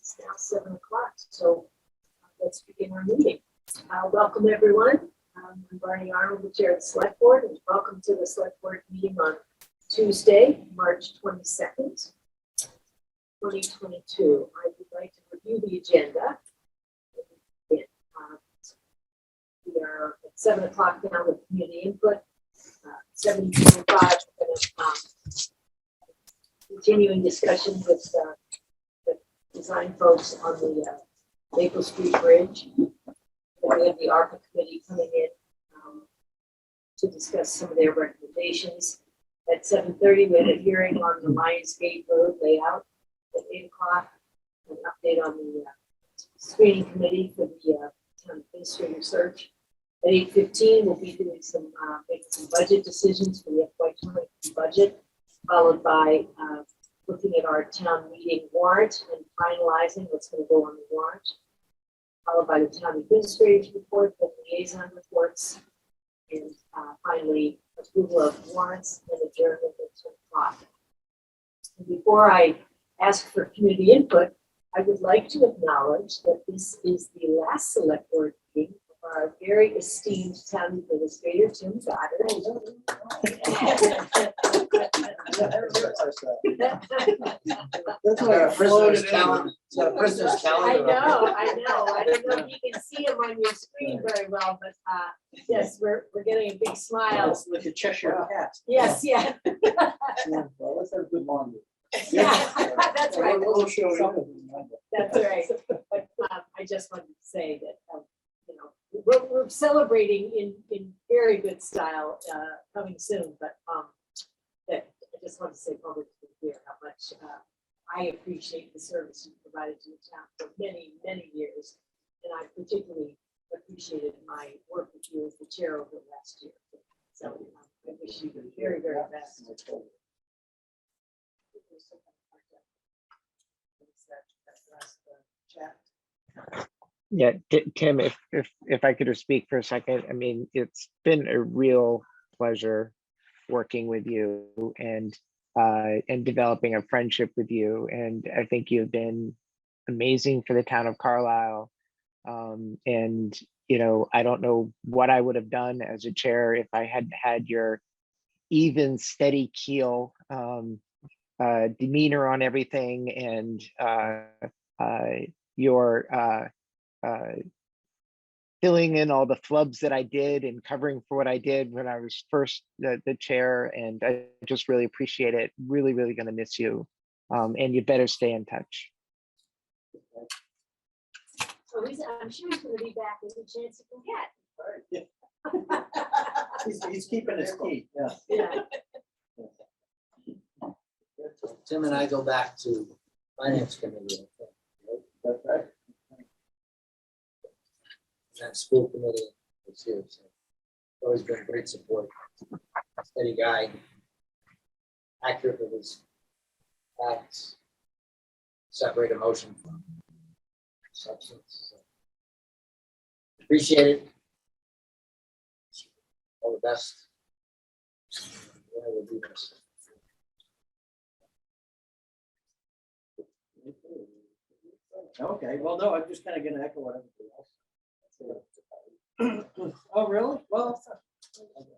It's now 7 o'clock, so let's begin our meeting. Welcome, everyone. I'm Barney Arnold, the chair of the select board, and welcome to the select board meeting on Tuesday, March 22nd, 2022. I would like to review the agenda. We are at 7 o'clock now with community input. 7:25, we're going to continuing discussion with the design folks on the Maple Street Bridge. And we have the ARPA committee coming in to discuss some of their recommendations. At 7:30, we had a hearing on the Lionsgate Road layout. At 8 o'clock, an update on the screening committee for the town administrator search. At 8:15, we'll be doing making some budget decisions for the FY20 budget, followed by looking at our town meeting warrant and finalizing what's going to go on the warrant, followed by the town administrator's report, the liaison reports, and finally approval of warrants and adjournment at 10 o'clock. And before I ask for community input, I would like to acknowledge that this is the last select board meeting of our very esteemed town administrator, Tim Goddard. That's like a prisoner's calendar. It's a prisoner's calendar. I know. I don't know if you can see him on your screen very well, but yes, we're getting a big smile. It's like a Cheshire cat. Yes, yeah. Well, let's have a good laundry. Yeah, that's right. We'll show you. That's right. But I just wanted to say that we're celebrating in very good style coming soon, but that I just want to say publicly here how much I appreciate the service you provided to the town for many, many years. And I particularly appreciated my work with you as the chair over the last year. So I wish you the very, very best. Yeah, Tim, if I could just speak for a second, I mean, it's been a real pleasure working with you and developing a friendship with you. And I think you've been amazing for the town of Carlisle. And, I don't know what I would have done as a chair if I hadn't had your even steady keel demeanor on everything and your filling in all the flubs that I did and covering for what I did when I was first the chair. And I just really appreciate it. Really, really going to miss you. And you better stay in touch. So I'm sure he's going to be back with a chance to forget. He's keeping his key. Yeah. Yeah. Tim and I go back to finance committee. That's right. That school committee was here. So always been great support. Steady guy, accurate with his facts, separate emotion from substance. So appreciate it. All the best. Yeah, we'll do this. Okay, well, no, I'm just kind of going to echo what everybody else. Oh, really? Well,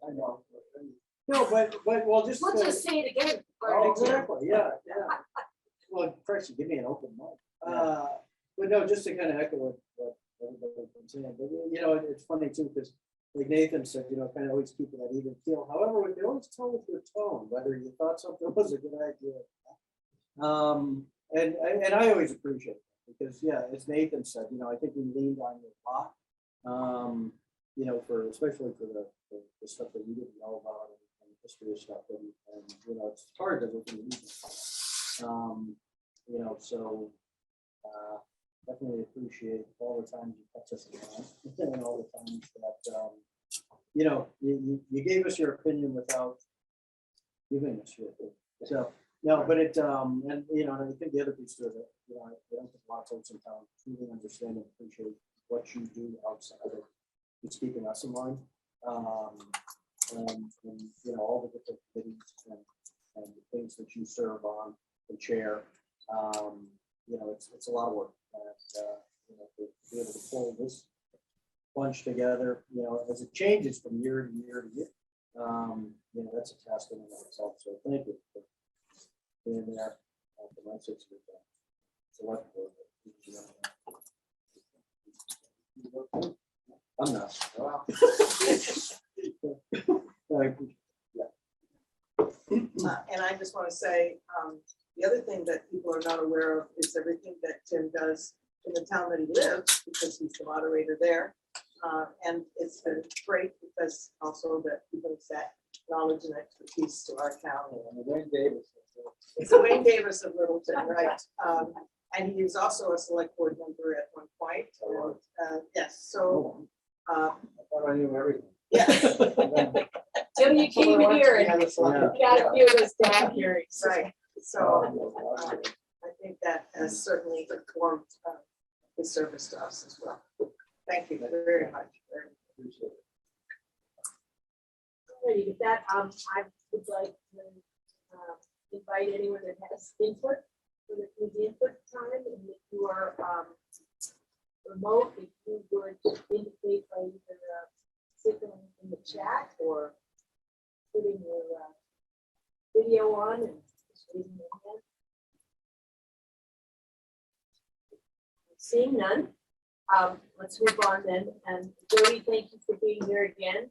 I know. No, but well, just. We'll just say it again. Oh, exactly, yeah. Well, first, give me an open mic. But no, just to kind of echo what everybody's been saying. But it's funny too, because like Nathan said, kind of always keeping that even keel. However, we can always tell with your tone whether you thought something was a good idea. And I always appreciate it because, yeah, as Nathan said, I think we leaned on you a lot. Especially for the stuff that you didn't know about and the history of stuff, and it's hard to look in the so definitely appreciate all the times you kept us around and all the times that you gave us your opinion without giving us your opinion. So no, but it and I think the other piece to it, I don't think a lot of folks in town truly understand and appreciate what you do outside of it's keeping us in line. And all the different committees and the things that you serve on the chair. It's a lot of work. you know, to be able to pull this bunch together, you know, as it changes from year to year to year. You know, that's a testament in itself. So thank you for being there for my 6 years. Select board. I'm not. Wow. And I just want to say, the other thing that people are not aware of is everything that Tim does in the town that he lives, because he's the moderator there. And it's been great because also that he brings that knowledge and expertise to our town. And Wayne Davis. It's the Wayne Davis of Littleton, right? And he was also a select board member at one point. And, yes, so, I thought I knew everything. yeah. Till you came here and Yeah. got a few of those down hearings. Right, so I think that has certainly informed his service to us as well. Thank you very much. Alrighty, with that, I would like to invite anyone that has input for the community input time, and if you are remote, if you would indicate by either signaling in the chat or putting your video on and just raising your hand. Seeing none, let's move on then. And Jody, thank you for being here again.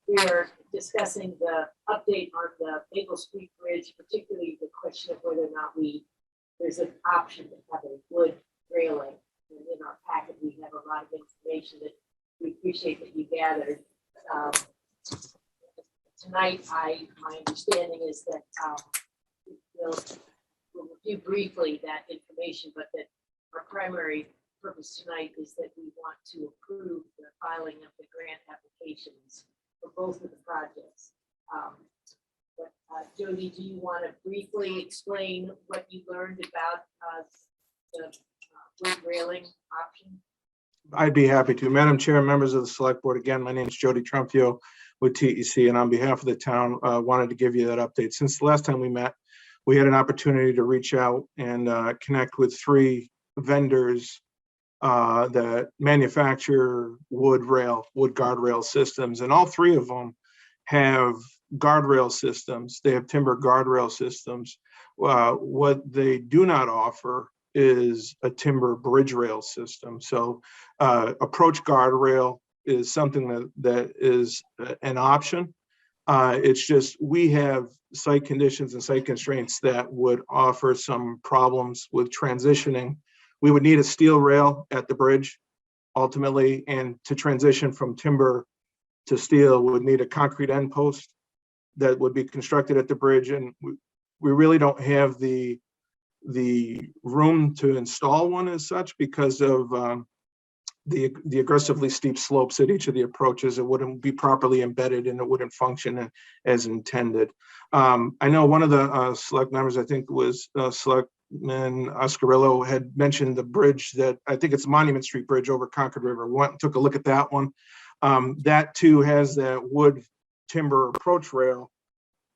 We are discussing the update on the Maple Street Bridge, particularly the question of whether or not there's an option to have a wood railing. And in our packet, we have a lot of information that we appreciate that you gathered. Tonight, my understanding is that we'll review briefly that information, but that our primary purpose tonight is that we want to approve the filing of the grant applications for both of the projects. Jody, do you want to briefly explain what you learned about the wood railing option? I'd be happy to. Madam Chair, members of the Select Board, again, my name is Jody Trumpio with TEC, and on behalf of the town, wanted to give you that update. Since the last time we met, we had an opportunity to reach out and connect with 3 vendors that manufacture wood guardrail systems, and all 3 of them have guardrail systems. They have timber guardrail systems. What they do not offer is a timber bridge rail system. So approach guardrail is something that is an option. It's just we have site conditions and site constraints that would offer some problems with transitioning. We would need a steel rail at the bridge ultimately, and to transition from timber to steel, we would need a concrete end post that would be constructed at the bridge, and we really don't have the room to install one as such because of the aggressively steep slopes at each of the approaches. It wouldn't be properly embedded and it wouldn't function as intended. I know one of the select members, I think was Selectman Oscarillo, had mentioned the bridge that I think it's Monument Street Bridge over Concord River. We went and took a look at that one. That too has that wood timber approach rail,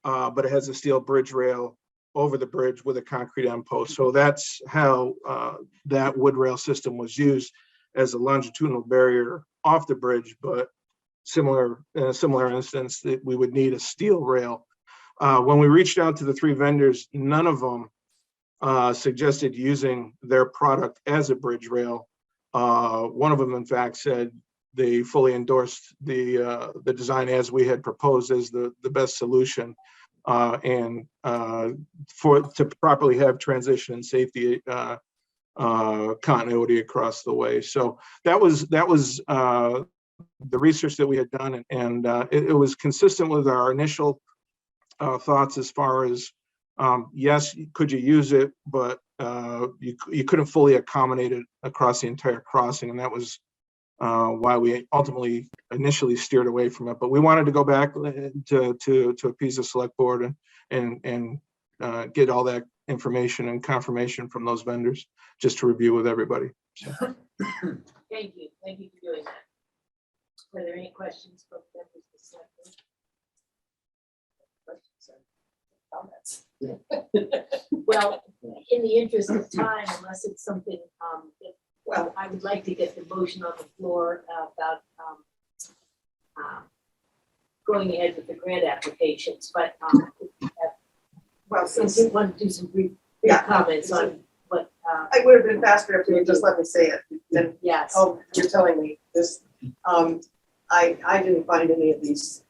but it has a steel bridge rail over the bridge with a concrete end post. So that's how that wood rail system was used as a longitudinal barrier off the bridge, but in a similar instance that we would need a steel rail. When we reached out to the 3 vendors, none of them suggested using their product as a bridge rail. One of them, in fact, said they fully endorsed the design as we had proposed as the best solution, and to properly have transition and safety continuity across the way. So that was the research that we had done, and it was consistent with our initial thoughts as far as yes, could you use it, but you couldn't fully accommodate it across the entire crossing, and that was why we ultimately initially steered away from it. But we wanted to go back to appease the select board and get all that information and confirmation from those vendors just to review with everybody. So. Thank you for doing that. Are there any questions from members of the select board? comments. Well, in the interest of time, unless it's something, Well, I would like to get the motion on the floor about going ahead with the grant applications, but well, since since, you want to do some brief Yeah. comments on what, I would have been faster if you had just let me say it, then, yes. oh, you're telling me this. I didn't find any of these,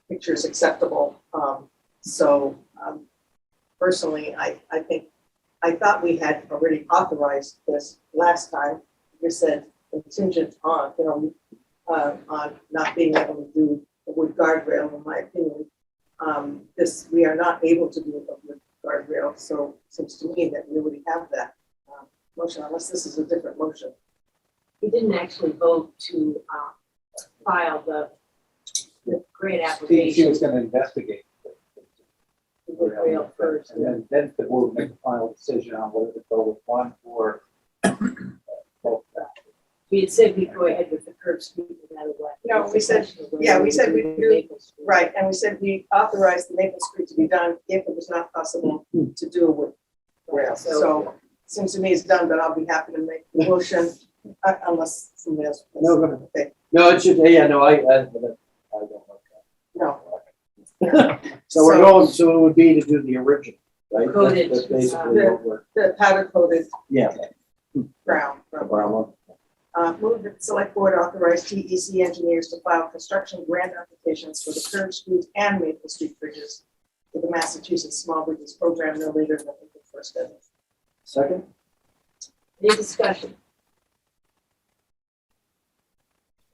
pictures acceptable. So, personally, I think, I thought we had already authorized this last time. You said contingent on, on not being able to do a wood guardrail, in my opinion. We are not able to do a wood guardrail, so it seems to me that we already have that motion, unless this is a different motion. We didn't actually vote to file the grant She application. was gonna investigate. The wood rail first. And then the board would make a final decision on whether to go with one or both. We had said we'd go ahead with the curb street no matter what. No, we said- yeah, we said we'd do- Maple Street. Right, and we said we authorized the Maple Street to be done if it was not possible to do it with rail. So seems to me it's done, but I'll be happy to make the motion unless somebody else. No, go ahead. Okay, No, it should, yeah, no, I don't like no. that. So we're going, so it would be to do the original, right? Coated, That's basically what we're, The powder coated yeah. brown. the brown one. Move that the select board authorize TEC engineers to file construction grant applications for the Curve Street and Maple Street bridges with the Massachusetts Small Bridges Program no later than April 1st. Second? Any discussion?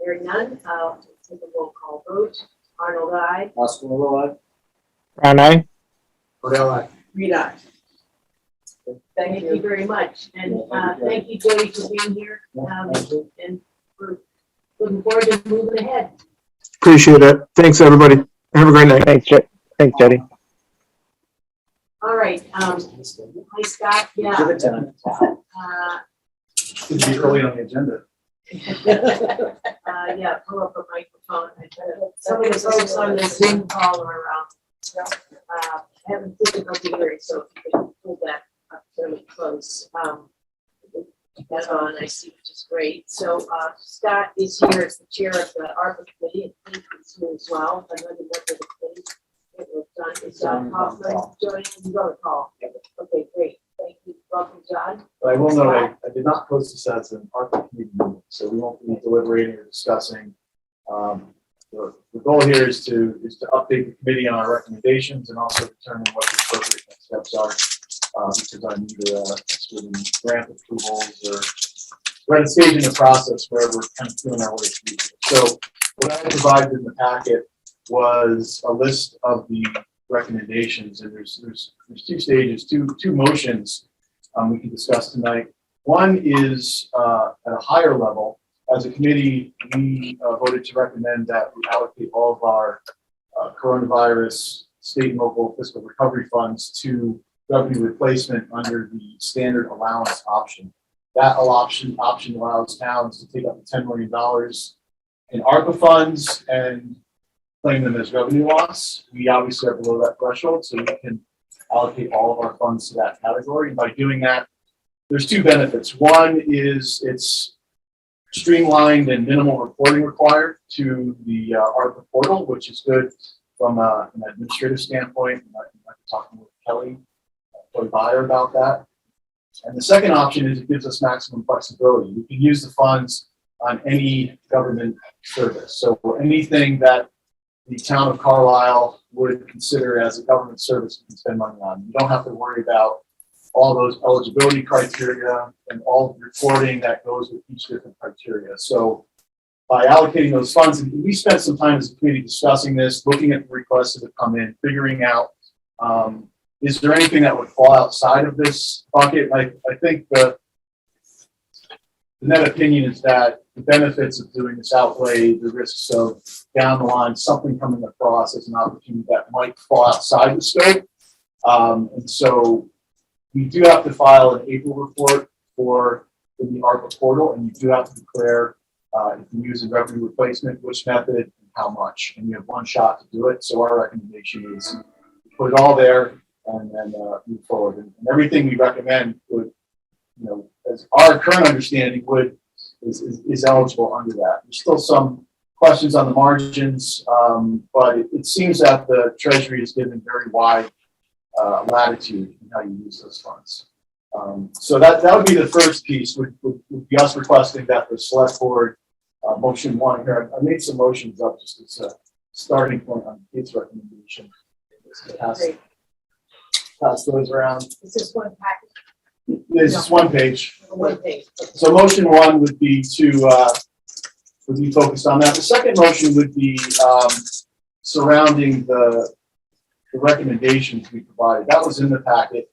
Hearing none, I'll take a roll call vote. Arnold, I. Oscar, aye. Brown eye? Odell, aye. Reed, aye. Thank you very much. And Yeah, thank you. thank you, Jody, for being here. Thank you. And we're looking forward to moving ahead. Appreciate it. Thanks, everybody. Have a great night. Thanks, thanks, Jody. All right, hi, Scott. Give Yeah. it time. It'd be early on the agenda. Yeah, pull up a microphone. Some of the folks on the Zoom call are having difficulty hearing, so if you can pull that up fairly close. That's on, I see, which is great. So Scott is here as the chair of the ARPA committee, and Keith is here as well, another member of the committee. Is John Hoffman joining? You got a call. Okay, great. Thank you. Welcome, John. But I will note, I did not post this as an ARPA committee meeting, so we won't be deliberating or discussing. The goal here is to update the committee on our recommendations and also determine what the appropriate next steps are. Because I'm either excluding grant approvals or we're at a stage in the process where we're kind of feeling our way through. So what I provided in the packet was a list of the recommendations, and there's two stages, two motions we can discuss tonight. One is at a higher level. As a committee, we voted to recommend that we allocate all of our coronavirus state and local fiscal recovery funds to revenue replacement under the standard allowance option. That option allows towns to take up to $10 million in ARPA funds and claim them as revenue loss. We obviously are below that threshold, so we can allocate all of our funds to that category. And by doing that, there's two benefits. One is it's streamlined and minimal reporting required to the ARPA portal, which is good from an administrative standpoint. And I'm talking with Kelly Buyer about that. And the second option is it gives us maximum flexibility. We can use the funds on any government service. So anything that the town of Carlisle would consider as a government service we can spend money on. You don't have to worry about all those eligibility criteria and all the reporting that goes with each different criteria. So by allocating those funds, and we spent some time as a committee discussing this, looking at the requests that have come in, figuring out is there anything that would fall outside of this bucket? I think the net opinion is that the benefits of doing this outweigh the risks of down the line, something coming across as an opportunity that might fall outside the scope. And so we do have to file an April report for the ARPA portal, and you do have to declare if you're using revenue replacement, which method and how much. And you have one shot to do it. So our recommendation is put it all there and then move forward. And everything we recommend would, as our current understanding is eligible under that. There's still some questions on the margins, but it seems that the Treasury is given very wide latitude in how you use those funds. So that would be the first piece, would be us requesting that the select board motion one here. I made some motions up just as a starting point on its recommendation. Pass those around. Is this one package? There's just one page. One page. So motion one would be would be focused on that. The second motion would be surrounding the recommendations we provided. That was in the packet.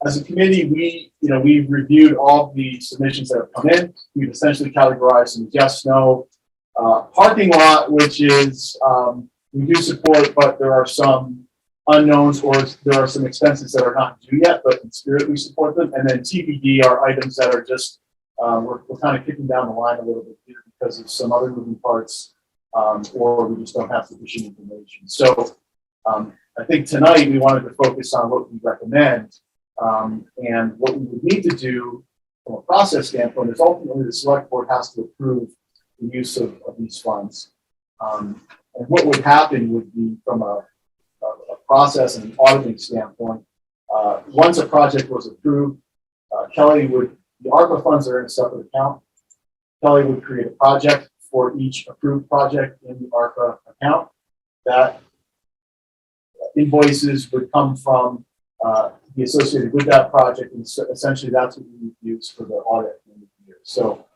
As a committee, we've reviewed all the submissions that have come in. We've essentially categorized them yes, no. Parking lot, which is we do support, but there are some unknowns or there are some expenses that are not due yet, but in spirit we support them. And then TBD are items that are just we're kind of kicking down the line a little bit here because of some other moving parts, or we just don't have sufficient information. So I think tonight we wanted to focus on what we recommend, and what we would need to do from a process standpoint is ultimately the select board has to approve the use of these funds. And what would happen would be from a process and an auditing standpoint, once a project was approved, the ARPA funds are in a separate account. Kelly would create a project for each approved project in the ARPA account. That invoices would come from be associated with that project, and essentially that's what we would use for the audit at the end of the year. So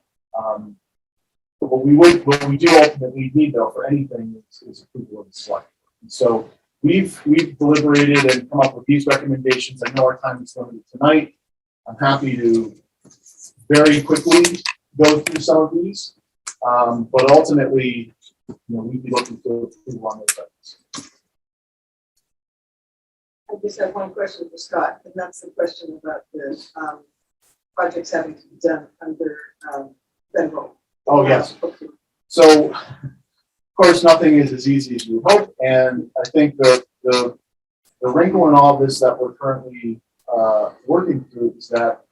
what we do ultimately need though for anything is approval of the select board. And so we've deliberated and come up with these recommendations. I know our time is limited tonight. I'm happy to very quickly go through some of these, but ultimately, we'd be looking for approval on those items. I just have one question for Scott, and that's the question about the projects having to be done under federal. Oh, yes. So, of course, nothing is as easy as you hope, and I think the wrinkle in all this that we're currently working through is that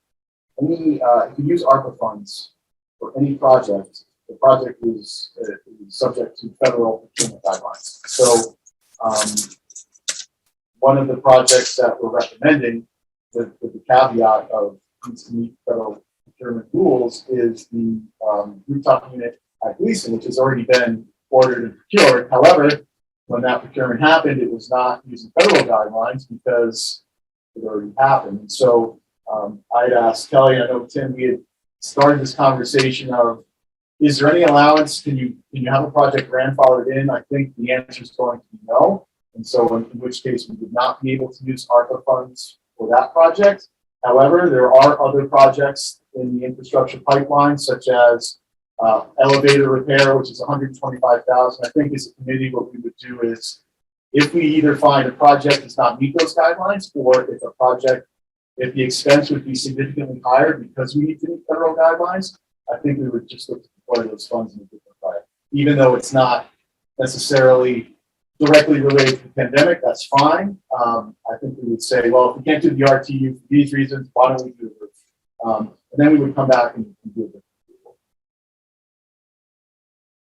if you use ARPA funds for any project, the project is subject to federal procurement guidelines. So, one of the projects that we're recommending, with the caveat of needs to meet federal procurement rules, is the rooftop unit at Gleason, which has already been ordered and procured. However, when that procurement happened, it was not using federal guidelines because it already happened. And so I had asked Kelly, I know Tim, we had started this conversation of, is there any allowance? Can you have a project grandfathered in? I think the answer is going to be no. And so in which case we would not be able to use ARPA funds for that project. However, there are other projects in the infrastructure pipeline, such as elevator repair, which is $125,000. I think as a committee, what we would do is, if we either find a project does not meet those guidelines, or if the expense would be significantly higher because we need to meet federal guidelines, I think we would just look to deploy those funds in a different way. Even though it's not necessarily directly related to the pandemic, that's fine. I think we would say, well, if we can't do the RTU for these reasons, why don't we do the roof? And then we would come back and do it.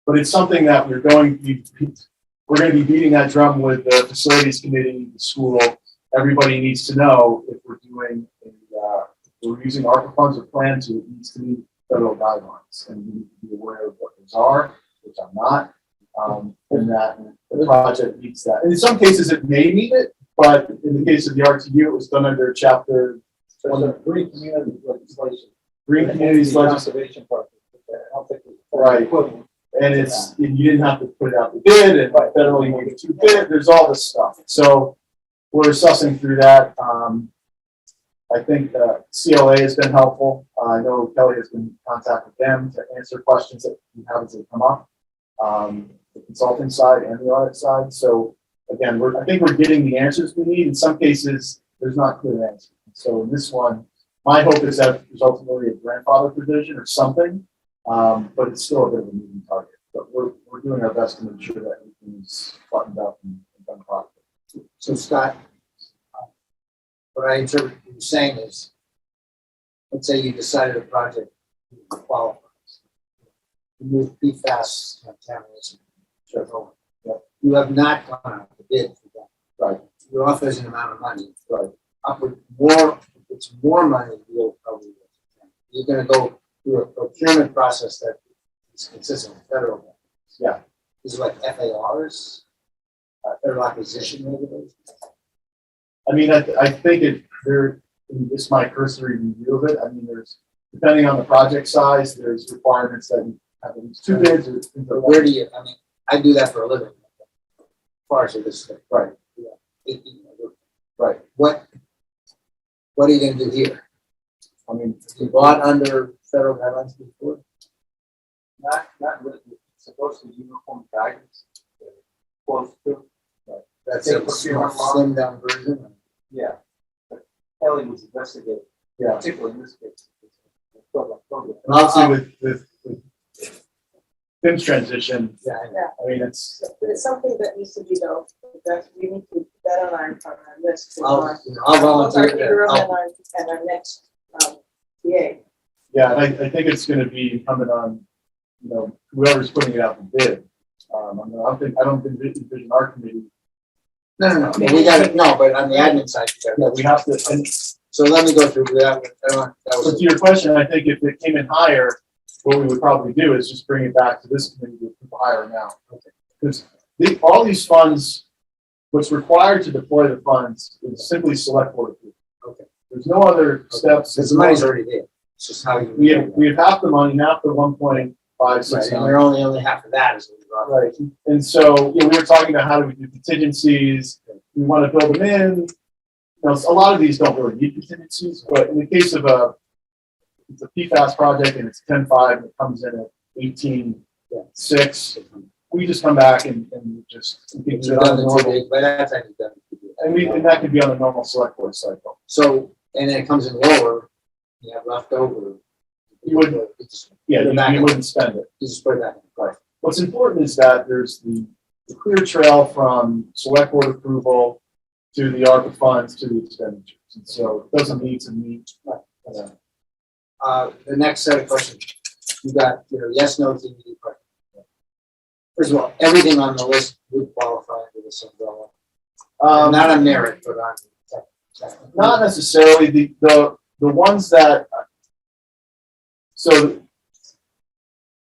But it's something that we're going to be beating that drum with the facilities committee, the school. Everybody needs to know if we're doing if we're using ARPA funds or plan to, it needs to meet federal guidelines, and we need to be aware of what those are, which I'm not, and that the project meets that. And in some cases, it may meet it, but in the case of the RTU, it was done under chapter. Green community legislation. Green communities legislation. Conservation part. I don't think it's Right. equivalent. And you didn't have to put it out the bid, and federally you get 2 bid, there's all this stuff. So we're sussing through that. I think CLA has been helpful. I know Kelly has been in contact with them to answer questions that we have as they come up, the consulting side and the audit side. So again, I think we're getting the answers we need. In some cases, there's not clear answers. So in this one, my hope is that there's ultimately a grandfather provision or something, but it's still a bit of a moving target. But we're doing our best to make sure that everything is buttoned up and done properly. So Scott, what I interpret you saying is, let's say you decided a project qualifies. You move PFAS contamination. Sure. You have not gone out to bid for that. Right. You're offering an amount of money. Right. Upward more, it's more money you'll probably get. You're gonna go through a procurement process that is consistent with federal government. Yeah. Is it like FARs, federal acquisition regulations? I mean, I think this is my cursory review of it. I mean, there's, depending on the project size, there's requirements that you have at least 2 bids or things like But where do you, I mean, I do that for a living. As far as this stuff. Right. Yeah. Right. What are you gonna do here? I mean, You bought under federal guidelines before? Not really, it's supposed to be uniform guidance. Close to, That's Yeah, a procurement law. slim down version. yeah. But Kelly was investigating, yeah. particularly in this case. And obviously with Tim's transition, Yeah. I mean, it's, But it's something that needs to be though, that we need to put that on our list. for I'll our- I'll both our volunteer. interim I'll- and our next, TA. yeah, and I think it's gonna be incumbent on, you know, whoever's putting it out to bid. I mean, I don't think envision our committee, No, we got it, no, but on the admin side, you got yeah, it. we have to, and So let me go through that. That but was, to your question, I think if it came in higher, what we would probably do is just bring it back to this committee to approve a higher amount. Because all these funds, what's required to deploy the funds is simply select board approval. Okay. There's no other steps. because the money's already there. It's just how you. We have half the money, half the 1.56 Right, and we're only half of that is what we brought. Right, and so, you know, we were talking about how do we do contingencies, we want to build them in. You know, a lot of these don't really need contingencies, but in the case of it's a PFAS project and it's 10.5 and it comes in at 18.6, we just come back and just. we You've can done the normal- two big, by that time you've done the two big. And that could be on the normal select board cycle. So, and then it comes in lower, you have left over. You wouldn't- Yeah, you wouldn't spend it. You just put it back in. Right. What's important is that there's the clear trail from select board approval to the ARPA funds to the expenditures. And so it doesn't need to meet. The next set of questions, you got, yes, no, TBD question. First of all, everything on the list would qualify under this umbrella. Not on merit, but on. Not necessarily the ones that, so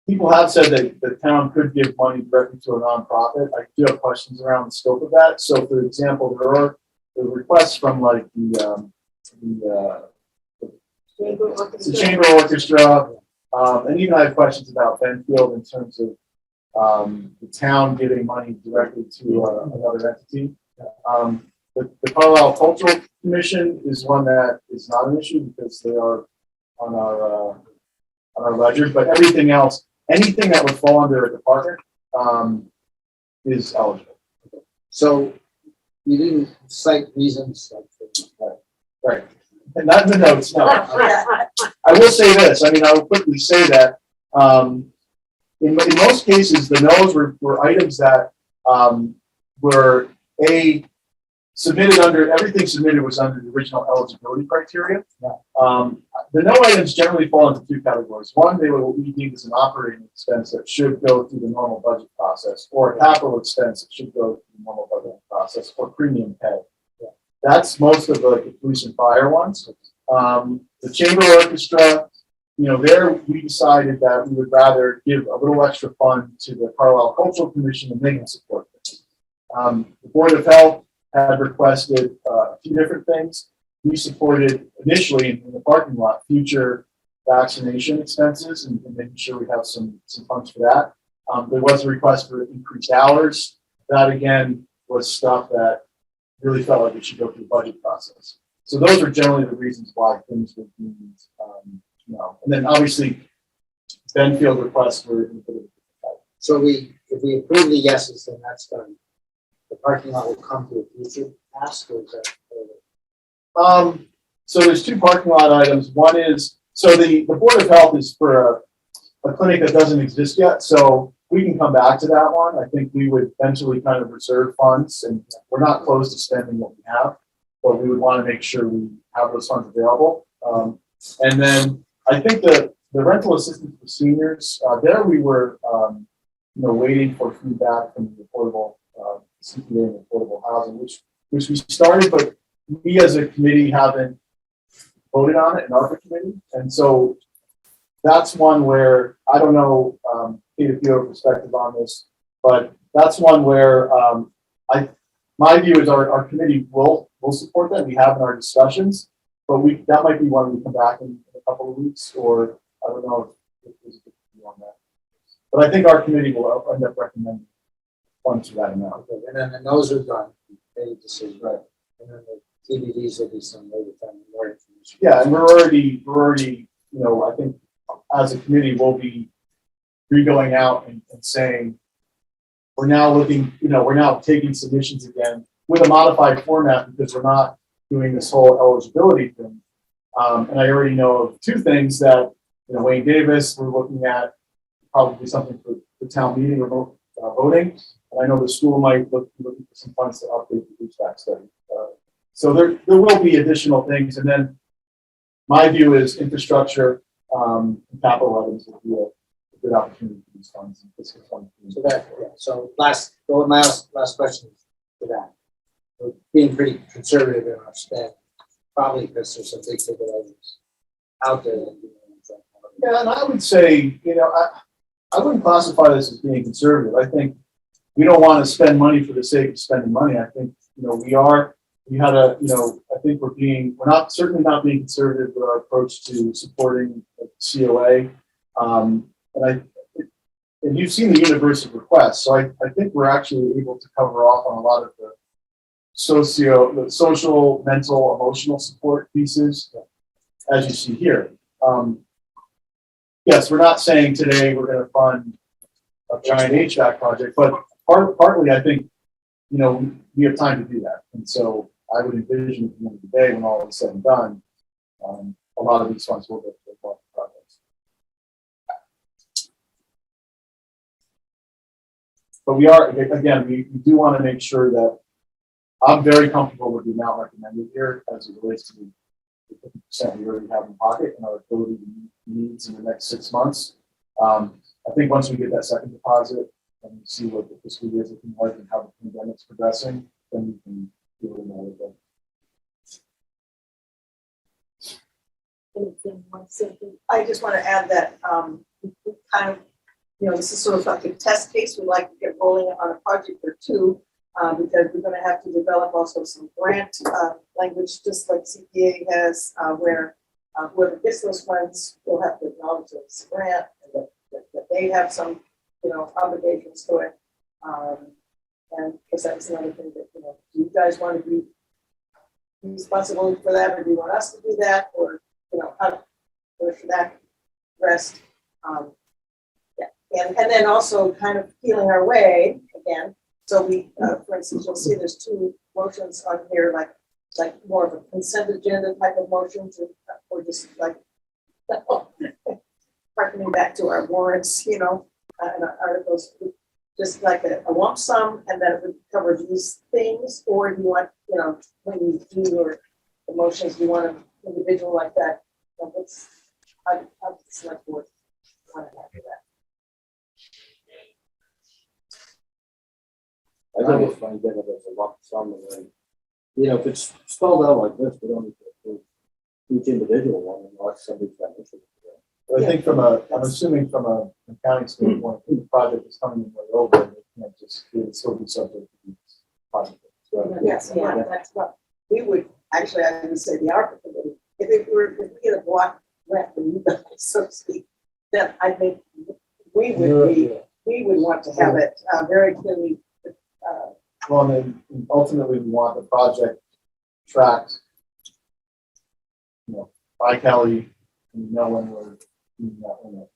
people have said that the town could give money directly to a nonprofit. I do have questions around the scope of that. So for example, there are the requests from like the Chamber Orchestra, and even I have questions about Benfield in terms of the town giving money directly to another entity. The Carlisle Cultural Commission is one that is not an issue because they are on our ledger, but everything else, anything that would fall under a department, is eligible. So you didn't cite reasons like. Right. And not in the notes, no. I will say this, I mean, I will quickly say that, in most cases, the no's were items that, were submitted under, everything submitted was under the original eligibility criteria. The no items generally fall into two categories. One, they were what we deem as an operating expense that should go through the normal budget process, or a capital expense that should go through the normal budget process, or premium pay. That's most of the police and fire ones. The Chamber Orchestra, there we decided that we would rather give a little extra fund to the Carlisle Cultural Commission and they can support it. The Board of Health had requested a few different things. We supported initially in the parking lot future vaccination expenses and making sure we have some funds for that. There was a request for increased hours. That again was stuff that really felt like it should go through the budget process. So those are generally the reasons why things were deemed, and then obviously Benfield requests were. So if we approve the yeses, then that's done. The parking lot will come to a future ask, or is that? So there's two parking lot items. One is, so the Board of Health is for a clinic that doesn't exist yet. So we can come back to that one. I think we would eventually kind of reserve funds, and we're not close to spending what we have, but we would want to make sure we have those funds available. And then I think the rental assistance for seniors, there we were, waiting for feedback from the affordable CPA and affordable housing, which we started, but we as a committee haven't voted on it in our committee. And so that's one where, I don't know, Kate, if you have a perspective on this, but that's one where my view is our committee will support that. We have in our discussions, but that might be one we come back in a couple of weeks, or I don't know if there's a good view on that. But I think our committee will end up recommending funds for that amount. Okay, and then those are done, made decision, right? And then the TBDs will be some later time, more information. Yeah, and we're already, I think as a committee, we'll be going out and saying, we're now looking, we're now taking submissions again with a modified format because we're not doing this whole eligibility thing. And I already know of two things that, Wayne Davis, we're looking at probably something for the town meeting remote voting. And I know the school might be looking for some funds to update the HVAC study. So there will be additional things. And then my view is infrastructure and capital items will be a good opportunity for these funds in fiscal 2023. So that, yeah, so my last question to that. We're being pretty conservative in our spend, probably because there's some big ticket items out there. Yeah, and I would say, I wouldn't classify this as being conservative. I think we don't want to spend money for the sake of spending money. I think, I think we're certainly not being conservative with our approach to supporting the COA. And you've seen the universe of requests. So I think we're actually able to cover off on a lot of the social, mental, emotional support pieces, as you see here. Yes, we're not saying today we're going to fund a giant HVAC project, but partly I think, we have time to do that. And so I would envision at the end of the day, when all is said and done, a lot of these funds will go to the projects. But we do want to make sure that I'm very comfortable with the amount recommended here as it relates to the 50% we already have in pocket and our ability to meet needs in the next 6 months. I think once we get that second deposit and we see what the fiscal year is looking like and how the pandemic's progressing, then we can do a little more with it. Anything more simple? I just want to add that we kind of, this is sort of like a test case. We'd like to get rolling on a project or two because we're going to have to develop also some grant language, just like CPA has, where whoever gets those funds will have to acknowledge that it's a grant and that they have some, obligations to it. And because that's another thing that, do you guys want to be responsible for that, or do you want us to do that, or where should that rest? And then also kind of feeling our way again. So we, for instance, you'll see there's two motions on here, like more of a consent agenda type of motions, or just like harkening back to our warrants, and our articles, just like a lump sum, and then it would cover these things, or do you want, when you do your motions, you want an individual like that? How does the select board want to handle that? I think it's fine, get it as a lump sum, and then, if it's spelled out like this, we don't need to approve each individual one unless somebody's got interest. But I think I'm assuming from an accounting standpoint, if the project is coming in way over, they can't just, it would still be subject to these projects. Yes, yeah, that's what we would, actually, I would say the ARPA committee, if we had a block grant from you guys, so to speak, then I think we would want to have it very clearly. Well, and then ultimately we want the project tracked, by Kelly, and when we're doing that one.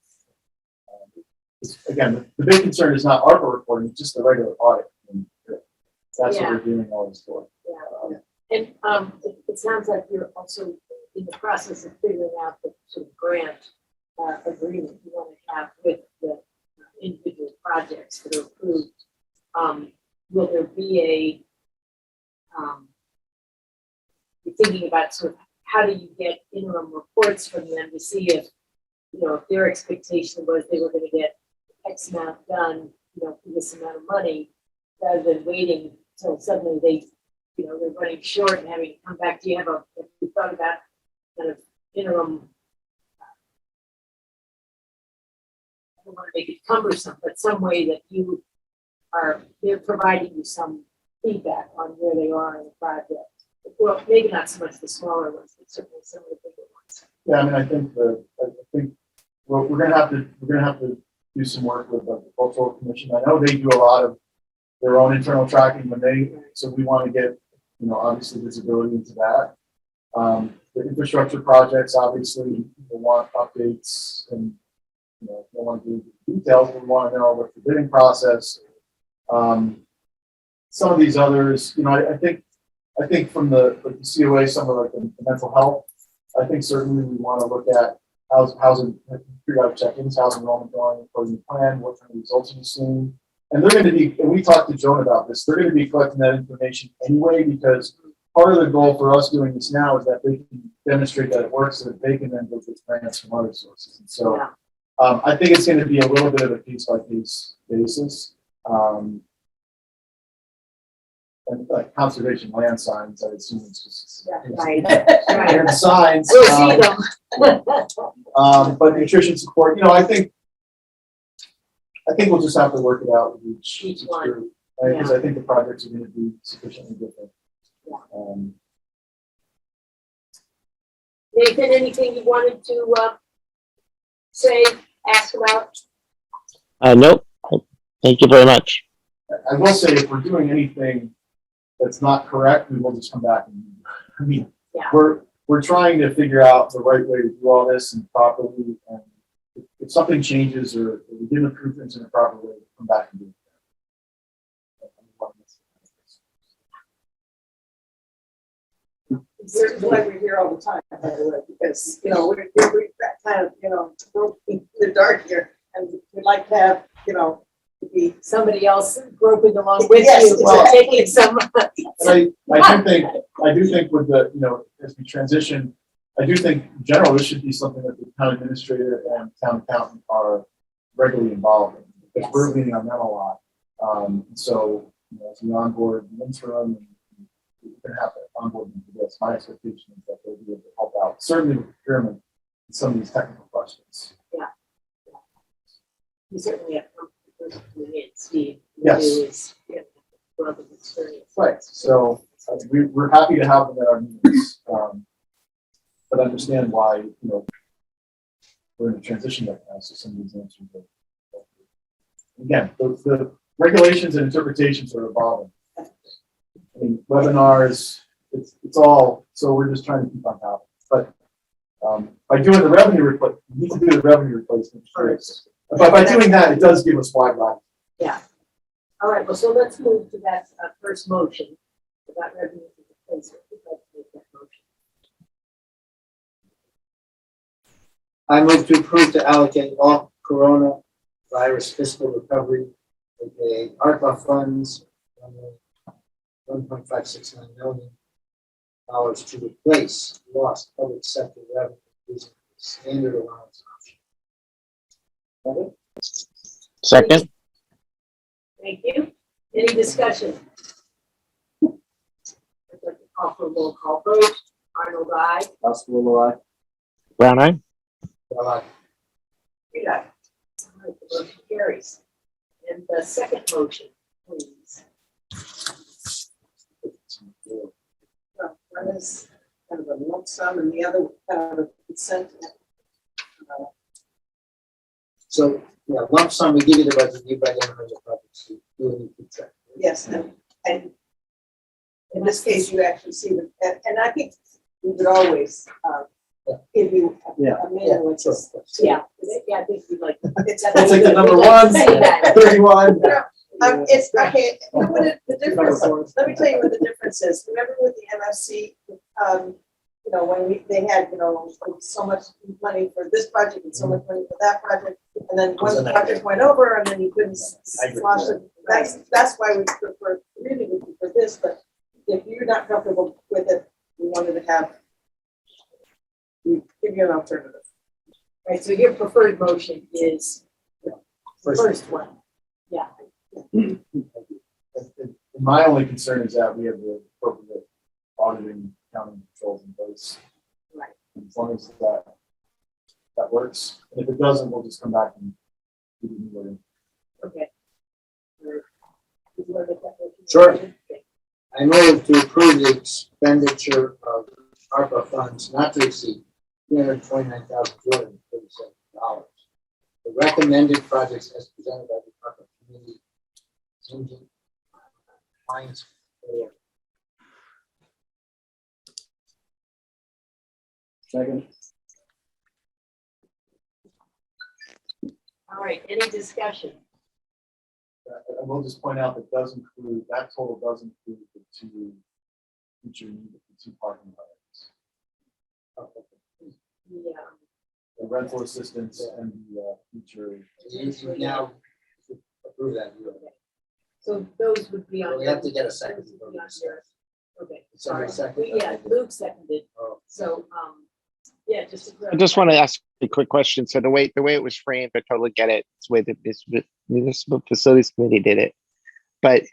Again, the big concern is not ARPA reporting, it's just the regular audit. And that's what we're doing all this for. Yeah. And it sounds like you're also in the process of figuring out the sort of grant agreement you want to have with the individual projects. projects that are approved, will there be you're thinking about sort of how do you get interim reports from them to see if, if their expectation was they were gonna get X amount done, for this amount of money, rather than waiting till suddenly they're running short and having to come back. Do you have you thought about kind of interim? I don't want to make it cumbersome, but some way that they're providing you some feedback on where they are in the project. Well, maybe not so much the smaller ones, but certainly some of the bigger ones. Yeah, I mean, I think we're gonna have to do some work with the cultural commission. I know they do a lot of their own internal tracking so we want to get, obviously visibility into that. The infrastructure projects, obviously, people want updates and, don't want to do details, but we want to know what the bidding process. Some of these others, I think from the COA, some of like the mental health, I think certainly we want to look at housing, periodic check-ins, how's enrollment going according to plan, what kind of results are you seeing? And they're going to be, and we talked to Joan about this, they're going to be collecting that information anyway, because part of the goal for us doing this now is that they can demonstrate that it works so that they can then go get grants from other sources. And so I think it's going to be a little bit of a case-by-case basis. And like conservation land signs, I assume it's just Right. and signs. We'll see them. But nutrition support, I think we'll just have to work it out with each one. group, right? Because I think the projects are going to be sufficiently different. Nathan, anything you wanted to ask about? Nope. Thank you very much. I will say, if we're doing anything that's not correct, we will just come back and, we're trying to figure out the right way to do all this and properly, and if something changes or we didn't approve things in a proper way, we'll come back and do it. This is why we're here all the time, by the way, because, we're kind of, in the dark here, and we'd like to have, to be. Somebody else groping along with Yes, you, while exactly. taking some. I do think with the, as we transition, I do think in general, this should be something that the town administrator and town accountant are regularly involved in, because we're leaning on them a lot. So, as we onboard the interim, we're gonna have to onboard them for this. My expectation is that they'll be able to help out, certainly with procurement, and some of these technical questions. You certainly have come to Steve. Yes. Who is, wealth of experience. Right, so we're happy to have them at our meetings, but understand why, we're in a transition right now, so some of these answers are. Again, the regulations and interpretations are evolving. I mean, webinars, it's all, so we're just trying to keep on top of it. But by doing the revenue replacement, we need to do the revenue replacement first. But by doing that, it does give us wide line. Yeah. All right, well, so let's move to that first motion about revenue replacement. We'd like to make that motion. I move to approve to allocate all coronavirus fiscal recovery, aka ARPA funds, $1.569 million to replace lost public sector revenue using the standard allowance option. Second. Thank you. Any discussion? I'd like to call for a roll call vote. Arnold, aye. Brown eye. Reed, aye. All right, the motion carries. And the second motion, please. One is kind of a lump sum, and the other kind of a consent. So, lump sum, we give you the budget, you by the individual projects, you do any keep track. Yes, and in this case, you actually see the, and I think we would always give you a minimum, which is. Yeah, I think we'd like. It's We'll take the number We'd like to one, see that. 31. It's, okay, the difference, let me tell you what the difference is. Remember with the MFC, when they had, so much money for this project and so much money for that project, And then Was one an project went over and then you couldn't I agree. slosh it. That's why we prefer, really would prefer this, but if you're not comfortable with it, we wanted to have, we give you an alternative. Right, so your preferred motion is the first one. Yeah. And my only concern is that we have the appropriate auditing, accounting controls in place. Right. As long as that works, and if it doesn't, we'll just come back and do the new wording. Okay. Did you want to make that motion? Sure. Okay. I move to approve the expenditure of ARPA funds not to exceed $329,237. The recommended projects as presented by the ARPA committee. Engine, Lines, Second. All right, any discussion? I will just point out that does include, that total does include the two parking lots. Yeah. The rental assistance and the future. you now approve that. So those would be on. We have to get a second. those would be on yours. Okay, Somebody sorry. second? Yeah, Luke seconded. Oh. So, yeah, just to I clarify. just want to ask a quick question. So the way it was framed, I totally get it. It's the way that this municipal facilities committee did it. But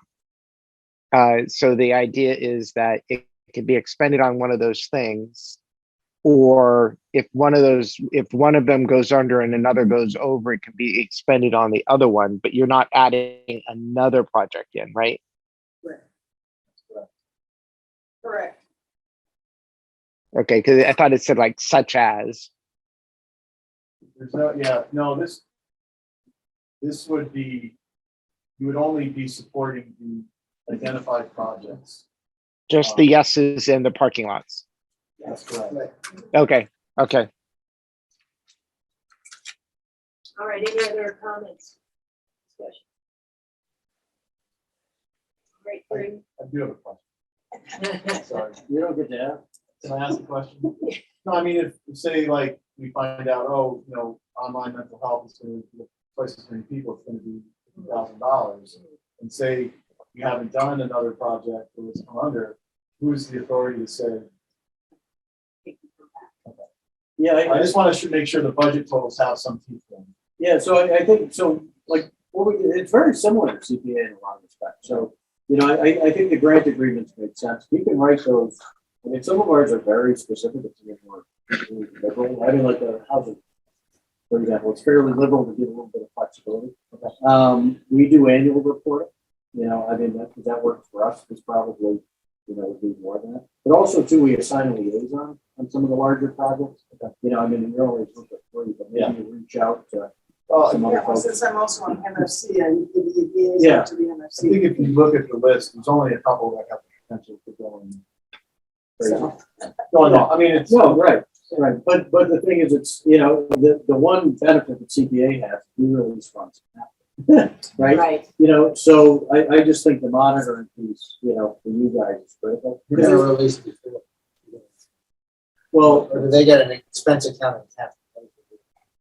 so the idea is that it can be expended on one of those things, or if one of them goes under and another goes over, it can be expended on the other one, but you're not adding another project in, right? Correct. Okay, because I thought it said like such as. There's no, this would be, you would only be supporting the identified projects. Just the yeses and the parking lots. That's correct. Okay, okay. All right, any other comments? Discussion? All right, hearing. I do have a question. Sorry. You don't get to ask. Can I ask a question? No, I mean, if say like we find out, oh, online mental health is going to be twice as many people, it's going to be $50,000, and say you haven't done another project or it's come under, who's the authority to say? Yeah, I just want to make sure the budget totals have some teeth in them. Yeah, so I think, so like, it's very similar to CPA in a lot of respects. So, I think the grant agreements make sense. We can write those. I mean, some of ours are very specific. It's a bit more liberal. I mean, like the housing, for example, it's fairly liberal to give a little bit of flexibility. We do annual reporting. I mean, that works for us. It's probably, would be more than that. But also, too, we assign a liaison on some of the larger projects. I mean, you're always looking for free, but maybe you reach out to some other Yeah, well, folks. since I'm also on MFC, I need to be liaison Yeah. to the I MFC. think if you look at the list, there's only a couple that have the potential for going crazy. So, Going on. I mean, it's No, right. But the thing is, it's, the one benefit that CPA has, we release funds. Right? Right. So I just think the monitoring piece, for you guys is critical. You're gonna release before. Well, Or do they get an expense account?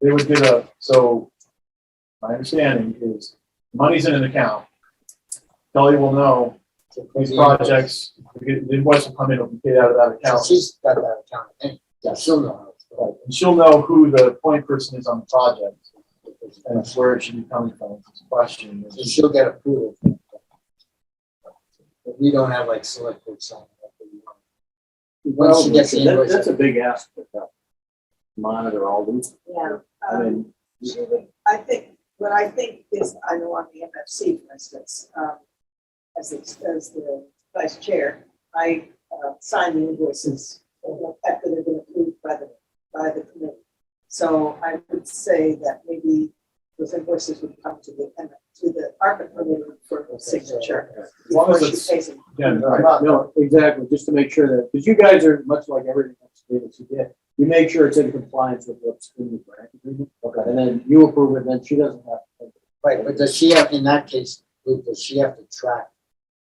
they would get so my understanding is money's in an account. Kelly will know these projects, the invoice will come in, it'll be paid out of that account. She's got that account, and yeah, she'll know how it's going. And she'll know who the point person is on the project and where it should be coming from. It's a question. So she'll get approval. But we don't have like select board sign. Once she gets the invoice. that's a big aspect of monitor all these. Yeah. I mean, I think, what I think is, I know on the MFC, for instance, as the vice chair, I sign the invoices after they've been approved by the committee. So I would say that maybe those invoices would come to the ARPA committee for signature. As long as before she it's- pays it. Again, I'm not, no, exactly, just to make sure that, because you guys are much like everything else that you get. You make sure it's in compliance with what's in the grant agreement. Okay. And then you approve it, then she doesn't have to. Right, but does she have, in that case, Luke, does she have to track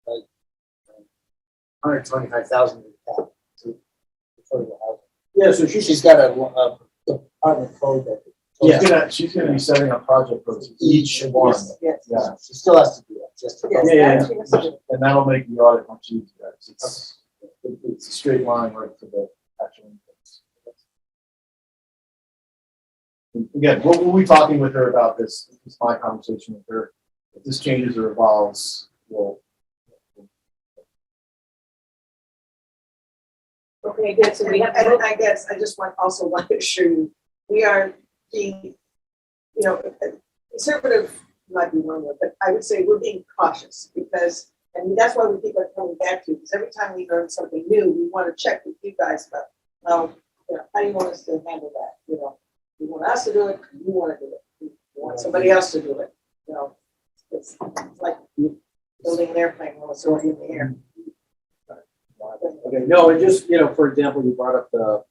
like 125,000 cap to affordable housing? Yeah, so She's got a department code that She's gonna be setting up project roads, each one, Yes. yeah. She still has to do that, just to. Yes, Yeah. that she has to do. And that'll make the audit much easier. It's a straight line right to the actual inputs. Again, we'll be talking with her about this. This is my conversation with her. If this changes or evolves, we'll. Okay, good, so we have. And I guess I just also want to assure you, we are being, conservative might be one word, but I would say we're being cautious because, and that's why we keep on coming back to, because every time we learn something new, we want to check with you guys about, how do you want us to handle that? You want us to do it, you want to do it, you want somebody else to do it, it's like building an airplane while it's already in the air. Okay, no, and just, for example, you brought up the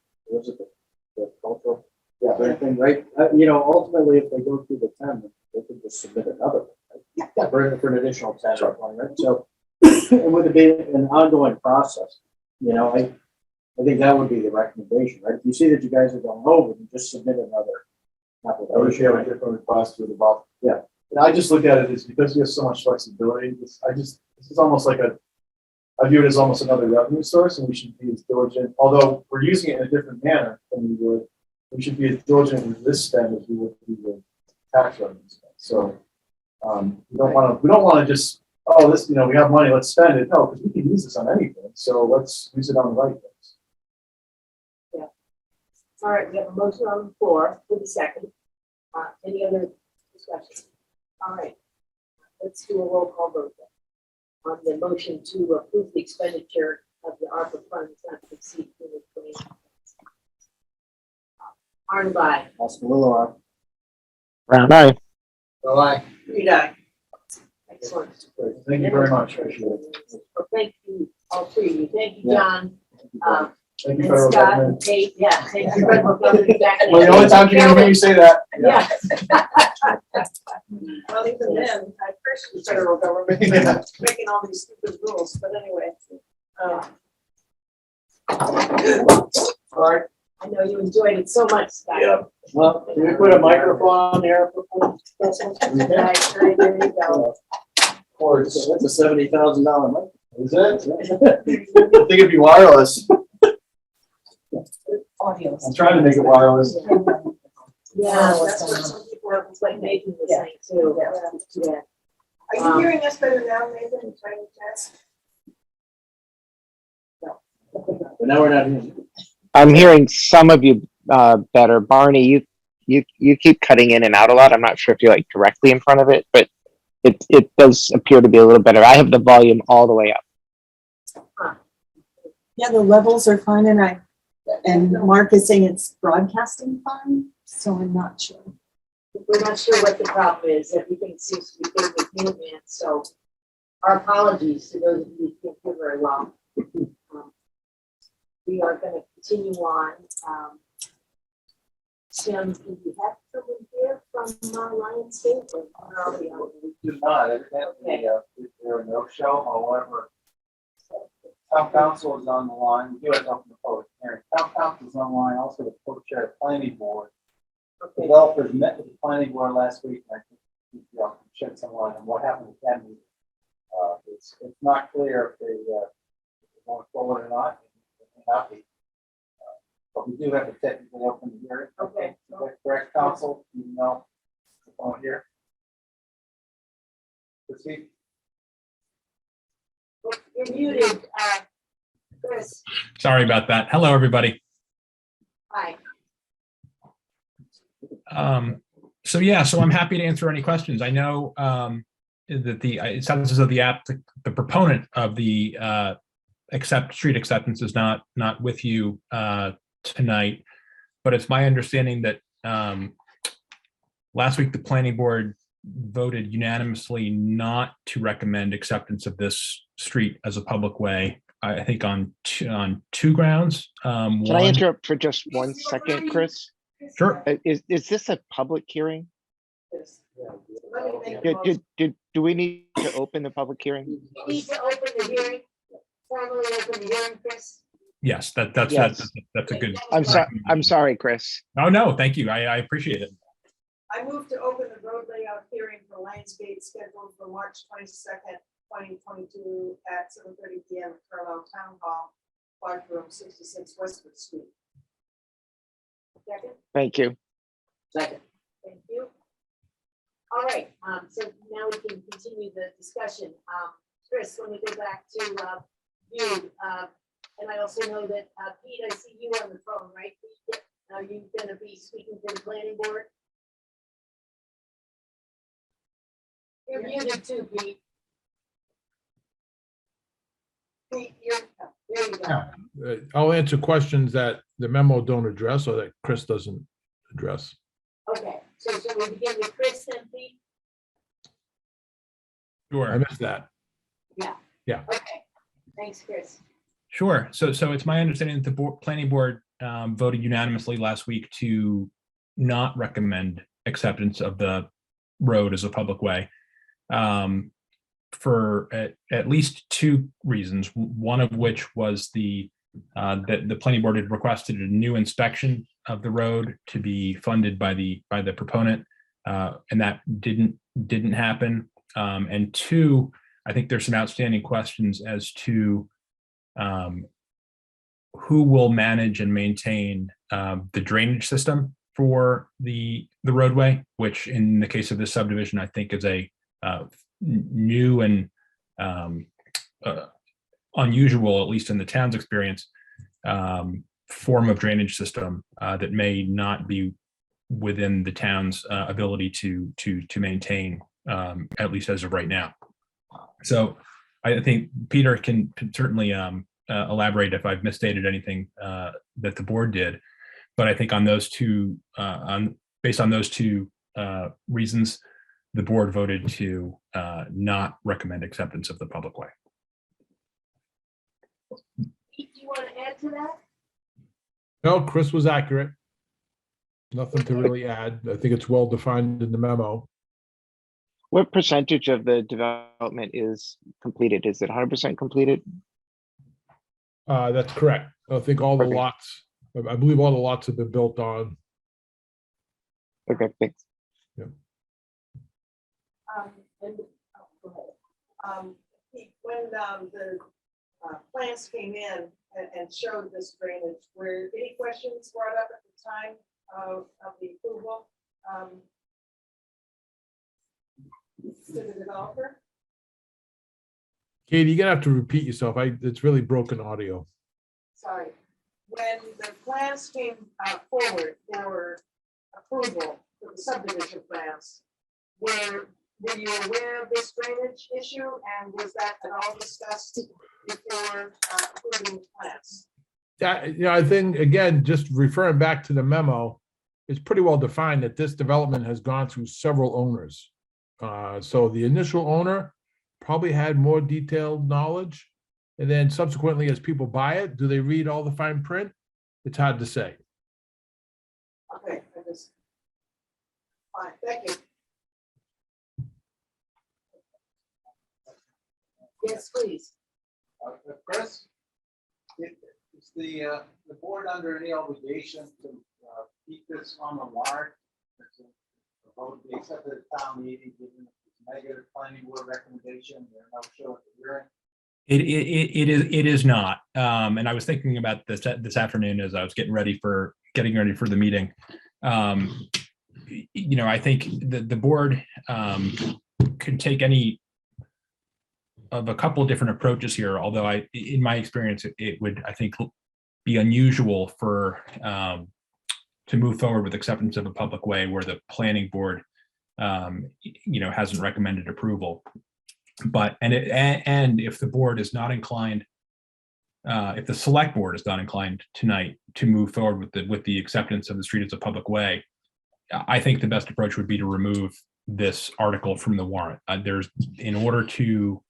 cultural thing, right? Ultimately, if they go through the 10, they could just submit another one, right? Yeah. For an additional 10 or 20, right? So, and with it being an ongoing process, I think that would be the recommendation, right? If you see that you guys are going over, you just submit another I wish we application. had a different request to the Bob. Yeah. And I just look at it as because we have so much flexibility, this is almost like I view it as almost another revenue source, and we should be as diligent, although we're using it in a different manner than we should be as diligent with this spend as we would be with tax revenue spend. So we don't want to just, we have money, let's spend it. No, because we can use this on anything. So let's use it on the right things. All right, we have a motion on the floor for the second. Any other discussion? All right, let's do a roll call vote then. On the motion to approve the expenditure of the ARPA funds not to exceed $220,000. Arnold, aye. Oscar Lilloye. Brown eye. Well, You die. Excellent. Great. Thank you very much. Appreciate it. Well, thank you, all three of you. Thank you, Yeah. John. Thank you, And federal Scott government. and Kate, yeah, thank you, federal government. back Well, the only time you can hear me say that. Yeah. Well, even then, I appreciate the federal government making all these stupid rules, but anyway. All right. I know you enjoyed it so much, Scott. Yeah. Well, can we put a microphone on there? Right, there you go. Of course. That's a $70,000 microphone. Is it? I think it'd be wireless. Audio. I'm trying to make it wireless. Yeah, That's what some people are it's like Nathan was saying too. Yeah. Are you hearing us better now, Nathan? Trying to test? But now we're not hearing. I'm hearing some of you better. Barney, you keep cutting in and out a lot. I'm not sure if you're like directly in front of it, but it does appear to be a little better. I have the volume all the way up. Yeah, the levels are fine, and Mark is saying it's broadcasting fine, so I'm not sure. We're not sure what the problem is. Everything seems to be good with you, man. So our apologies to those of you who can't hear very well. We are going to continue on. Tim, do you have someone here from Lionsgate? Or are we on? We do not, evidently, there are no show, however, town council is on the line, we do have to open the public hearing, town council is on the line, also the co-chair of the planning board. Okay. Developers met with the planning board last week, and I think we can shed some light on what happened with that meeting. It's not clear if they going forward or not, it may not be. But we do have to technically open the hearing. Okay. Is that correct, council? You know, on here. Proceed. You're muted, Chris. Sorry about that. Hello, everybody. Hi. So I'm happy to answer any questions. I know that it sounds as though the proponent of the street acceptance is not with you tonight, but it's my understanding that last week the planning board voted unanimously not to recommend acceptance of this street as a public way. I think on two grounds. Can I interrupt for just 1 second, Chris? Sure. Is this a public hearing? Let me make a motion. Do we need to open the public hearing? You need to open the hearing, formally open the hearing, Chris. Yes, that's Yes. that's a good. I'm sorry, Chris. No, thank you. I appreciate it. I move to open the road layout hearing for Lionsgate scheduled for March 22nd, 2022 at 7:30 PM at Carlisle Town Hall, Clark Room 66 Westwood Street. Second, Thank you. Second. thank you. All right, so now we can continue the discussion. Chris, let me go back to you. And I also know that Pete, I see you on the phone, right? Pete? Are you gonna be speaking for the planning board? You're muted too, Pete. Pete, there you go. I'll answer questions that the memo don't address or that Chris doesn't address. Okay, so we begin with Chris and Pete? I Sure, missed that. Okay, thanks, Chris. sure. So it's my understanding that the planning board voted unanimously last week to not recommend acceptance of the road as a public way. For at least two reasons, one of which was that the planning board had requested a new inspection of the road to be funded by the proponent, and that didn't happen. And two, I think there's some outstanding questions as to who will manage and maintain the drainage system for the roadway, which in the case of this subdivision, I think is a new and unusual, at least in the town's experience, form of drainage system that may not be within the town's ability to maintain, at least as of right now. So I think Peter can certainly elaborate if I've misstated anything that the board did, but I think on those two, based on those two reasons, the board voted to not recommend acceptance of the public way. Pete, do you want to add to that? No, Chris was accurate. Nothing to really add. I think it's well defined in the memo. What percentage of the development is completed? Is it 100% completed? That's correct. I think all the Okay. lots, I believe all the lots have been built on. Okay, thanks. And, oh, go ahead. When the plans came in and showed this drainage, were any questions brought up at the time of the approval to the developer? Katie, you're gonna have to repeat yourself. It's really broken audio. Sorry. When the plans came forward for approval for the subdivision plans, were you aware of this drainage issue, and was that at all discussed before approving the plans? Yeah, I think, again, just referring back to the memo, it's pretty well defined that this development has gone through several owners. So the initial owner probably had more detailed knowledge. And then subsequently, as people buy it, do they read all the fine print? It's hard to say. Okay, fine, thank you. Yes, please. Chris, is the board under any obligation to keep this on the warrant? A vote to be accepted at the town meeting, given it's negative planning board recommendation, there are no show at the hearing. It is not. And I was thinking about this afternoon as I was getting ready for the meeting. I think the board could take any of a couple of different approaches here, although in my experience, it would, I think, be unusual for to move forward with acceptance of a public way where the planning board hasn't recommended approval. But and if the board is not inclined, if the select board is not inclined tonight to move forward with the acceptance of the street as a public way, I think the best approach would be to remove this article from the warrant. In order to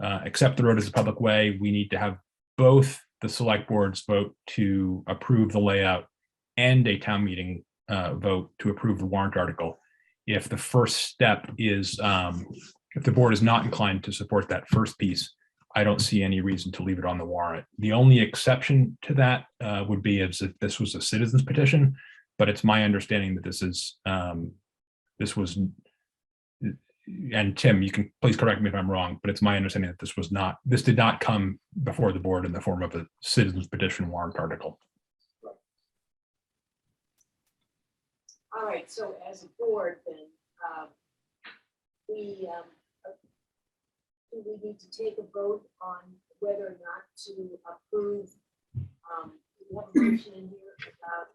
accept the road as a public way, we need to have both the select boards vote to approve the layout and a town meeting vote to approve the warrant article. If the first step is, if the board is not inclined to support that first piece, I don't see any reason to leave it on the warrant. The only exception to that would be as if this was a citizen's petition, but it's my understanding that this is this was, and Tim, you can please correct me if I'm wrong, but it's my understanding that this did not come before the board in the form of a citizens petition warrant article. All right, so as a board, then, we, do we need to take a vote on whether or not to approve, we have a motion in here about,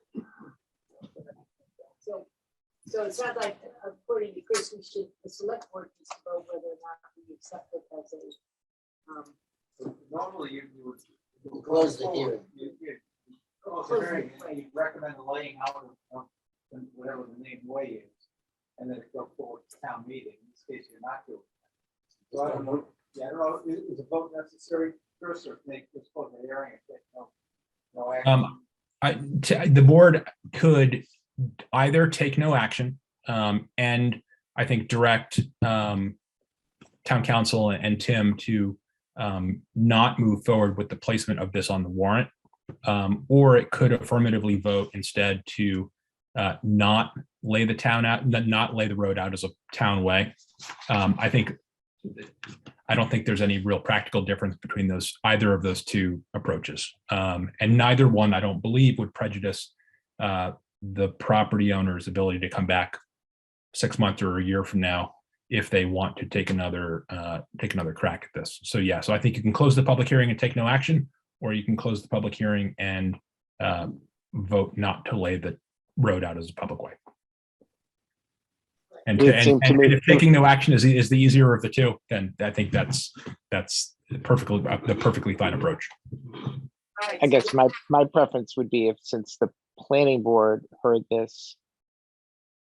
so it sounds like, according to Chris, the select board needs to vote whether or not we accept it as a, Normally, you would. We'll close the hearing. You close the hearing, and you recommend the laying out of whatever the named way is, and then it go forward to town meeting. In this case, you're not doing that. So I don't know, I don't know, is a vote necessary first, or make this close the hearing and take no action? The board could either take no action, and I think direct town council and Tim to not move forward with the placement of this on the warrant, or it could affirmatively vote instead to not lay the town out, not lay the road out as a town way. I don't think there's any real practical difference between either of those two approaches. And neither one, I don't believe, would prejudice the property owner's ability to come back 6 months or a year from now if they want to take another crack at this. So yeah, so I think you can close the public hearing and take no action, or you can close the public hearing and vote not to lay the road out as a public way. And if taking no action is the easier of the two, then I think that's the perfectly fine approach. I guess my preference would be if, since the planning board heard this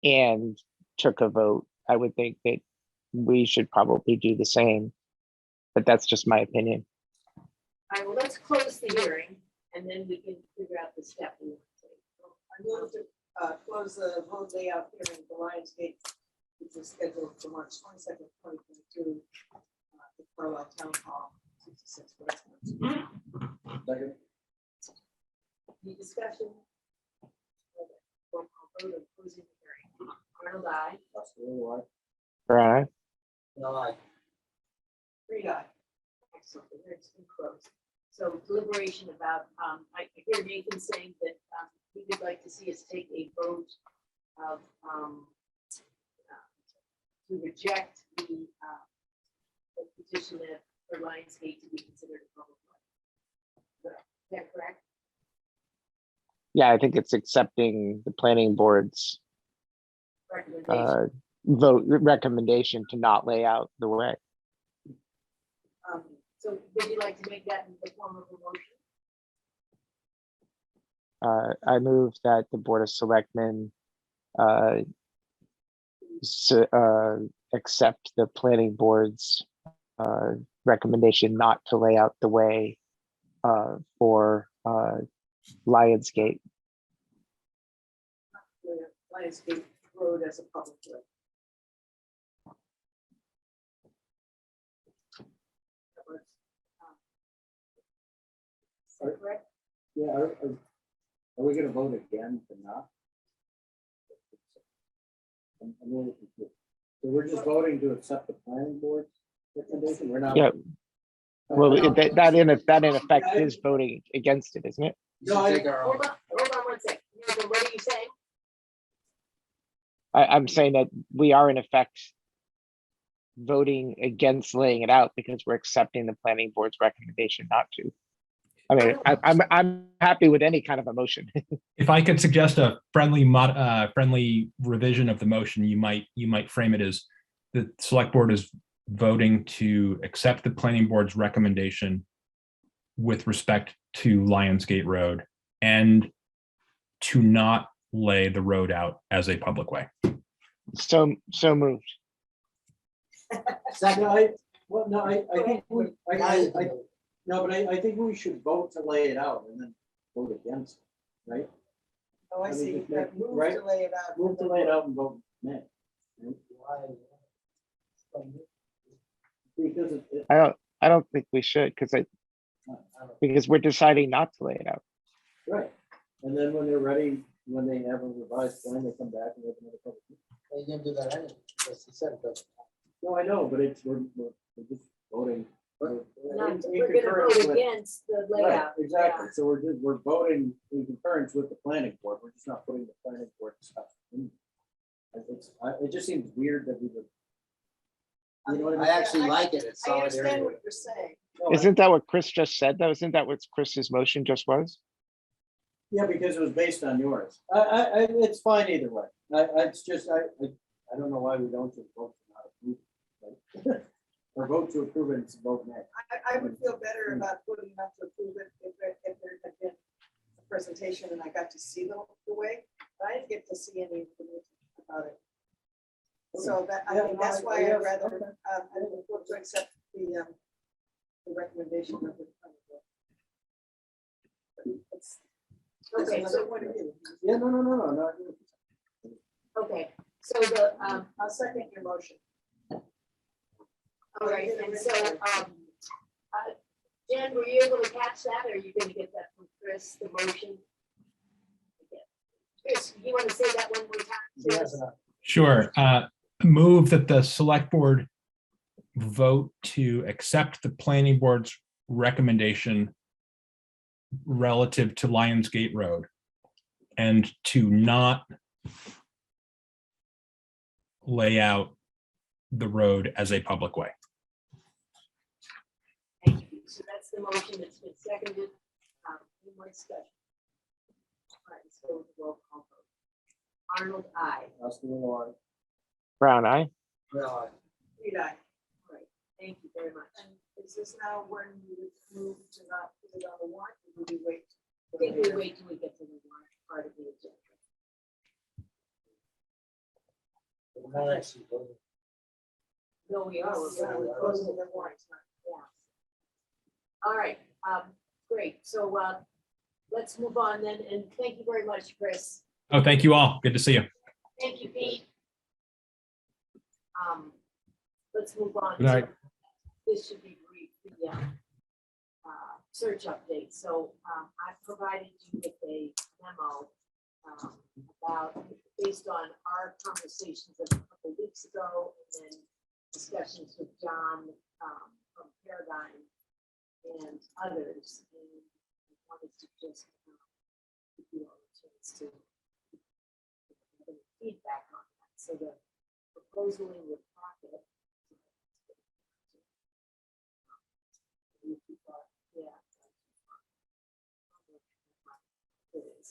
and took a vote, I would think that we should probably do the same, but that's just my opinion. All right, well, let's close the hearing and then we can figure out the step. We want to take. I move to close the road layout hearing for Lionsgate, which is scheduled for March 22nd, 2022, at Carlisle Town Hall, 66 West. Second. Any discussion? Roll call vote of closing the hearing. Arnold, aye. Right? No, Reed, aye. Excellent, the hearing's been closed. So deliberation about, I hear Nathan saying that he would like to see us take a vote of, to reject the petition that for Lionsgate to be considered a public way. Is that correct? Yeah, I think it's accepting the planning board's Recommendation. recommendation to not lay out the way. So would you like to make that in the form of a motion? I move that the Board of Selectmen accept the planning board's recommendation not to lay out the way for Lionsgate. Lionsgate Road as a public way. Is that correct? Yeah, are we gonna vote again to not? I'm really confused. So we're just voting to accept the planning board's recommendation? We're not. Yeah. Well, No, that in effect is voting against it, isn't it? No, I- Hold on 1 second. Nathan, what are you saying? I'm saying that we are in effect voting against laying it out because we're accepting the planning board's recommendation not to. I mean, I'm happy with any kind of a motion. If I could suggest a friendly revision of the motion, you might frame it as the select board is voting to accept the planning board's recommendation with respect to Lionsgate Road and to not lay the road out as a public way. So moved. No, I think we, no, but I think we should vote to lay it out and then vote against it, right? Oh, I I mean, see. just make- Move right? to lay it out. Move to lay it out and vote nay. Because it, I don't think we should because we're deciding not to lay it out. right, and then when they're ready when they have a revised plan, they come back and they have another public hearing. They didn't do that anyway, because he said it doesn't. No, I know, but it's, we're just voting. Not, in we're gonna concurrence vote with- against the Right, layout. exactly. So we're voting in concurrence with the planning board. We're just not putting the planning board stuff in. It just seems weird that we would. You know what I I mean? actually like it, it's I understand solidarity. what you're saying. No, I- Isn't that what Chris just said, though? Isn't that what Chris's motion just was? Yeah, because it was based on yours. It's fine either way. It's just, I don't know why we don't just vote to not approve it. Right? Or vote to approve it and vote nay. I would feel better about voting not to approve it if there had been a presentation and I got to see the way, but I didn't get to see any information about it. So that, I think that's why I'd rather, I didn't vote to accept the recommendation of the. It's- Okay, That's so, another point of view. Yeah, no. okay, so the, I'll second your motion. all right, and so, Jen, were you able to catch that, or are you gonna get that from Chris, the motion? Chris, you wanna say that one more time? Yes, Sure. Move that the select board vote to accept the planning board's recommendation relative to Lionsgate Road and to not lay out the road as a public way. Thank you. So that's the motion that's been seconded. Any more discussion? All right, let's go with the roll call vote. Arnold, aye. That's the one. Brown eye? Well, Reed, aye. All right, thank you very much. And is this now when you would move to not put it on the warrant, or would you wait? I think we wait till we get to the warrant part of the agenda. we're not actually voting. No, we are. Yeah, we're closing the warrant. Yeah. All right, great. So, let's move on then, and thank you very much, Chris. Oh, thank you all. Good to see you. Thank you, Pete. Let's move on. Good night. This should be brief, the search update. So I've provided you with a memo about, based on our conversations of a couple weeks ago, and then discussions with John from Paradigm and others. And I wanted to just give you all a chance to have any feedback on that. So the proposal in your pocket. Yeah. It is.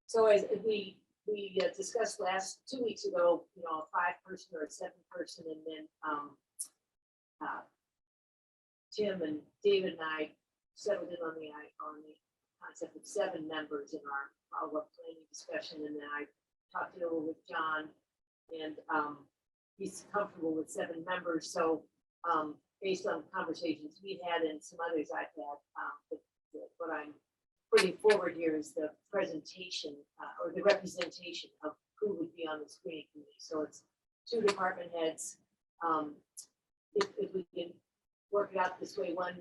So as we discussed 2 weeks ago, you know, a 5-person or a 7-person, and then Tim and David and I settled in on the concept of 7 members in our follow-up planning discussion, and then I talked it over with John, and he's comfortable with 7 members. So based on conversations we had and some others I've had, what I'm putting forward here is the presentation or the representation of who would be on the screening committee. So it's 2 department heads. If we can work it out this way, one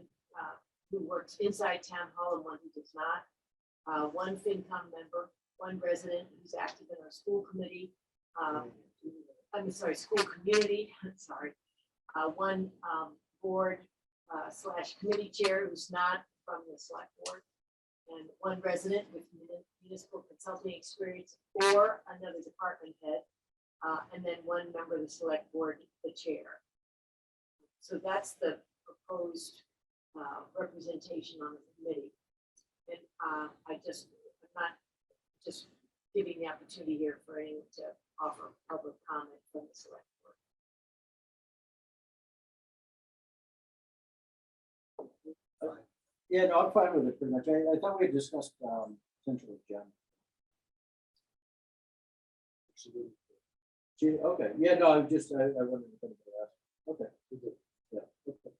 who works inside town hall and one who does not, 1 FinCom member, 1 resident who's active in our school committee. School community, sorry. 1 board / committee chair who's not from the select board, and 1 resident with municipal consulting experience or another department head, and then 1 member of the select board, the chair. So that's the proposed representation on the committee. And I'm not just giving the opportunity here for anyone to offer public comment from the select board. Yeah, no, I'm fine with it pretty much. I thought we had discussed essentially Jen. Okay, yeah, no, I wanted to put it there. Okay, we did. Yeah. Okay.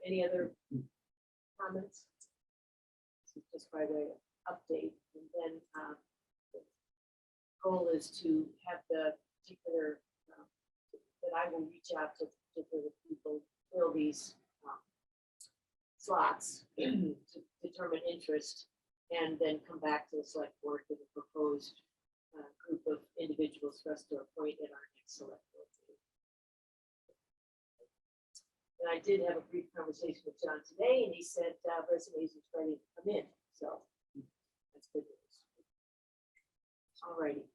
Any other comments? This is just by way of update, and then the goal is to have the particular that I will reach out to particular people fill these slots to determine interest and then come back to the select board with a proposed group of individuals for us to appoint at our next select board meeting. And I did have a brief conversation with John today, and he said resumes are ready to come in, so that's good news. All righty.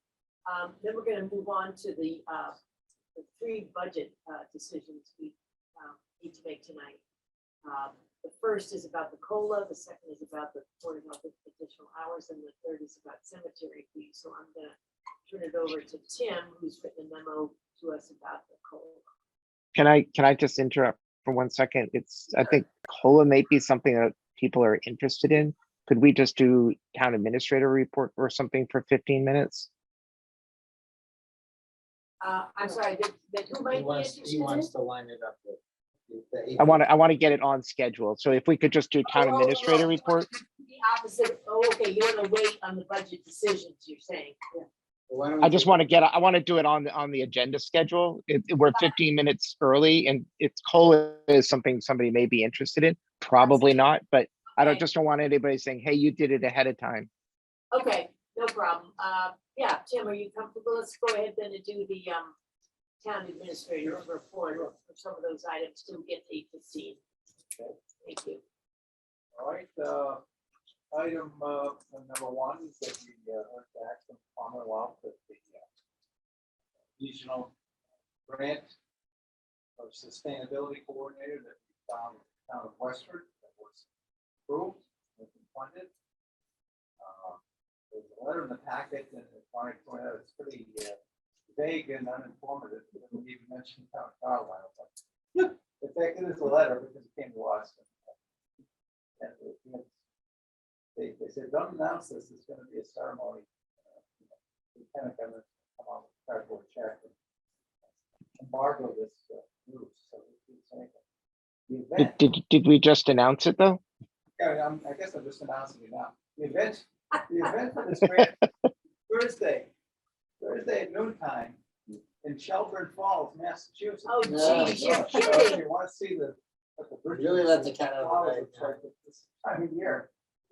Then we're gonna move on to the 3 budget decisions we need to make tonight. The first is about the COLA, the second is about the Board of Health additional hours, and the third is about cemetery fees. So I'm gonna turn it over to Tim, who's written a memo to us about the COLA. Can I just interrupt for 1 second? I think COLA may be something that people are interested in. Could we just do town administrator report or something for 15 minutes? I'm sorry, that who might be interested He in wants it? to line it up with. I want to get it on schedule. So if we could just do town administrator report. The opposite, okay, you wanna wait on the budget decisions, you're saying. I just want to I want to do it on the agenda schedule. We're 15 minutes early, and it's COLA is something somebody may be interested in. Probably not, but I just don't want anybody saying, hey, you did it ahead of time. Okay, no problem. Yeah, Tim, are you comfortable? Let's go ahead then and do the town administrator's report for some of those items to get to 8:15. Thank you. All right, item number 1 is that we heard back from Commonwealth that the regional grant of sustainability coordinator that we found in the town of Westford that was approved, has been funded. There's a letter in the packet, and as Bonnie pointed out, it's pretty vague and uninformative. It doesn't even mention the town of Carlisle, but in fact, it is a letter because it came to us. And they said, don't announce this, it's gonna be a ceremony. The lieutenant governor come on with a cardboard check and embargo this news, so we keep saying it. The event, Did we just announce it though? yeah, I guess I'm just announcing it now. The event for this grant, Thursday at noontime in Shelburne Falls, Massachusetts. Oh, geez, you're So kidding. if you want to see what the bridges Really let the and cat out of the flowers bag, look like at this time of year.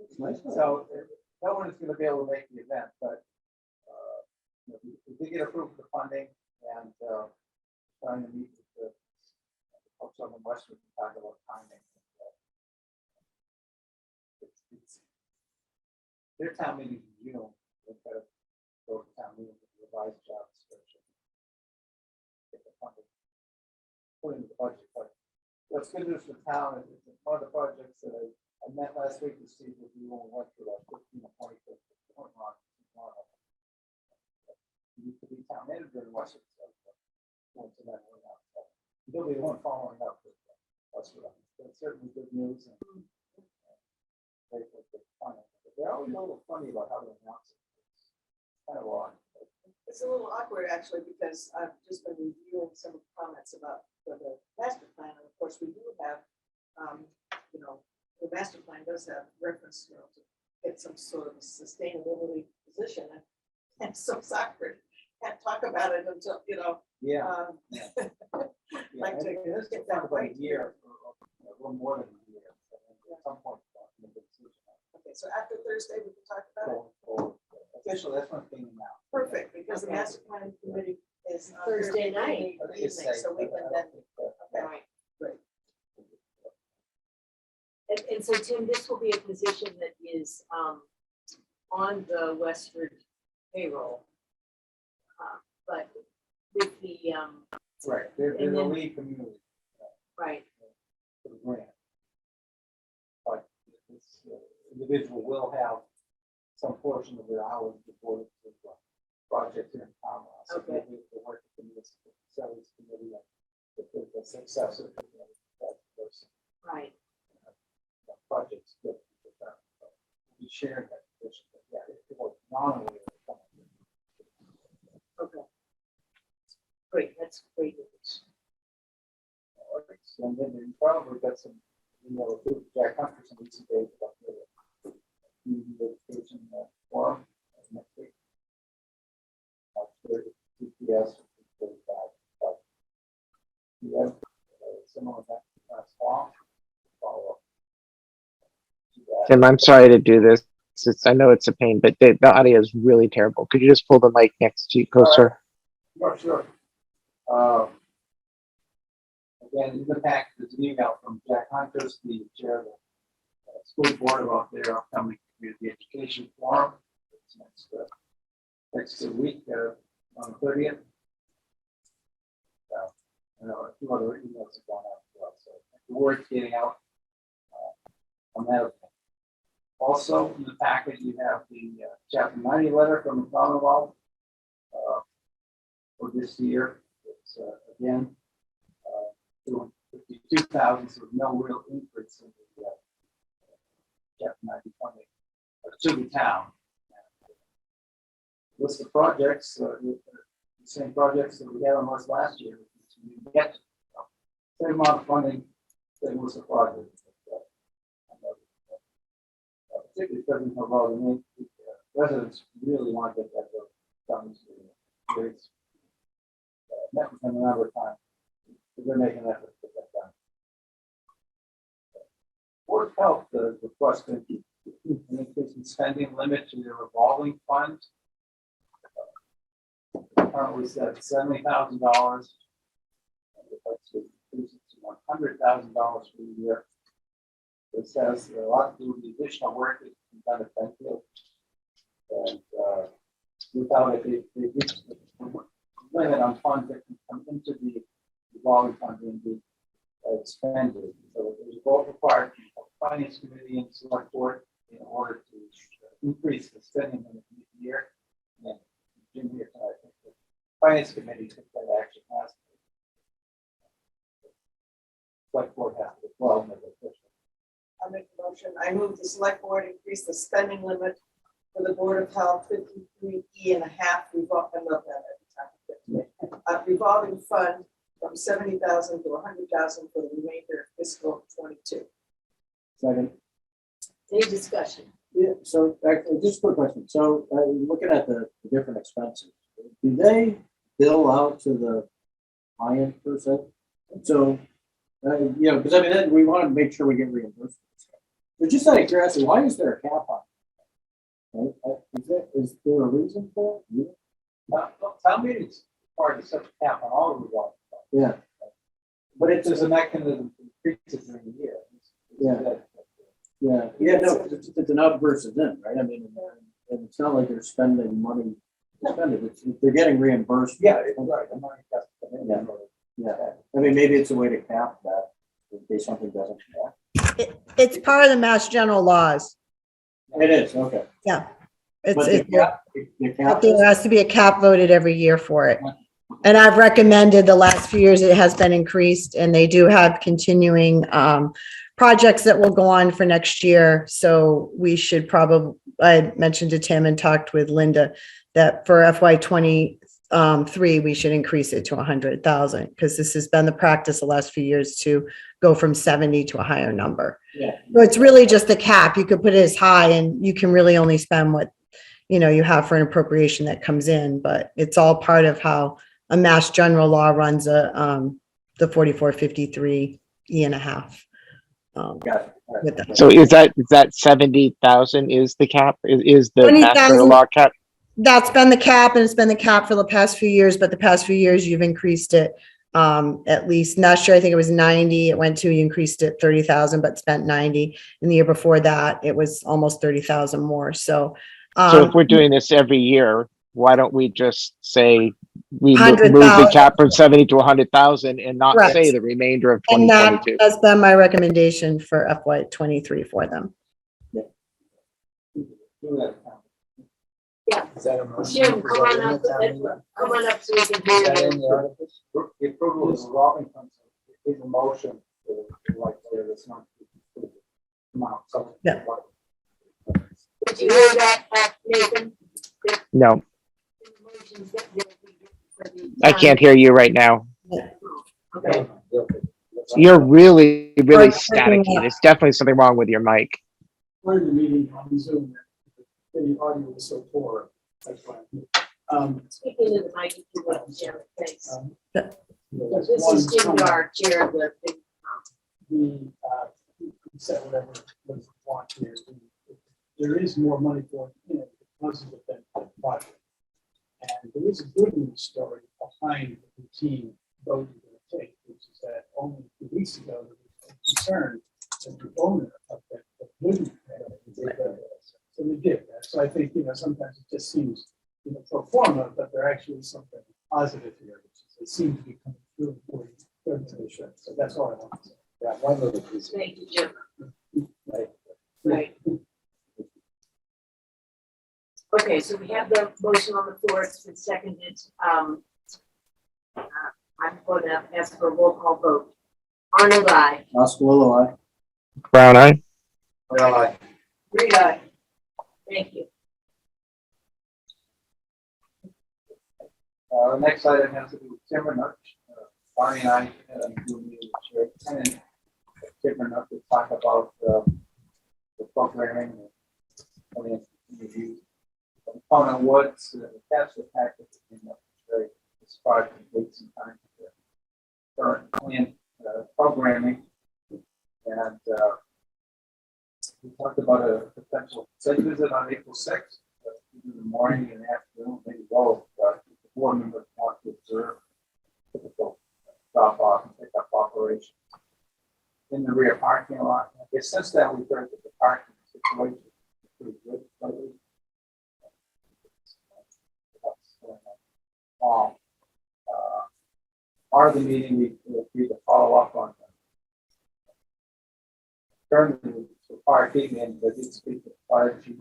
So no one is going to be able to make the event, but we did get approved for the funding, and trying to meet with the folks on the Western to talk about timing. It's their town meeting in June. They've got to go to town meeting with the revised job description. Get the funding put into the budget, but what's good news for the town is it's one of the projects that I met last week to see if you only went through like 15 or 20. You used to be town manager in Western. He'll be the one following up with us. That's certainly good news. And they're always a little funny about how to announce it. It's kind of odd. It's a little awkward actually, because I've just been reviewing some of the comments about the master plan, and of course we do have, the master plan does have reference, to get some sort of a sustainability position, and so it's awkward. Can't talk about it until, Yeah. like to This get is that about a right. year, or a little more than a year. At some point, make a decision. Okay, so after Thursday, we can talk about it. Or officially, that's what I'm thinking now. Perfect, because the master plan committee is on Thursday night. evening, so we can then, All okay, right. great. And so, Tim, this will be a position that is on the Westford payroll. But with the, Right, they're And the then- lead community right, for the grant. But this individual will have some portion of their hours devoted to the project here in Carlisle. So Okay. we'll work with the municipal facilities committee and the successor to that person. right. Projects that we shared that position, but yeah, it was nominally. Okay. Great, that's great news. And then you probably got some, Jack Hunter, some recent days about the community education forum next week. CPS, but you have similar event last fall, follow up. Tim, I'm sorry to do this. I know it's a pain, but the audio is really terrible. Could you just pull the mic next to you closer? Sure. Again, in the pack, there's an email from Jack Hunters, the chair of the school board about their upcoming community education forum. It's next week on the 30th. I know a few other emails have gone out as well, so the word's getting out on that. Also, in the packet, you have the Chapter 90 letter from the Commonwealth for this year. It's again, 52,000, so no real increase in the Chapter 90 funding to the town. List of projects, the same projects that we had on list last year. We get same amount of funding, same list of projects. Particularly President Carlisle, the residents really want to get that done. It's met with them a number of times. They're making an effort to get that done. Board of Health, the request an increase in spending limit to the revolving fund. Currently set at $70,000. To increase it to $100,000 for the year. It says a lot to do with the additional work that's been done at Benfield. And without it, they reach the limit on funds that can come into the revolving fund and be expended. So there's a vote required from the Finance Committee and Select Board in order to increase the spending in the year. And Jim here tonight, I think the Finance Committee took that action last week. Select Board has to well make it official. I'll make a motion. I move the select board increase the spending limit for the Board of Health 53E&1/2 revolving fund from 70,000 to 100,000 for the remainder of fiscal 22. Second. Any discussion? Yeah, so actually, just a quick question. So looking at the different expenses, do they bill out to the client per se? So, because I mean, then we want to make sure we get reimbursed. But just out of curiosity, why is there a cap on it? Right? Is there a reason for it? Town meetings part of such a cap on all of the law. Yeah. But it's as a mechanism to increase it during the year. No, it's an out versus in, right? I mean, and it's not like they're spending money to spend it. It's, they're getting reimbursed. Yeah, right. The money has to come in. Yeah. I mean, maybe it's a way to cap that in case something doesn't come back. It's part of the Mass General laws. It is, okay. Yeah. But The cap there has to be a cap voted every year for it. And I've recommended the last few years it has been increased, and they do have continuing projects that will go on for next year. So we should probably, I mentioned to Tim and talked with Linda that for FY23, we should increase it to 100,000 because this has been the practice the last few years to go from 70 to a higher number. Yeah. So it's really just a cap. You could put it as high and you can really only spend what, you have for an appropriation that comes in, but it's all part of how a Mass General law runs the 4453E&1/2. With that. So is that 70,000 is the cap? Is the 20,000 master law cap? That's been the cap, and it's been the cap for the past few years, but the past few years you've increased it at least. Last year, I think it was 90. It went to, you increased it 30,000, but spent 90. And the year before that, it was almost 30,000 more. So if we're doing this every year, why don't we just say we move the 100,000. cap from 70 to 100,000 and not Correct. say the remainder of and that 2022? has been my recommendation for FY23 for them. Yeah. Is that a motion? Jim, come on up, come on up so we can Is that hear in you. the articles? The approval of the revolving funds is a motion to like there, that's not. Amount, so. Yeah. Did you hear that, Nathan? No, The motions that will be for the I can't hear you right now. Okay. You're really, really Right. staticky. There's definitely something wrong with your mic. During the meeting on Zoom, the audio was so poor. That's why. Speaking to the mic, if you will, Jim, thanks. This This is Jim Yard, chair of the big. The, said whatever was want here. There is more money going in because of the benefit project. And there is a good news story behind the routine vote you're going to take, which is that only 2 weeks ago, there was a concern that the owner of that wouldn't. So we did that. So I think, sometimes it just seems, pro forma, but there actually is something positive here, which is it seems to be coming through for you. So that's all I want to say. Yeah, one little piece. Thank you, Jim. Right. Right. Okay, so we have the motion on the floor, it's been seconded. I'm going to ask for a roll call vote. Arnold, aye. Oswald, aye. Brown eye. Well, Reed, aye. Thank you. The next item has to do with timber nuts. Barney and I had a good meeting with Chair Tenant. Timber nuts to talk about the programming and reviews. Component woods, the capture package came up very described in dates and times of the current plan programming. And we talked about a potential site visit on April 6th, in the morning and afternoon, maybe both. The board members want to observe typical drop off and pick up operations in the rear parking lot. I guess since then we've heard that the parking situation is pretty good lately. Part of the meeting, we agreed to follow up on the parking, and they did speak to the fire chief.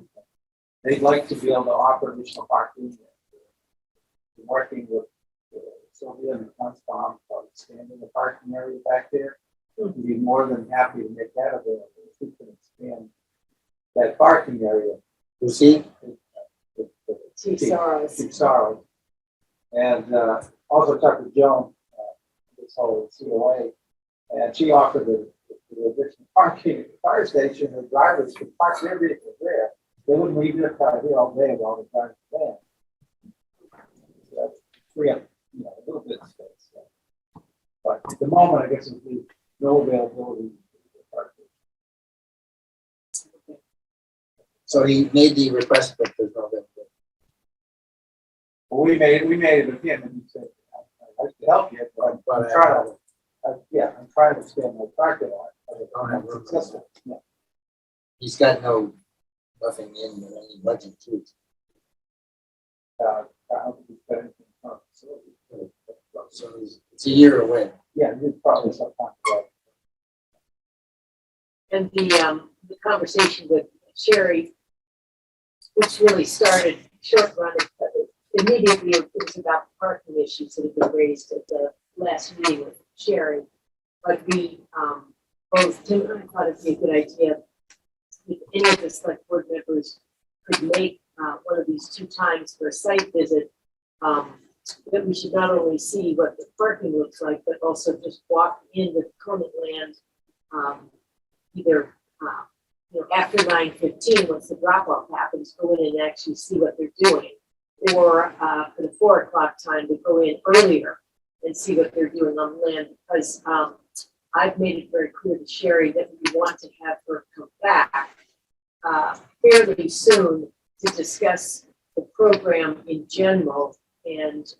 They'd like to be able to offer additional parking. Working with Sylvia and the Conscom about expanding the parking area back there. We'd be more than happy to make that available if we can expand that parking area. you see, Chief Sorrows. Chief Sorrows. And also talked to Joan, this whole COA, and she offered the additional parking at the fire station. The drivers could park their vehicles there. They wouldn't leave their car here all day while the drivers van. So free up, a little bit of space. So. But at the moment, I guess it would be no availability. so he made the request, but there's no benefit. Well, we made it with him, and he said, "I'd like to help you, but I'm trying to, I'm trying to expand my parking lot. I don't have successful." Yeah. He's got nothing in or any budget to it. I don't think he's got anything from the facility. So it's a year away. Yeah, it's probably sometime ago. And the conversation with Sherry, which really started short run, but immediately it was about the parking issues that had been raised at the last meeting with Sherry. But we, both Tim and I thought it'd be a good idea if any of the select board members could make one of these 2 times for a site visit, that we should not only see what the parking looks like, but also just walk into the Conant land, either after 9:15, once the drop off happens, go in and actually see what they're doing, or for the 4 o'clock time to go in earlier and see what they're doing on land, because I've made it very clear to Sherry that we want to have her come back fairly soon to discuss the program in general and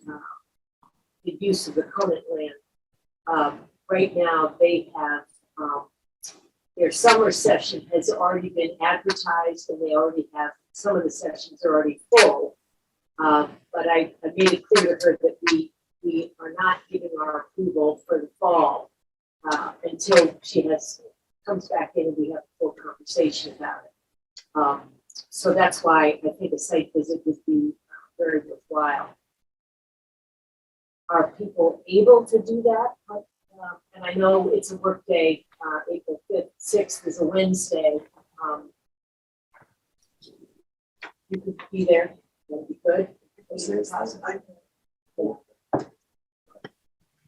the use of the Conant land. Right now, they have their summer session has already been advertised, and they already have some of the sessions are already full. But I made it clear to her that we are not giving our approval for the fall until she comes back in and we have a full conversation about it. So that's why I think a site visit would be very worthwhile. Are people able to do that? And I know it's a work day, April 5th, 6th is a Wednesday. You could be there, that'd be good.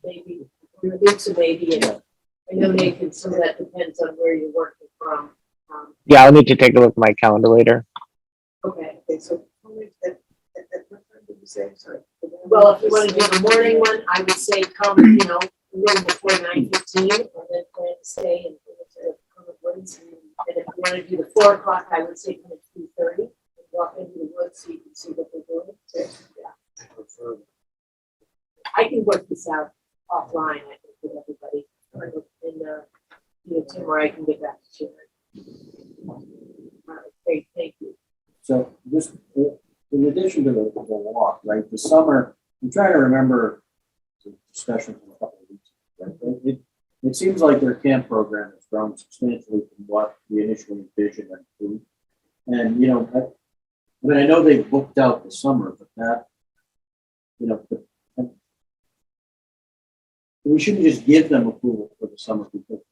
Maybe, Luke's a maybe, and I know Nathan, some of that depends on where you're working from. Yeah, I'll need to take a look at my calendar later. Okay, So, at what time did you say? Sorry. well, if you want to do the morning one, I would say come, a little before 9:15, and then plan to stay and come at Woods, and if you want want to do the 4 o'clock, I would say come at 2:30, and walk into the woods so you can see what they're doing. Yeah. I can work this out offline, I think, with everybody, and, Tim, or I can get back to Sharon. All right, great, thank you. So just in addition to the walk, right, the summer, I'm trying to remember the discussion from a couple of weeks ago, right? It seems like their camp program has grown substantially from what we initially envisioned and approved. And, you know, I mean, I know they booked out the summer, but that, you know, we shouldn't just give them approval for the summer because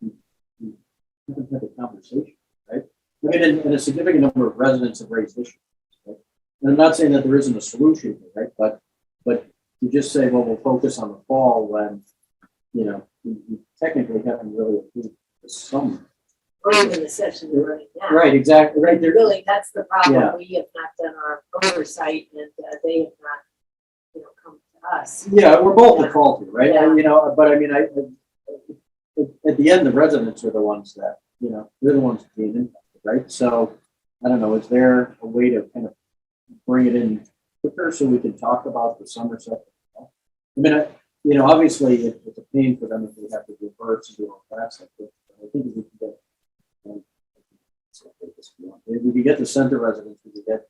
we haven't had a conversation, right? I mean, and a significant number of residents have raised issues, right? And I'm not saying that there isn't a solution, right? But you just say, well, we'll focus on the fall when, you know, we technically haven't really approved the summer. Or even the session we're running now. Right, exactly, right. There, Really, that's the problem. Yeah. We have not done our oversight and they have not, come to us. yeah, we're both at fault here, right? Yeah. You know, but I mean, at the end, the residents are the ones that, you know, they're the ones being impacted, right? So, I don't know, is there a way to kind of bring it in quicker so we can talk about the summer stuff? I mean, you know, obviously it's a pain for them if they have to reverse and do all that stuff. But I think if we can get, if we can get the center residents, we can get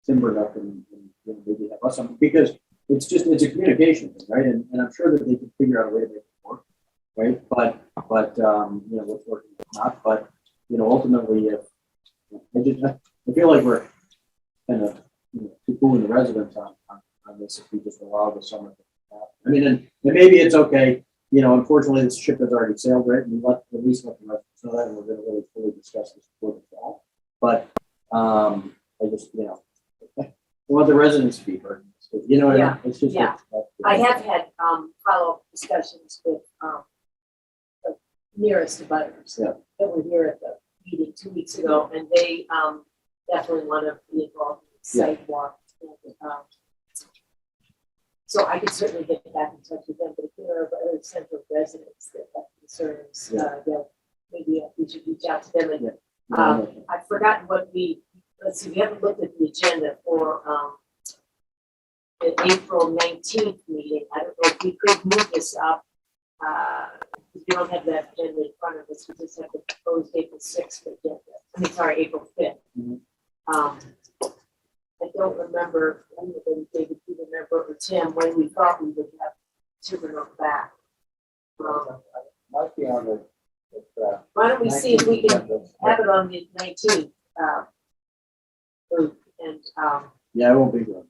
timbered up and maybe have us on, because it's a communication thing, right? And I'm sure that they can figure out a way to make it work, right? But you know, what's working, what's not. But you know, ultimately, if I feel like we're kind of, you know, too cooling the residents on this if we just allow the summer to happen. I mean, and maybe it's okay. You know, unfortunately, this ship has already sailed, right? And at least let the residents know that, and we're going to really fully discuss this before the fall. But I just, you know, I want the residents to be heard. You know, Yeah. it's just Yeah. I have had follow-up discussions with the nearest abutters Yeah. that were here at the meeting 2 weeks ago, and they definitely want to be involved in the sidewalk. And, so I could certainly get back in touch with them, but if there are other central residents that have concerns, maybe we should reach out to them. And I've forgotten what let's see, we haven't looked at the agenda for the April 19th meeting. I don't know if we could move this up. We don't have that agenda in front of us. We just have the proposed April 6th agenda. I mean, sorry, April 5th. I don't remember, I don't know if David, you remember, or Tim, when we thought we would have Timbernook back. Might be on the. Why don't we see if we can have it on the 19th? And, yeah, it won't be good.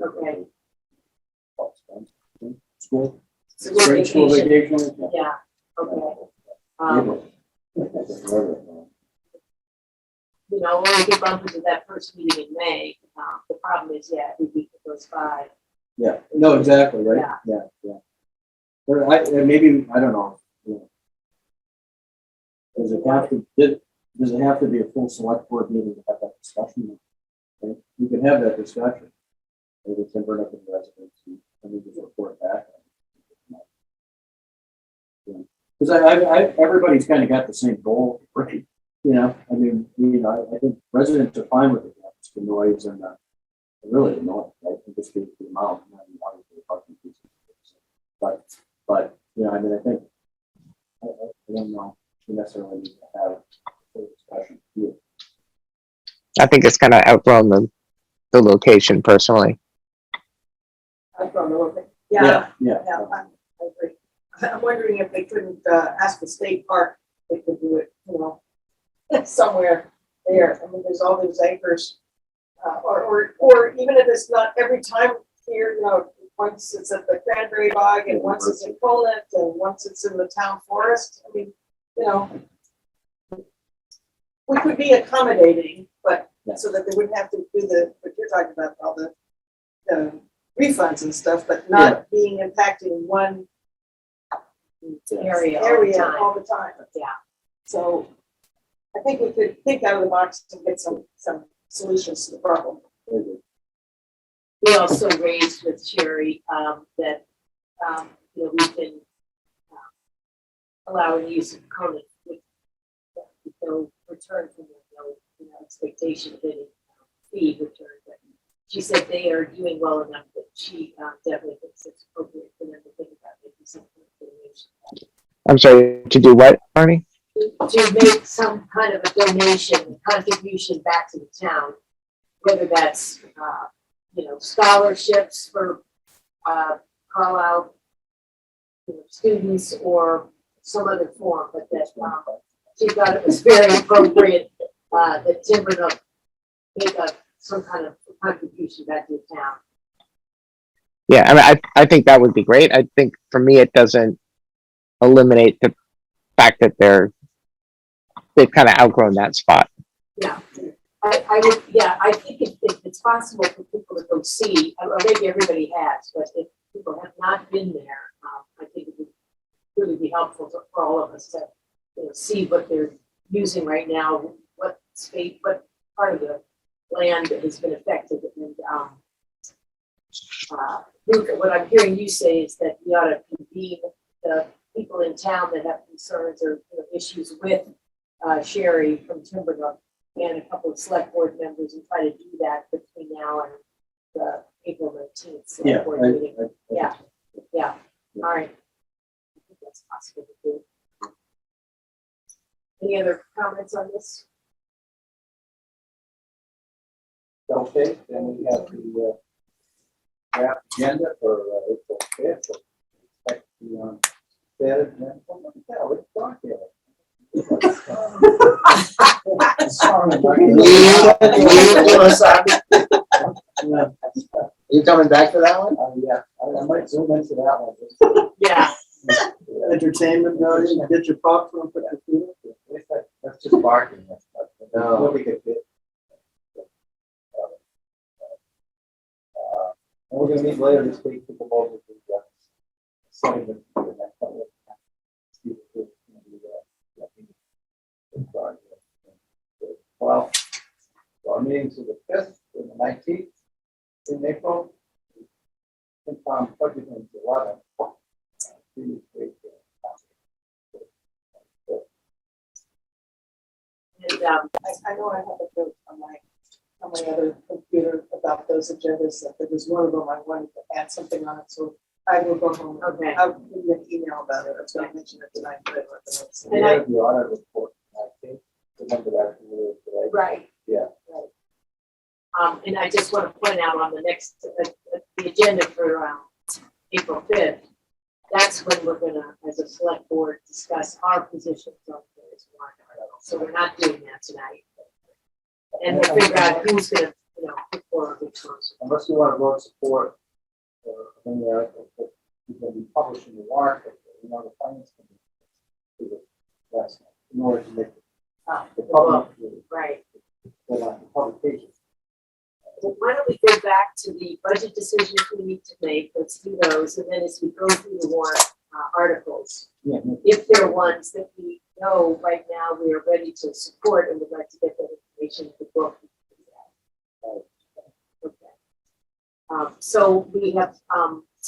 okay. School. School School vacation. vacation. Yeah, okay. You know, when we get bumped into that first meeting in May, the problem is, every week it goes by. Yeah, no, exactly, right? Yeah. Or maybe, I don't know. You know. Does it have to be a full select board meeting to have that discussion? Okay? You can have that discussion. Maybe it's bring up the residents and we just report back. Because everybody's kind of got the same goal, right? You know, I mean, I think residents are fine with it. It's the noise and really the noise, right? And just the amount, parking pieces. But you know, I mean, I think I don't know if we necessarily need to have a full discussion here. I think it's kind of outgrown the location personally. I've gone a little bit. Yeah, Yeah. I agree. I'm wondering if they couldn't ask the state park, they could do it, somewhere there. I mean, there's all those acres, or even if it's not every time here, once it's at the Cranberry Bog and once it's in Colnet and once it's in the town forest. I mean, we could be accommodating, but so that they wouldn't have to do what you're talking about, all the refunds and stuff, but not being impacting one area all the time. Yeah. So I think we could think out of the box and get some solutions to the problem. We also raised with Sherry that we've been allowing the use of Conant with no return from them, no expectation of any fee return. But she said they are doing well enough that she definitely thinks it's appropriate for them to think about making some kind of donation. I'm sorry, to do what, Barney? To make some kind of a donation, contribution back to the town, whether that's, scholarships for Carlisle students or some other form, but that she thought it was very appropriate that Timbernook make some kind of contribution back to the town. Yeah, I mean, I think that would be great. I think for me, it doesn't eliminate the fact that they've kind of outgrown that spot. Yeah, I would, I think if it's possible for people to go see, or maybe everybody has, but if people have not been there, I think it would really be helpful for all of us to see what they're using right now, what space, what part of the land that has been affected. And Luke, what I'm hearing you say is that we ought to convene the people in town that have concerns or issues with Sherry from Timbernook and a couple of select board members and try to do that between now and the April 19th select board meeting. Yeah. All right. I think that's possible to do. Any other comments on this? Okay, then we have the draft agenda for April 5th. Expect to be on bed and what the hell, it's dark here. You coming back for that one? Yeah, I might zoom into that one. Yeah. Entertainment value, get your popcorn, put your food. That's just barking. No. Nobody could fit. And we're gonna meet later this week to go over the setting the next couple of see if it's gonna be well, our meetings are the 5th and the 19th in April. Budget is 11. And I know I have a note on my other computer about those agendas. There was one of them I wanted to add something on it, so I will go home. Okay. I'll give you an email about it. I was going to mention it tonight, but I wrote the notes. And I- The audit report, I think, remember that earlier today. right. Yeah. And I just want to point out on the next, the agenda for April 5th, that's when we're gonna, as a select board, discuss our positions on this warrant article. So we're not doing that tonight. And we'll figure out who's gonna, put forward which ones. Unless you want to vote support, in the article, but you're going to be publishing the warrant, the finance committee. That's in order to make the public, Right. the publication. Well, why don't we go back to the budget decisions we need to make, let's do those, and then as we go through the warrant articles, Yeah. if there are ones that we know right now we are ready to support and would like to get that information in the book. Okay. So we have,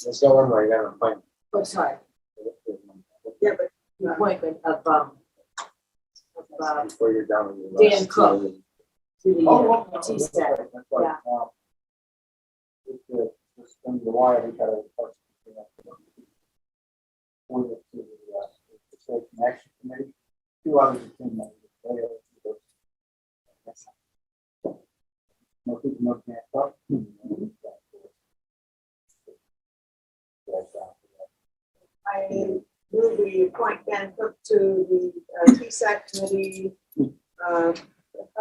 Let's go one more, I'm fine. oh, sorry, Yeah, but the appointment of Before you're done with your Dan last Cook. two. to the That's T-Stat. right, that's right. Just under the wire, we got a. Forward to the state connection committee, 2 hours of 10 minutes. No people, no can't talk. I move we appoint Dan Cook to the TSAC committee. How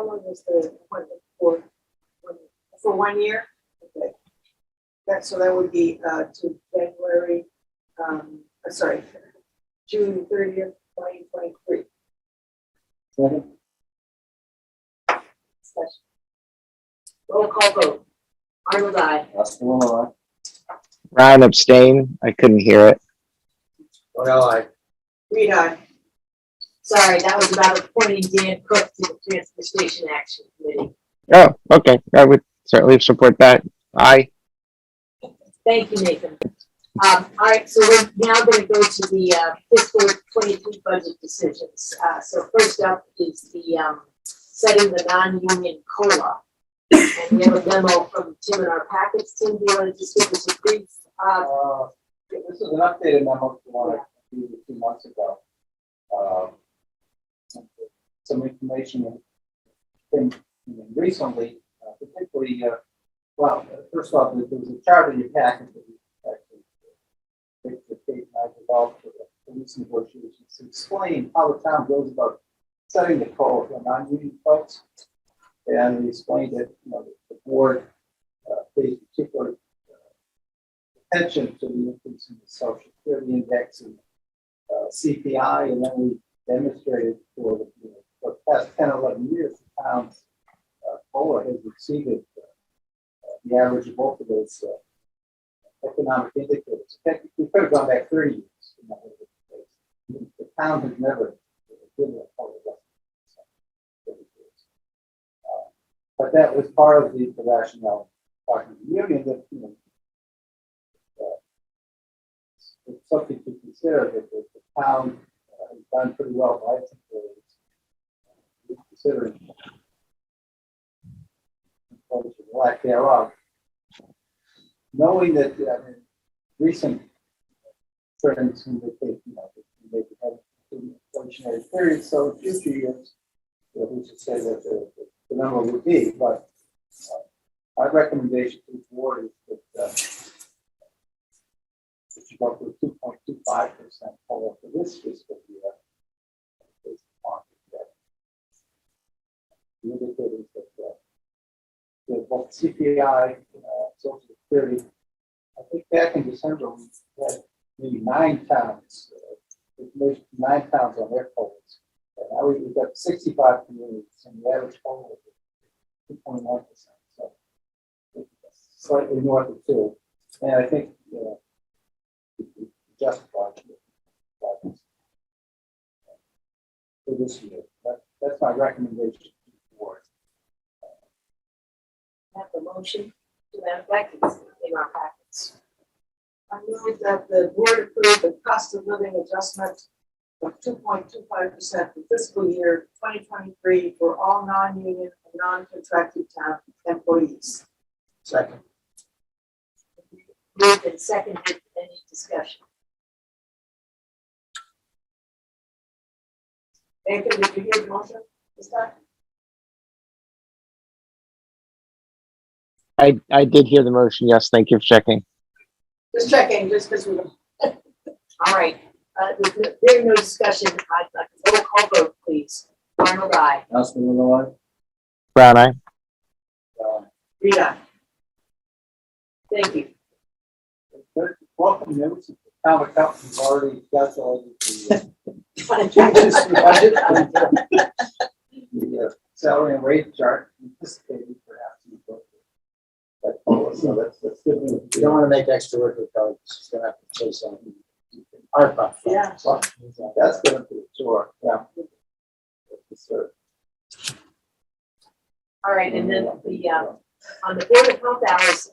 long is the appointment for? For 1 year? Okay. So that would be to January, June 30th, 2023. Second. Discussion. Roll call vote. Arnold, aye. That's the one. Ryan abstain. I couldn't hear it. Well, Reed, aye. Sorry, that was about appointing Dan Cook to the Transfer Station Action Committee. Oh, okay. I would certainly support that. Aye. Thank you, Nathan. All right, so we're now gonna go to the fiscal 23 budget decisions. So first up is the setting the non-union COLA. And we have a memo from Tim in our packets. Tim, do you want to just give us a brief? This is an updated memo from what I did a few months ago. Some information recently, particularly, well, first of all, there was a chart in your packet that we actually, Kate and I developed for the police negotiations to explain how the town goes about setting the COLA for non-union folks. And we explained that, the board pays particular attention to the increase in the social security index and CPI, and then we demonstrated for the past 10, 11 years, the town's COLA has exceeded the average of both of those economic indicators. In fact, we could have gone back 30 years. The town has never given a COLA less than 30 years. But that was part of the rationale talking to the union that, it's something to consider that the town has done pretty well by its employees, considering lack thereof. Knowing that recent trends indicate, they could have an inflationary period, so in future years, we should say that the number would be, but my recommendation to the board is that you go for 2.25% COLA for this fiscal year. Based upon the indicators that both CPI, Social Security. I think back in December we had maybe 9 towns, on their COLAs. And now we've got 65 communities, and the average COLA is 2.1%. So slightly north of 2. And I think justified for this year. That's my recommendation to the board. Have the motion to that effect in our packets. I move that the board approve the cost of living adjustment of 2.25% for fiscal year 2023 for all non-union and non-contracted town employees. Second. Moved and seconded. Any discussion? Nathan, did you hear the motion this time? I did hear the motion. Yes, thank you for checking. Just checking, just because we. All right. There's no discussion. I'd like a roll call vote, please. Arnold, aye. Councilman Lloyd? Brown eye. Rita. Thank you. Welcome, members of the town accountant's already calculated the salary and wage chart, anticipated perhaps. So that's good news. You don't want to make extra work with college. She's going to have to chase on our part. Yeah. That's going to be sure. Yeah. Sure. All right, and then the on the Board of Health hours,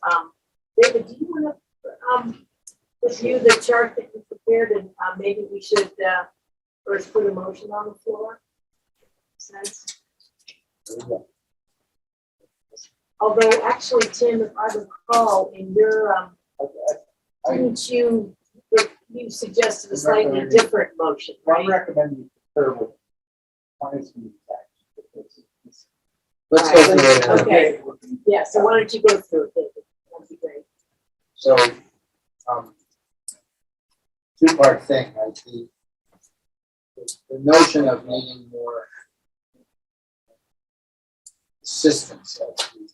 David, do you want to review the chart that you prepared, and maybe we should first put a motion on the floor? Sense. Although actually, Tim, if I recall, in your didn't you suggested a slightly different motion, I'm right? recommending with punishment tax. Let's go through it. Okay. Yeah, so why don't you go through it, David? That'd be great. So, two-part thing, right? The notion of needing more assistance of the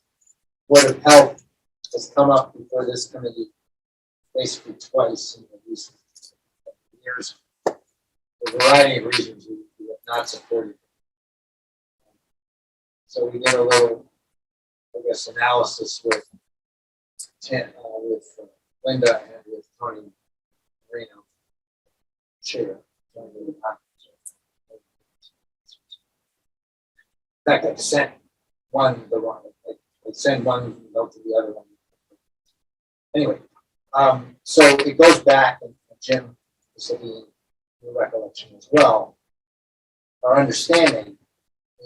Board of Health has come up before this committee basically twice in the recent years. For a variety of reasons, we have not supported it. So we did a little, I guess, analysis with Linda and with Tony Marino, chair. In fact, I sent I send one note to the other one. Anyway, So it goes back, and Jim, this will be your recollection as well. Our understanding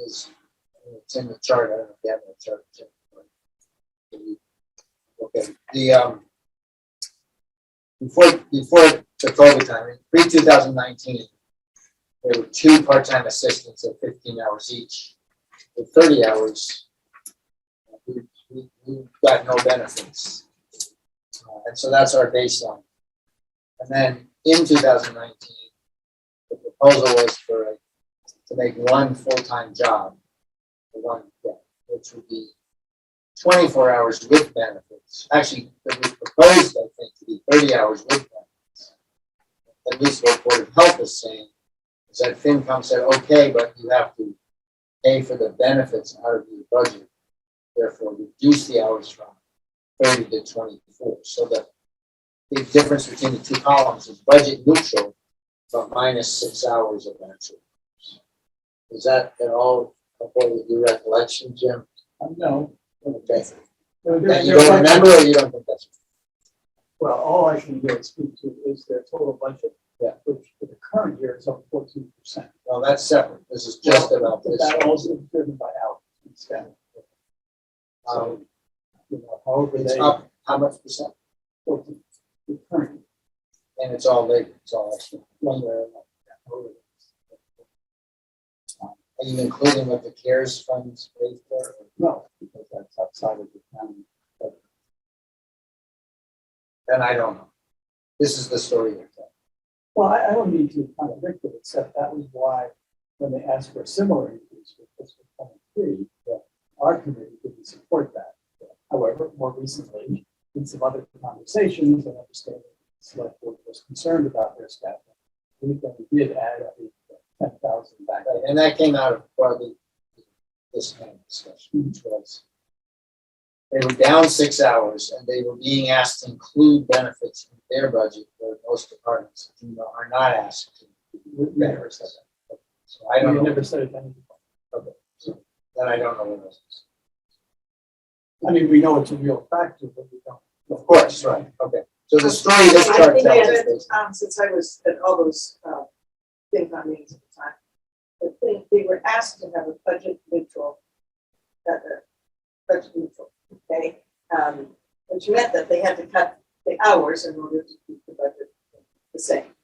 is, and it's in the chart, I don't know if you have the chart, Jim, but okay, before the COVID time, in pre-2019, there were 2 part-time assistants at 15 hours each. With 30 hours, we got no benefits. And so that's our baseline. And then in 2019, the proposal was to make 1 full-time job for 1 day, which would be 24 hours with benefits. Actually, it was proposed, I think, to be 30 hours with benefits. At least what Board of Health is saying is that FinCom said, okay, but you have to pay for the benefits out of your budget. Therefore, reduce the hours from 30 to 24. So the big difference between the 2 columns is budget neutral, but minus 6 hours of actual hours. Is that at all according with your recollection, Jim? No. Okay. That you don't remember, or you don't think that's Well, all I can really speak to is their total budget. Yeah. Which for the current year is up 14%. well, that's separate. This is just about But this. that also is driven by hours instead. So, you know, however It's they. up how much percent? 14, the current year. And it's all labor. It's all extra. Are you including what the CARES funds paid for? No, because that's outside of the county. Then I don't know. This is the story they're telling. Well, I don't mean to contradict it, except that was why, when they asked for a similar increase for fiscal 23, our committee didn't support that. However, more recently, in some other conversations and understanding the select board was concerned about their staffing, we did add a 10,000 back. Right, and that came out of probably this kind of discussion, which was they were down 6 hours and they were being asked to include benefits in their budget, where most departments, are not asked to. We never said that. So I don't We know. never said it to anybody. Okay, so then I don't know what else is. I mean, we know it's a real factor, but we don't. Of course, right, okay. So the story this I chart think tells that, us. since I was at all those, FinCom meetings at the time, the thing, they were asked to have a budget neutral, okay? Which meant that they had to cut the hours in order to keep the budget the same.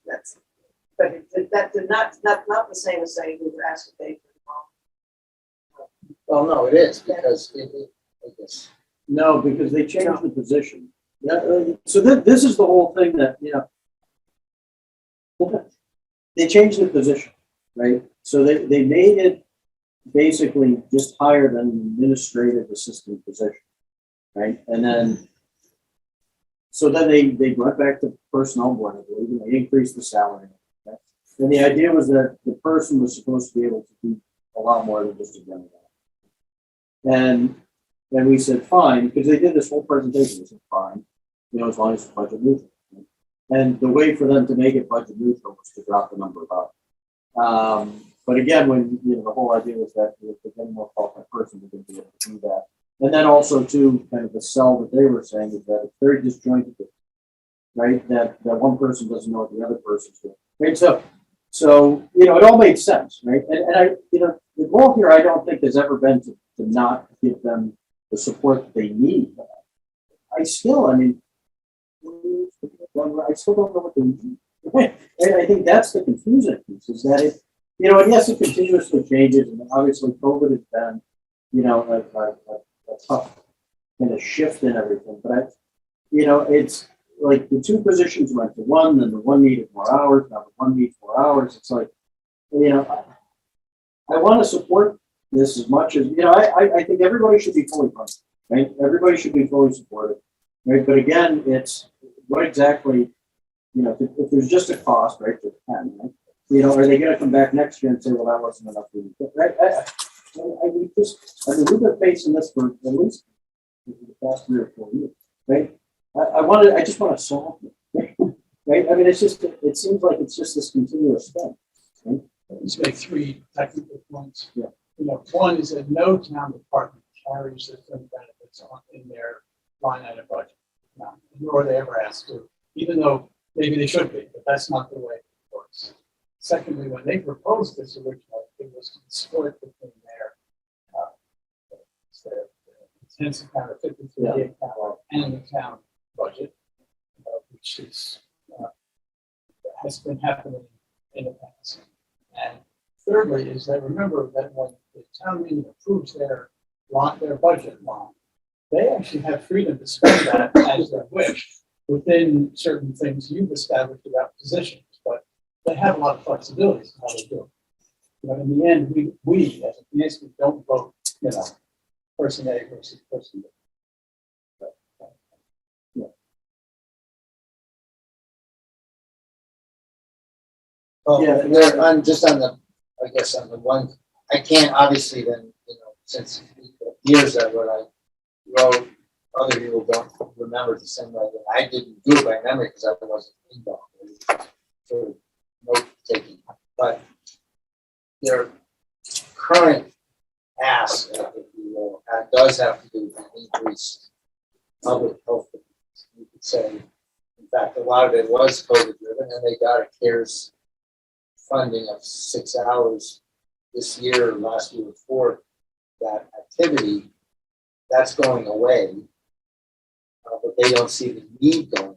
But that did not the same as saying we were asked to pay for the wrong. Well, no, it is, because I guess. No, because they changed the position. So this is the whole thing that, they changed the position, right? So they made it basically just higher than an administrative assistant position, right? And then, so then they went back to personnel board, I believe, and they increased the salary. Okay? And the idea was that the person was supposed to be able to do a lot more than just a general. And we said, fine, because they did this whole presentation, they said, fine, as long as it's budget neutral. And the way for them to make it budget neutral was to drop the number of hours. But again, when, the whole idea was that if they're getting more qualified person, they're going to be able to do that. And then also too, kind of the sell that they were saying is that it's very disjointed, right? That one person doesn't know what the other person's doing, right? So it all made sense, right? And I, the goal here, I don't think has ever been to not give them the support that they need. I still don't know what they need. And I think that's the confusing piece, is that and yes, it continuously changes, and obviously COVID has been, a tough kind of shift in everything. But it's like the 2 positions went to 1, then the 1 needed more hours, now the 1 needs more hours. It's like, I want to support this as much as, I think everybody should be fully funded, right? Everybody should be fully supported, right? But again, it's what exactly, if there's just a cost, right, to 10, right? Are they going to come back next year and say, well, that wasn't enough for you, right? We've been facing this for at least the past 3 or 4 years, right? I just want to solve it, right? I mean, it seems like it's just this continuous thing, right? Let's make 3 technical points. Yeah. One is that no town department carries their fringe benefits in their line item budget. Now, nor are they ever asked to, even though maybe they should be, but that's not the way it works. Secondly, when they proposed this originally, it was to split between their intense account of 53 account and the town budget, which is has been happening in the past. And thirdly is that remember that when the town meeting approves their budget line, they actually have freedom to spend that as they wish within certain things you've established about positions, but they have a lot of flexibility in how they do it. You know, in the end, we as a finance committee don't vote, you know, person A versus person B. Well, Yeah, there, on, just on the, I guess on the one, I can't obviously then, you know, since years that what I wrote, other people don't remember the same way that I didn't do it by memory because I wasn't involved. Sort of note taking, but their current ask, if you will, does have to do with increased public health. You could say, in fact, a lot of it was COVID driven, and they got a CARES funding of 6 hours this year, last year before that activity. That's going away, but they don't see the need going.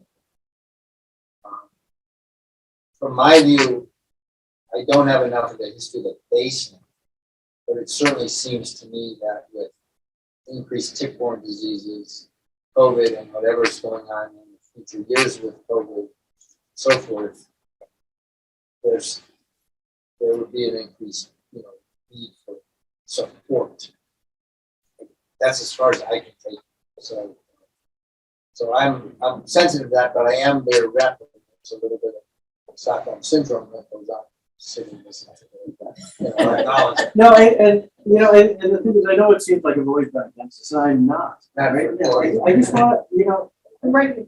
From my view, I don't have enough of the history to base it, but it certainly seems to me that with increased tick-borne diseases, COVID, and whatever's going on in the future years with COVID, so forth, there would be an increased, you know, need for support. That's as far as I can take it. So I'm sensitive to that, but I am their rep. It's a little bit of Stockholm syndrome that goes on sitting this. You know, I acknowledge it. No, and you know, and the thing is, I know it seems like I've always been against this, and I'm not. Right? I just want, you know, I'm right.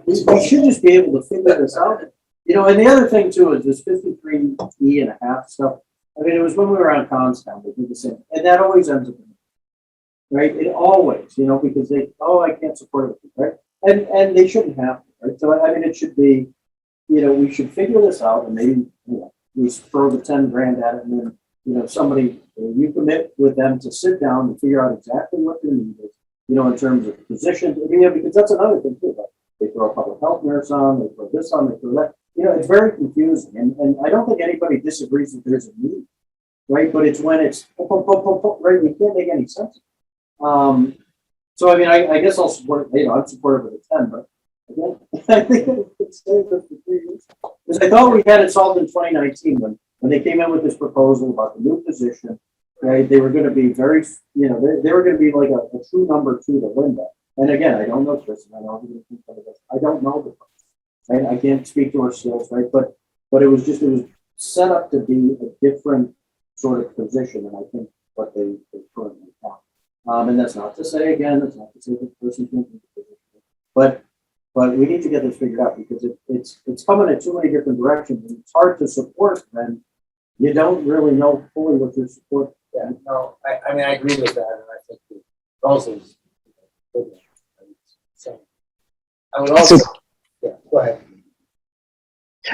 We should just be able to figure this out. You know, and the other thing too is this 53.5 stuff. I mean, it was when we were on Constown, we did the same, and that always ends up in right? It always, you know, because they, oh, I can't support it, right? And they shouldn't have to, right? So I mean, it should be, you know, we should figure this out, and maybe, you know, we throw the 10 grand at it, and then, you know, somebody, you commit with them to sit down and figure out exactly what their need is, you know, in terms of positions. I mean, yeah, because that's another thing too. Like they throw a public health nurse on, they throw this on, they throw that. You know, it's very confusing, and I don't think anybody disagrees that there's a need, right? But it's when it's right, you can't make any sense. So I mean, I guess I'll support. You know, I'm supportive of the 10, but again, I think it could stay for 3 years. Because I thought we had it solved in 2019 when they came in with this proposal about the new position. Right, they were going to be very, you know, they were going to be like a true number 2 to Linda. And again, I don't know Chris, and I know who think of this. I don't know the person. Right? I can't speak to her skills, right? But it was set up to be a different sort of position than I think what they currently have. And that's not to say, again, that's not to say the person can't be the position. But we need to get this figured out because it's coming in too many different directions, and it's hard to support when you don't really know fully what your support. Yeah, no, I mean, I agree with that, and I think the proposal is good. So I would also, yeah, go ahead.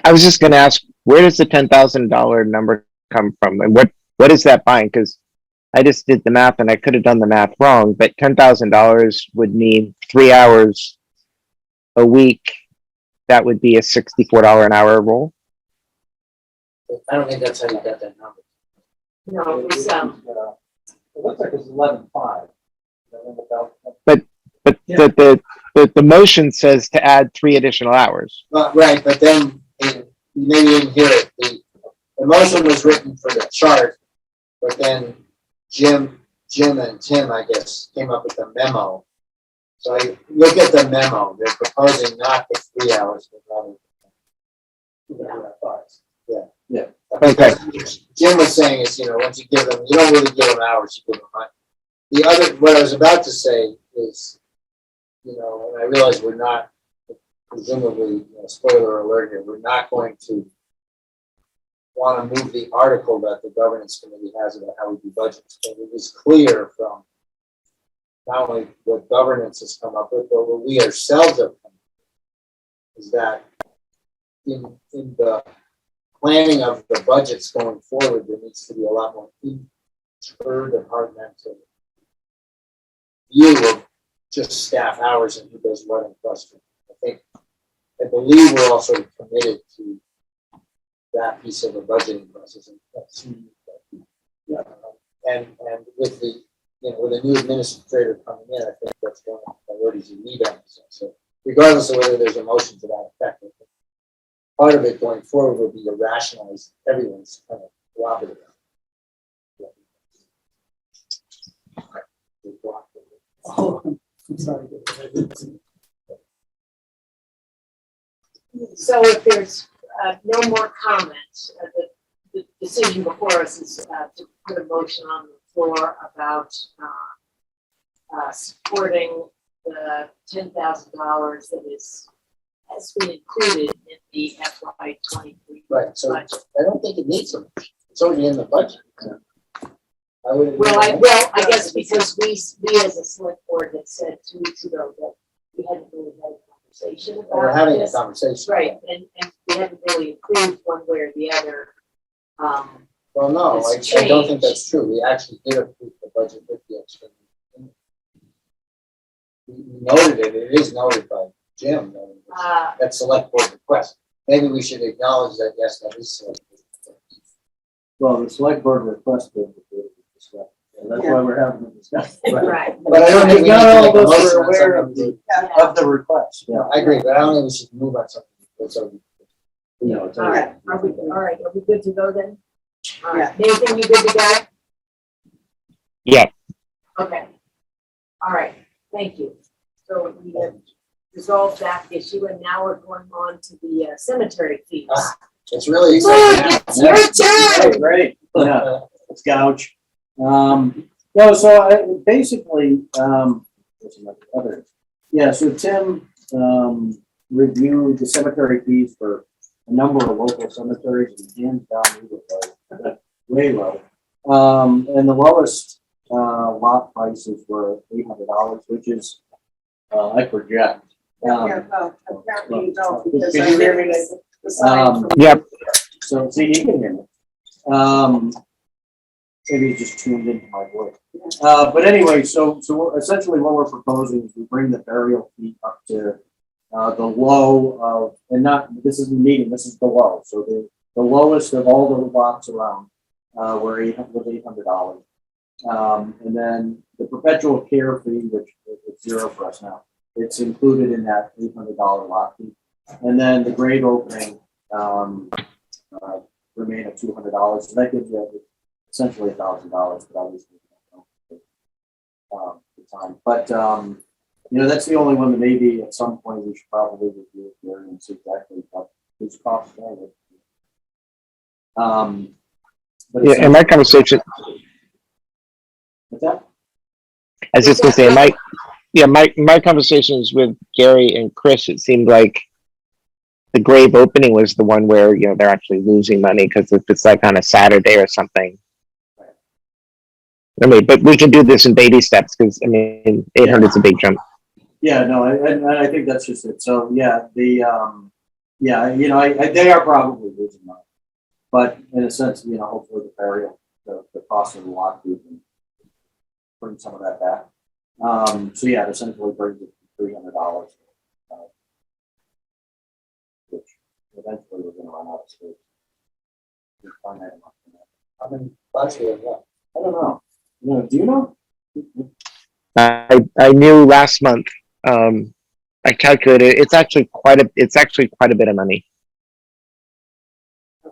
I was just gonna ask, where does the $10,000 number come from? And what is that buying? Because I just did the math and I could have done the math wrong, but $10,000 would mean 3 hours a week. That would be a $64 an hour role. I don't think that's how you got that number. No, it was, It looks like it's 11.5. But the motion says to add 3 additional hours. Right, but then maybe you didn't hear it. The motion was written for the chart, but then Jim and Tim, I guess, came up with a memo. So I look at the memo. They're proposing not the 3 hours, but rather 2.5 hours. Yeah. Yeah. Okay. Jim was saying is, you know, once you give them, you don't really give them hours, you give them money. The other, what I was about to say is, you know, and I realize we're not, presumably, you know, spoiler alert here, we're not going to want to move the article that the governance committee has about how we do budgets. But it was clear from not only what governance has come up with, but what we ourselves have come up with, is that in the planning of the budgets going forward, there needs to be a lot more interdepartmental view of just staff hours and who does what in question. I believe we're also committed to that piece of the budgeting process. And with the, with a new administrator coming in, I think that's one of the priorities you need on this. So regardless of whether there's a motion to that effect, I think part of it going forward will be to rationalize everyone's kind of cooperative. Oh, I'm sorry. So if there's no more comments, the decision before us is to put a motion on the floor about supporting the $10,000 that has been included in the FY 23 Right, so budget. I don't think it needs a motion. It's already in the budget. Well, I guess because we as a select board had said 2 weeks ago that we hadn't really had a conversation about We're having a this. conversation. Right, and we haven't really approved one way or the other. Well, no, It's I don't think changed. that's true. We actually did approve the budget with the extra. We noted it. It is noted by Jim. That select board request. Maybe we should acknowledge that, yes, that is select board. Well, the select board requested. And that's why we're having the discussion. Right. But I don't think we need Not to all make of a us motion are on aware something. of the request, yeah. I agree, but I don't think we should move on something that's already. No, it's All right, are we good to go then? All right, Yeah. Nathan, you good to go? Yeah. Okay. All right, thank you. So we have resolved that issue and now we're going on to the cemetery fees. It's really Look, exciting. it's your turn. Great, yeah, let's gouge. No, so basically, what's another other? Yeah, so Tim, reviewed the cemetery fees for a number of local cemeteries and hands down, we were way low. And the lowest, lot prices were $800, which is, I project. Apparently you don't, because Can I you hear me, didn't Nathan? decide from- Yep. So, see, you can hear me. Maybe you just tuned into my voice. But anyway, so essentially what we're proposing is we bring the burial fee up to, the low of, and not, this isn't medium, this is the low. So the lowest of all the lots around, were $800. And then the perpetual care fee, which is $0 for us now, it's included in that $800 lot fee. And then the grade opening, remain at $200. So that gives you essentially $1,000, but obviously, the time. But, that's the only one that maybe at some point we should probably review it here and see exactly what these costs are. But Yeah, and my conversation, what's that? I was just gonna say, my conversations with Gary and Chris, it seemed like the grave opening was the one where, they're actually losing money because if it's like on a Saturday or something. I mean, but we can do this in baby steps because, 800 is a big jump. Yeah, no, and I think that's just it. So, yeah, they are probably losing money. But in a sense, hopefully the burial, the cost of the lot, we can bring some of that back. So yeah, it essentially brings it to $300, which eventually we're gonna run out of space. I mean, last year, yeah. I don't know. Do you know? I knew last month. I calculated it's actually quite a bit of money.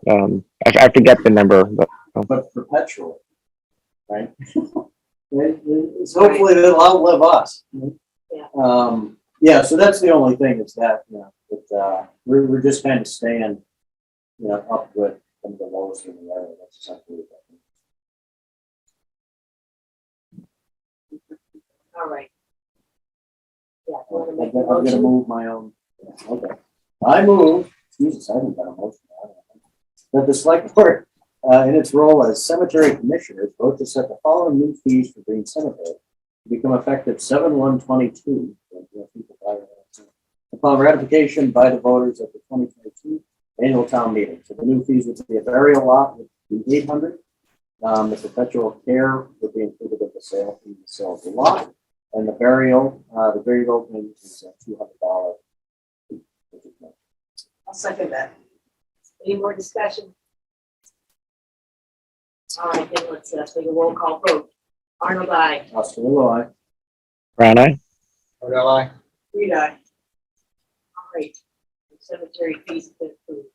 I forget the number, But perpetual, right? It's hopefully they'll outlive us. Yeah. So that's the only thing is that, we're just kind of staying, up with some of the lowest in the area. That's essentially what that means. All right. Yeah. you wanna I'm make a gonna motion? move my own. Okay. I move, Jesus, I haven't got a motion. That the select board, in its role as cemetery commissioners, vote to set the following new fees for Green Cemetery. become effective 7/1/22. Upon ratification by the voters at the 2022 annual town meeting. So the new fees would be a burial lot would be 800. The perpetual care would be included with the sale of the lot, and the burial is $200. I'll second that. Any more discussion? All right, then let's take a roll call vote. Arnold, I. Oscar Lilloye. Brown eye? Model I. Reed, aye. All right. Cemetery fees have been approved.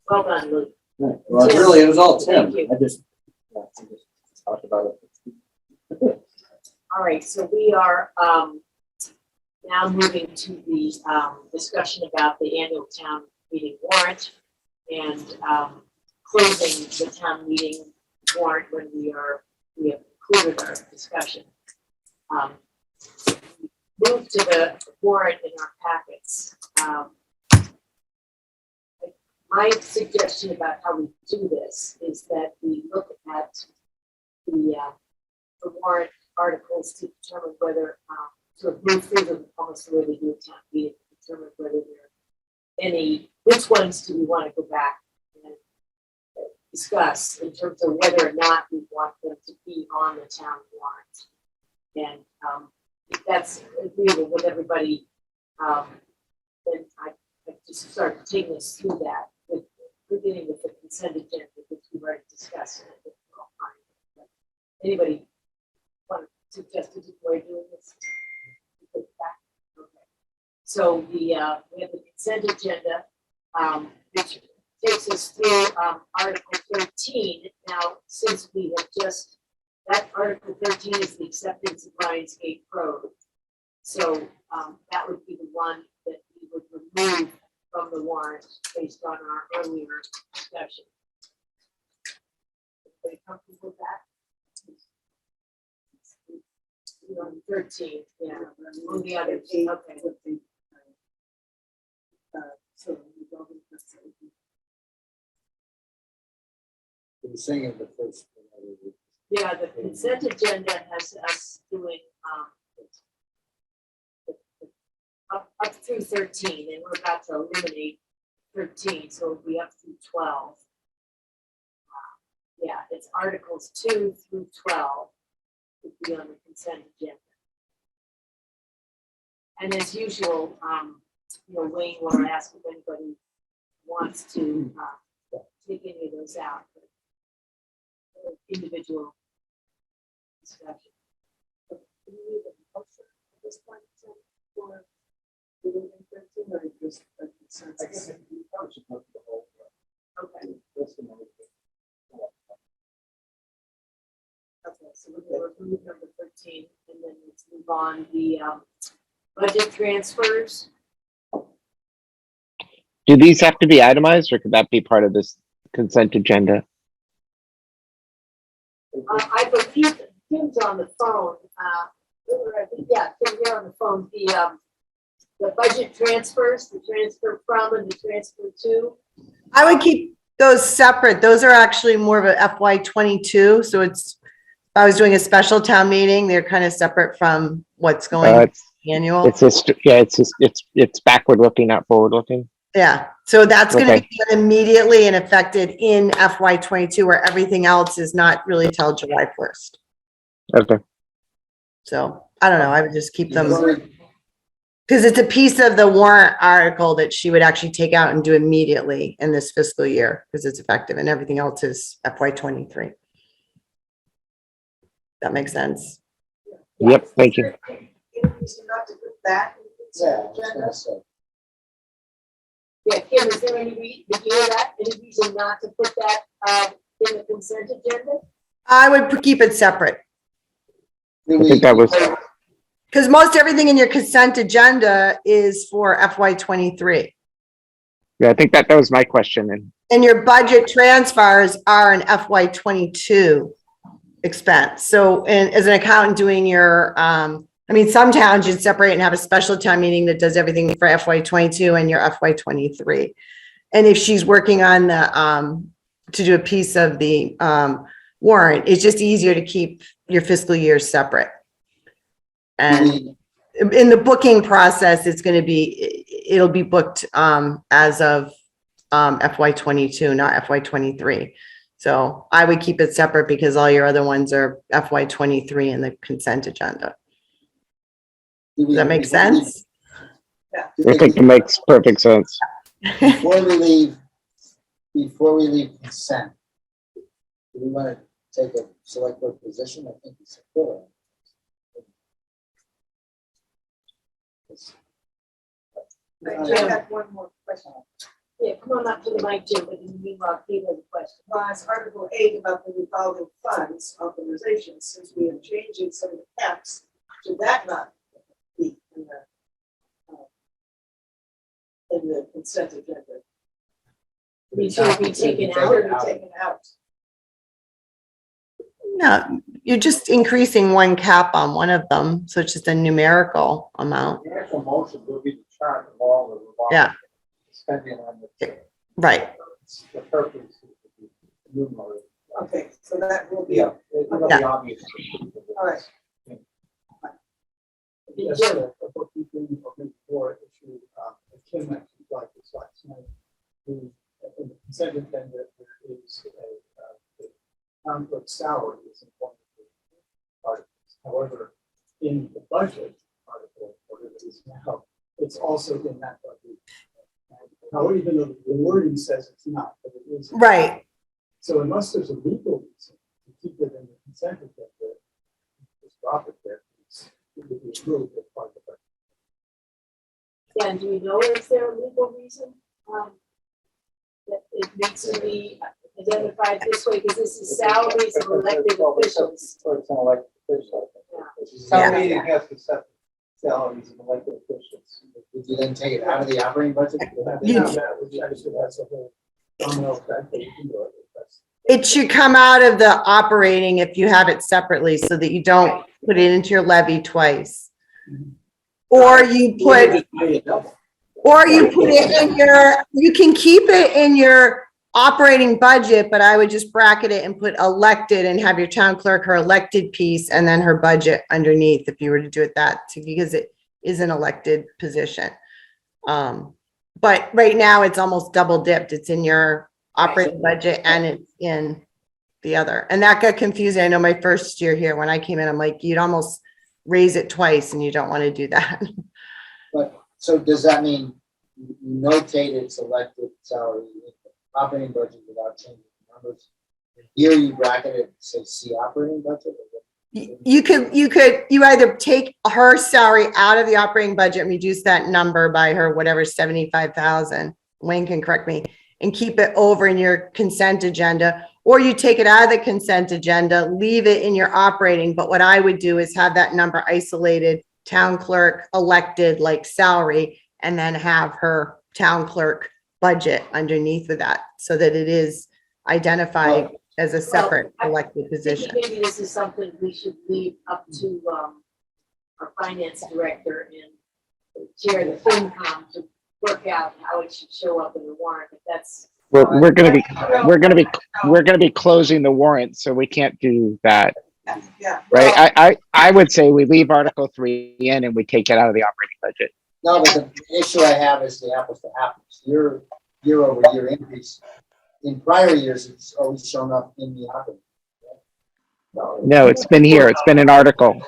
Well done, Luke. Well, it was all Tim. Thank you. I just talked about it. All right, so we are now moving to the discussion about the annual town meeting warrant and closing the town meeting warrant when we have concluded our discussion. Move to the warrant in our packets. My suggestion about how we do this is that we look at the warrant articles to determine whether, sort of move through them almost the way we do a town meeting, to determine whether there are which ones do we want to go back and discuss in terms of whether or not we want them to be on the town warrant. And if that's agreeable with everybody, then I just start taking us through that, beginning with the consent agenda, which we've already discussed. And I think we're all fine. But anybody want to suggest a different way of doing this? Okay. So we have the consent agenda, which takes us through Article 13. Now, since we have that Article 13 is the acceptance of Lions Gate Road. So that would be the one that we would remove from the warrant based on our earlier discussion. Everybody comfortable with that? You're on 13, yeah. On the others, okay. So we go with the same. You were saying the first. Yeah, the consent agenda has us doing up through 13, and we're about to eliminate 13, so it'll be up through 12. Yeah, it's Articles 2 through 12 would be on the consent agenda. And as usual, Wayne will ask if anybody wants to take any of those out. But individual discussion. Do we need a motion at this point for removing 13 or just a consensus? Okay. Okay, so we're going to remove number 13 and then let's move on the budget transfers. Do these have to be itemized or could that be part of this consent agenda? I believe Tim's on the phone. Yeah, Tim, you're on the phone. The budget transfers, the transfer from and the transfer to. I would keep those separate. Those are actually more of a FY22. So if I was doing a special town meeting, they're kind of separate from what's going annual. It's backward looking, not forward looking. Yeah, so that's going to Okay. be done immediately and affected in FY22, where everything else is not really till July 1st. Okay. So I don't know, I would just keep them, because it's a piece of the warrant article that she would actually take out and do immediately in this fiscal year, because it's effective, and everything else is FY23. That makes sense. Yep, thank you. Any reason not to put that in the consent agenda? Yeah, Kim, is there any reason, did you hear that? Any reason not to put that in the consent agenda? I would keep it separate, I think that was, because most everything in your consent agenda is for FY23. yeah, I think that was my question. And your budget transfers are an FY22 expense. So, and as an accountant doing your, some towns you'd separate and have a special town meeting that does everything for FY22 and your FY23. And if she's working on the, to do a piece of the warrant, it's just easier to keep your fiscal years separate. And in the booking process, it'll be booked as of FY '22, not FY '23. So I would keep it separate because all your other ones are FY '23 in the consent agenda. Does that make sense? I think it makes perfect sense. Before we leave consent, do we want to take a select board position? I think it's clear. I have one more question. Yeah, come on up to the mic, Jim, but in the meanwhile, Kate has a question. Well, it's Article 8 about the revolving funds authorization, since we are changing some of the caps, should that not be in the consent agenda? We should be taken Or out. be taken out? No, you're just increasing one cap on one of them, so it's just a numerical amount. The actual motion will be the chart of all the revolving Yeah. spending on the. Right. The purpose is to be numerated. Okay, so that will be, Yeah, it'll be obvious. all right. Yes, a bookkeeping or report issue, Kim actually got this last night. In the consent agenda, there is a conflict salary is important articles. However, in the budget article, or it is now, it's also in that budget. Now, even though the wording says it's not, but it is. Right. So unless there's a legal reason to keep it in the consent agenda, just drop it there. It would be approved as part of the budget. Yeah, and do we know is there a legal reason that it needs to be identified this way? Because this is salaries of elected officials. So it's an elected official. Yeah. Some meeting has to set salaries of elected officials. Would you then take it out of the operating budget? You- Which actually has a whole domino effect, but you can do it. That's- It should come out of the operating if you have it separately so that you don't put it into your levy twice. Or you put, or you put it in your, you can keep it in your operating budget, but I would just bracket it and put elected and have your town clerk, her elected piece, and then her budget underneath if you were to do it that, because it is an elected position. But right now it's almost double dipped. It's in your operating budget and it's in the other. And that got confusing. I know my first year here, when I came in, I'm like, you'd almost raise it twice and you don't want to do that. But, so does that mean you notate its elected salary in the operating budget without changing the numbers? Here you bracket it, say, see operating budget? You either take her salary out of the operating budget and reduce that number by her, whatever, 75,000, Wayne can correct me, and keep it over in your consent agenda, or you take it out of the consent agenda, leave it in your operating. But what I would do is have that number isolated, town clerk elected like salary, and then have her town clerk budget underneath of that so that it is identified as a separate elected position. Maybe this is something we should leave up to our finance director and the chair of the FinCom to work out how it should show up in the warrant. If that's We're gonna be closing the warrant, so we can't do that, Yeah. right? I would say we leave Article 3 in and we take it out of the operating budget. No, but the issue I have is the apples to apples. Your year-over-year increase. In prior years, it's always shown up in the operating. No, it's been here. It's been an article.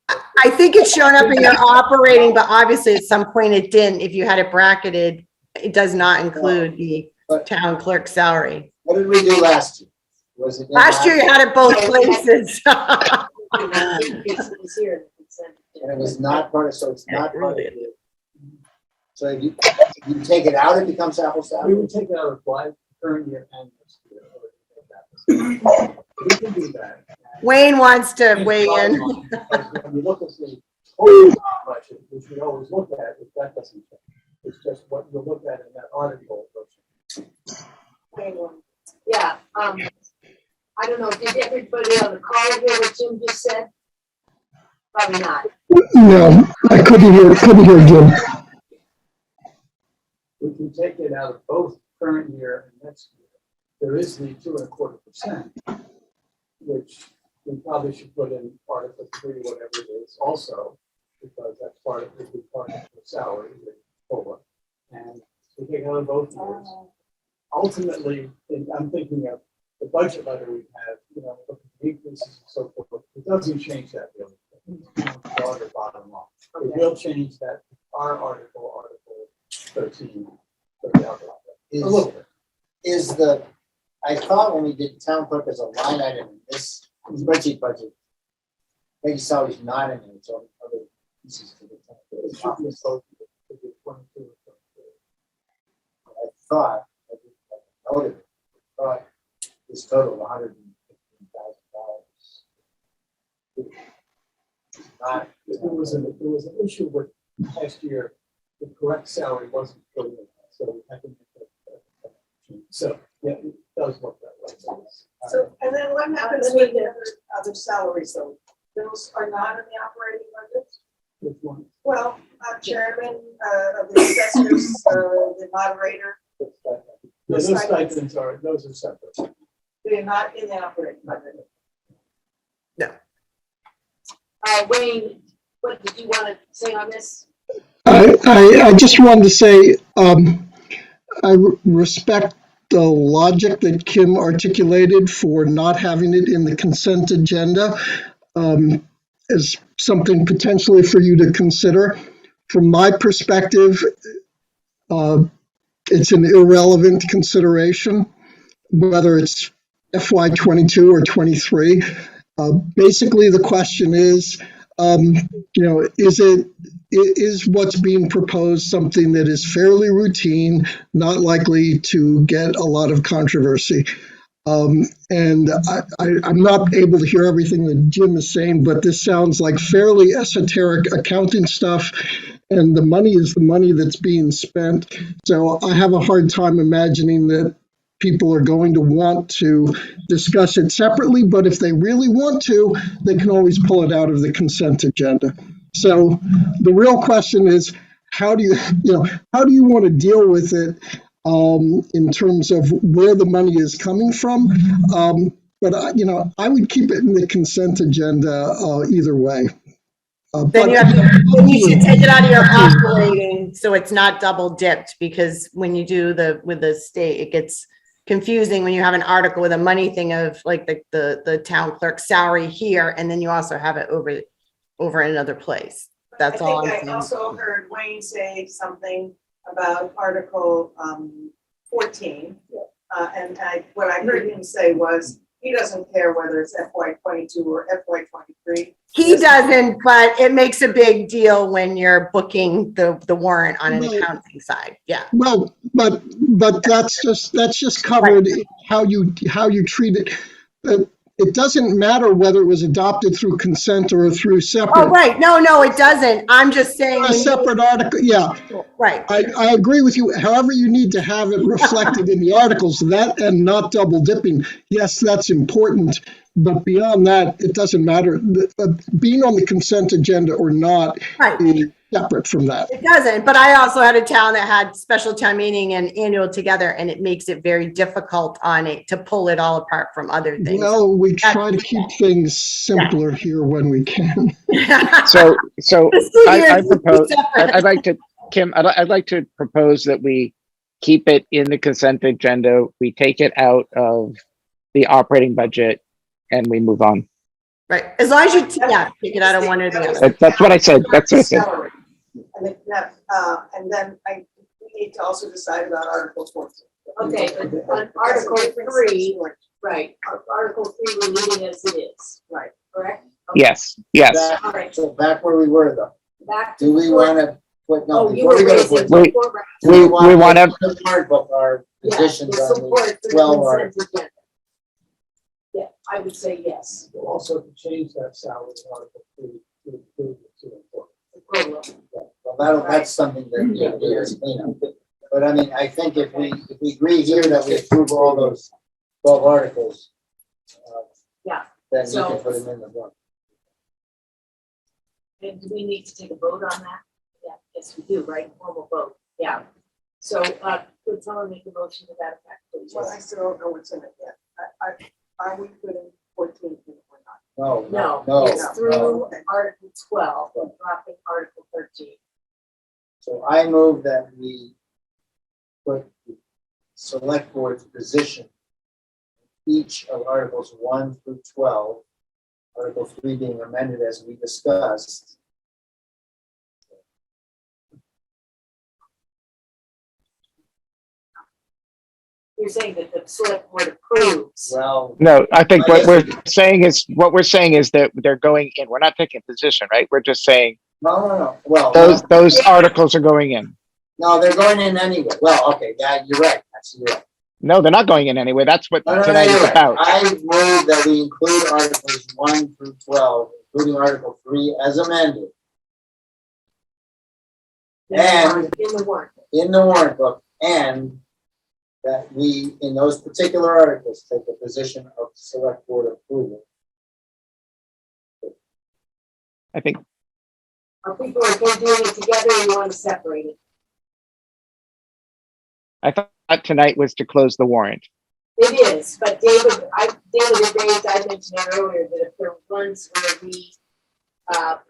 I think it's shown up in your operating, but obviously at some point it didn't. If you had it bracketed, it does not include the town clerk salary. What did we do last year? Was it? in Last year you had it both places. it's here in the consent And it agenda. was not part of, so it's not part of it. So if you take it out, it becomes apples to We apples? would take it out of current year and next year. We can do that. Wayne wants to weigh in. When you look at the total budget, which we always look at, if that doesn't change, it's just what you look at in that article. Yeah, I don't know, did everybody on the call hear what Jim just said? Probably not. No, I couldn't hear Jim. We can take it out of both current year and next year. There is the 2.25%, which we probably should put in Article 3, whatever it is, also. because that's part of the salary, the COLA. And we take it on both years. Ultimately, I'm thinking of the budget letter we have, look at the increases and so forth. It doesn't change that really. Dollar bottom line. It will change that, our article 13. A little bit. I thought when we did town clerk as a line item in this spreadsheet budget, maybe salary's not in there, so other pieces to the town. It should be both, it could be 22 or 23. I thought, I noted it, I thought this total of $115,000. Not, There was an issue with last year, the correct salary wasn't put in, so we had to make that change. So, yeah, it does look that way. So, and then what happens with the other salaries though? Those are not in the operating budget? Which one? Well, chairman of the assessors, the moderator, Those stipends those are separate. they're not in the operating budget. Wayne, what did you want to say on this? I just wanted to say, I respect the logic that Kim articulated for not having it in the consent agenda as something potentially for you to consider. From my perspective, it's an irrelevant consideration, whether it's FY22 or 23. Basically, the question is, is what's being proposed something that is fairly routine, not likely to get a lot of controversy? And I'm not able to hear everything that Jim is saying, but this sounds like fairly esoteric accounting stuff, and the money is the money that's being spent. So I have a hard time imagining that people are going to want to discuss it separately, but if they really want to, they can always pull it out of the consent agenda. So the real question is, how do you want to deal with it in terms of where the money is coming from? But I would keep it in the consent agenda either way. Then you should take it out of your operating, so it's not double dipped, because when you do with the state, it gets confusing when you have an article with a money thing of like the town clerk salary here, and then you also have it over in another place. That's all I'm I think saying. I also heard Wayne say something about Article 14. And what I heard him say was, he doesn't care whether it's FY22 or FY23. He doesn't, but it makes a big deal when you're booking the warrant on an accounting side. Yeah. Well, but that's just covered in how you treat it. It doesn't matter whether it was adopted through consent or through separate. Oh, right. No, it doesn't. I'm just saying. A separate article, yeah. Right. I agree with you. However, you need to have it reflected in the articles, that and not double dipping. Yes, that's important. But beyond that, it doesn't matter. Being on the consent agenda or not is separate from that. It doesn't, but I also had a town that had special town meeting and annual together, and it makes it very difficult on it to pull it all apart from other things. Well, we try to keep things simpler here when we can. So I propose, I'd like to, Kim, I'd like to propose that we keep it in the consent agenda. We take it out of the operating budget and we move on. Right. As long as you, take it out of one or the other. That's what I said. That's what I said. And then we need to also decide about Article 14. Okay, on Article 3, right, Article 3, we're leaving as it is, right, correct? Okay. Yes. All right. So back where we were though. Back Do we want to put, no, Oh, you before were we go to raising. put- We want to, hard book our positions on Support the for 12 the articles. consent agenda. Yeah, I would say yes. We'll also change that salary in Article 3 to include the 2 and 4. Well, that's something that you do as cleanup. But I mean, I think if we agree here that we approve all those 12 articles, Yeah. then you So- can put them in the book. And do we need to take a vote on that? Yeah, yes, we do, right? Formal vote, yeah. So, could someone make a motion to that effect, please? Well, I still don't know what's in it yet. Are we putting 14 in or not? No, No, it's through no. Article 12, we're dropping Article I move that we put the select board's position each of Articles 1 through 12, Article 3 being amended as we discussed. You're saying that the select board approves. Well, No, I think I what guess we're saying is that they're going in. We're not taking a position, right? We're just saying no. Well, those articles are going in. no, they're going in anyway. Well, okay, yeah, you're right. Actually, you're right. No, they're not going in anyway. That's what No, tonight you're is right. about. I move that we include Articles 1 through 12, including Article 3 as amended And- In the warrant. in the warrant book, and that we, in those particular articles, take the position of select board approval. I think Are people doing it together or you want to separate it? I thought tonight was to close the warrant. It is, but David agrees, I mentioned it earlier, that if there are ones where we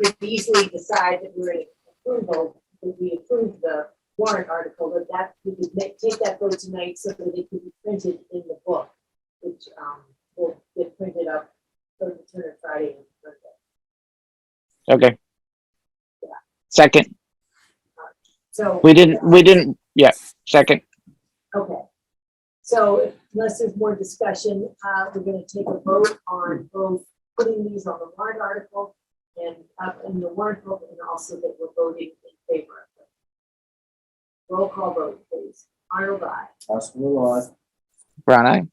could easily decide that we're in approval, that we approve the warrant article, that we could take that vote tonight so that it could be printed in the book, which will get printed up for the Turner Friday and Thursday. Okay. Second, So. we didn't, yeah, second. Okay. So unless there's more discussion, we're gonna take a vote on both putting these on the warrant article and up in the warrant book, and also that we're voting in favor of it. Roll call vote, please. Arnold, aye. Oscar Lilloye. Brown eye.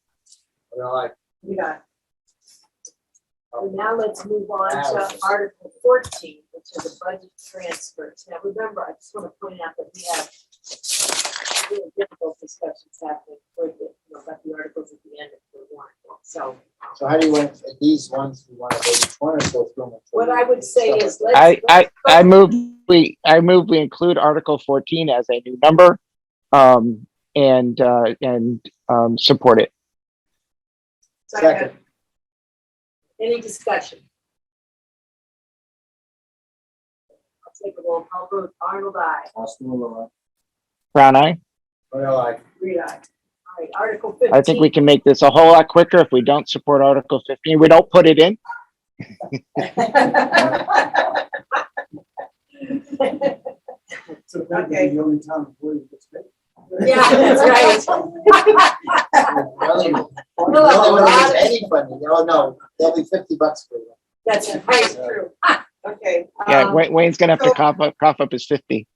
Well, I- We got. And now let's move on to Article 14, which is a budget transfers. Now, remember, I just want to point out that we have really difficult discussions happening for the, about the articles at the end of the warrant. So So how do you want, these ones, you want to vote each one or go through them? what I would say is let's. I move we include Article 14 as a new number, and support it. Second. Any discussion? I'll take a roll call vote. Arnold, aye. Oscar Lilloye. Brown eye. Well, I, Reed, aye. All right, Article 15. I think we can make this a whole lot quicker if we don't support Article 15. We don't put it in. So that would be the only town employee who gets paid. Yeah, that's right. really, We'll have a really lot of- any funding. Oh, no, that'll be $50 for them. That's right, true. Okay. Yeah, Wayne's gonna have to cough up his 50.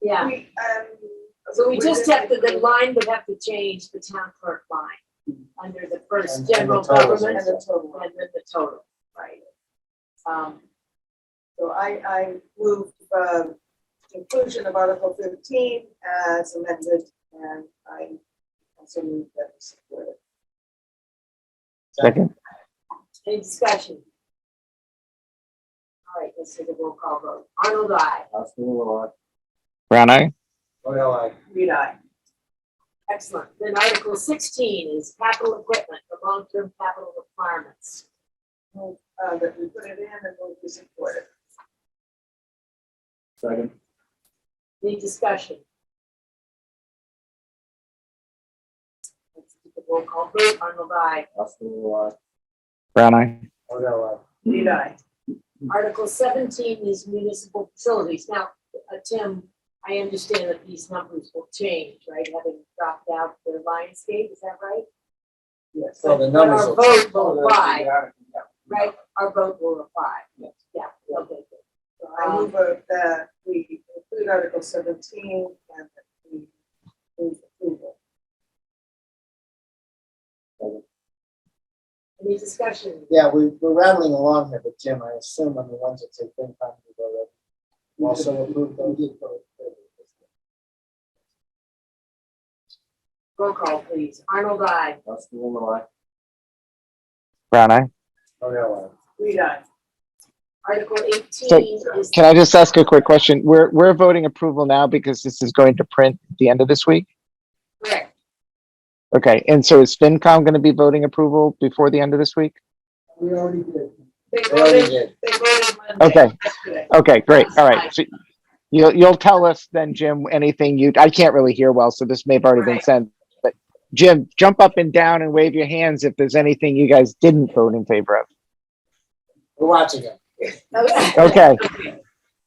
Yeah, We, so we just have to, the line would have to change, the town clerk line, under the first And the general totals government and the total. and then the total, right? So I move inclusion of Article 15 as amended, and I also move that we support it. Second. Any discussion? All right, let's take a roll call vote. Arnold, aye. Oscar Lilloye. Brown eye. Well, I, Reed, aye. Excellent. Then Article 16 is capital equipment for long-term capital requirements. Move that we put it in and move to support it. Second. Any discussion? Let's take a roll call vote. Arnold, aye. Oscar Lilloye. Brown eye. well, Reed, aye. Article 17 is municipal facilities. Now, Tim, I understand that these numbers will change, right? Having dropped out the Lionsgate, is that right? Yes. So the But numbers our will vote change. will apply, Yeah. right? Our vote will apply. Yes. Yeah, okay, good. So I move that we include Article 17 and that we move approval. Any discussion? Yeah, we're rattling along here, but Jim, I assume on the ones that say FinCom, we've already also approved those. Roll call, please. Arnold, aye. Oscar Lilloye. Brown eye. Well, Reed, aye. Article 18 So, is, Can I just ask a quick question? We're voting approval now because this is going to print at the end of this week? correct. Okay, and so is FinCom going to be voting approval before the end of this week? We already did. They They already voted, did. they voted Monday. Okay. yesterday. Okay, great. All right. So, You'll tell us then, Jim, anything I can't really hear well, so this may have already been Right. sent. But Jim, jump up and down and wave your hands if there's anything you guys didn't vote in favor of. We're watching it. Okay,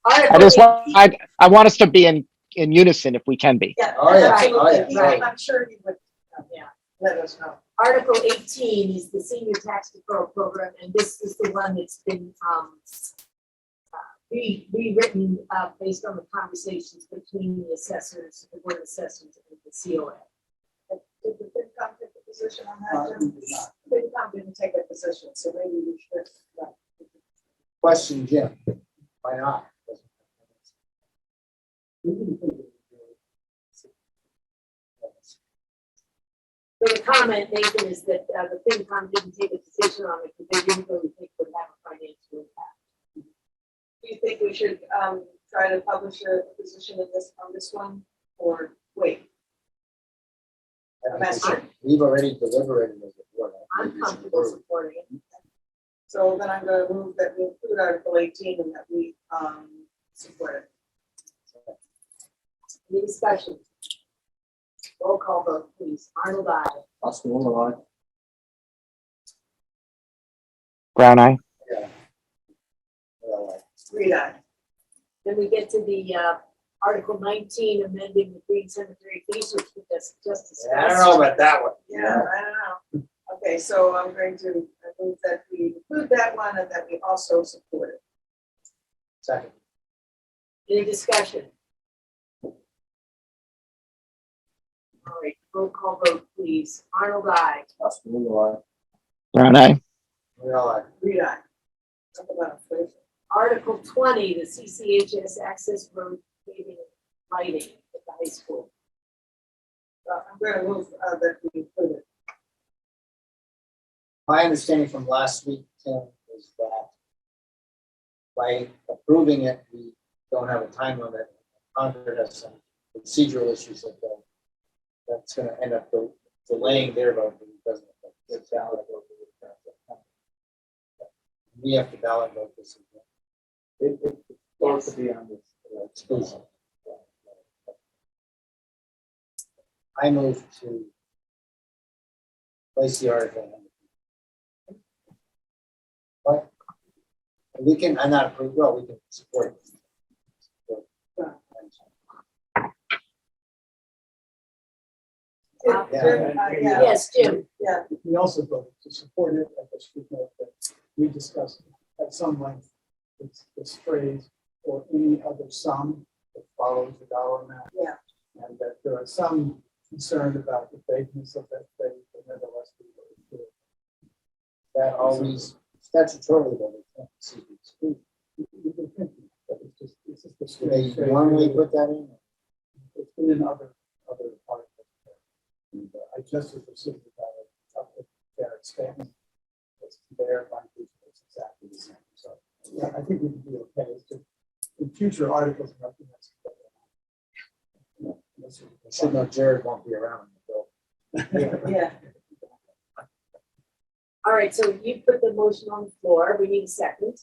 I Article just 18. want, I want us to be in unison if we can be. Yeah, Oh, yeah. absolutely. Oh, yeah. He- I'm sure he would, Yeah. let us know. Article 18 is the senior tax deferral program, and this is the one that's been rewritten based on the conversations between the assessors, the board of assessors, and the COA. Did the FinCom take a position on that, Jim? FinCom didn't take a position, so maybe we should. Question, Jim. Why not? So the comment, Nathan, is that the FinCom didn't take a position on it because they didn't really think it would have a financial impact. Do you think we should try to publish a position on this one, or wait? We've already deliberated as a board. I'm comfortable supporting it. So then I'm gonna move that we include Article 18 and that we support it. Any discussion? Roll call vote, please. Arnold, aye. Oscar, Brown eye. Reed, aye. Then we get to the Article 19, amending the Green Cemetery fees, which we just discussed. Yeah, I don't know about that one. Yeah, I don't know. Okay, so I'm going to move that we include that one and that we also support it. Second. Any discussion? All right, roll call vote, please. Arnold, aye. Oscar, Brown eye. We all are. Reed, aye. Talk about inflation. Article 20, the CCHS access road paving and lighting at the high school. I'm going to move that we include it. My understanding from last week, Tim, is that by approving it, we don't have a time limit. Concord has some procedural issues that's gonna end up delaying their vote, but it doesn't affect the ballot vote. We have to ballot vote this again. It's supposed to be on this. Exclusive. I move to place the article. What? We can, I'm not approved, well, we can support it. Jim, yeah. Yes, Jim. Yeah, We also voted to support it, I guess we know that we discussed at some length, this phrase or any other sum that follows the dollar amount. Yeah. And that there are some concern about the vagueness of that phrase, but nevertheless, we voted for it. That always statutorily, though, we can't see the exclusion. You can think, but it's just the Do strange they phrase. normally put that in? It's been in other articles. And I just was received about it, up with Garrett statement. It's their language, it's exactly the same. So yeah, I think we can be okay. It's just in future articles, nothing that's. I should know Jared won't be around. yeah. All right, so you put the motion on the floor. We need a second.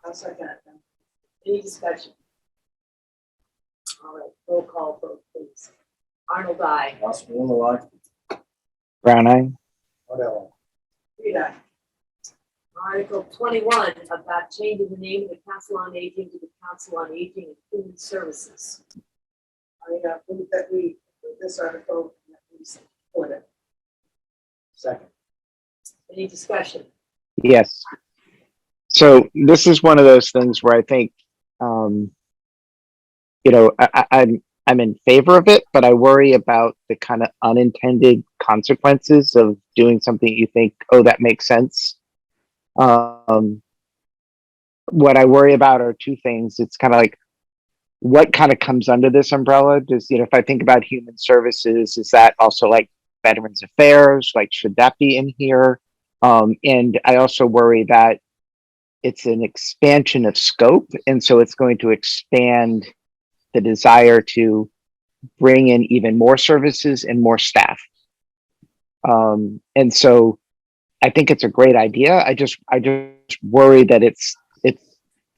I'll second it then. Any discussion? All right, roll call vote, please. Arnold, aye. Oscar, Brown eye. Whatever. Reed, aye. Article 21, about changing the name of the Council on Aging to the Council on Aging and Human Services. I move that we approve this article and that we support it. Second. Any discussion? Yes. So this is one of those things where I think, I'm in favor of it, but I worry about the kind of unintended consequences of doing something you think, oh, that makes sense. What I worry about are two things. It's kind of like, what kind of comes under this umbrella? Does, if I think about human services, is that also like Veterans Affairs? Like, should that be in here? And I also worry that it's an expansion of scope. And so it's going to expand the desire to bring in even more services and more staff. And so I think it's a great idea. I just worry that it's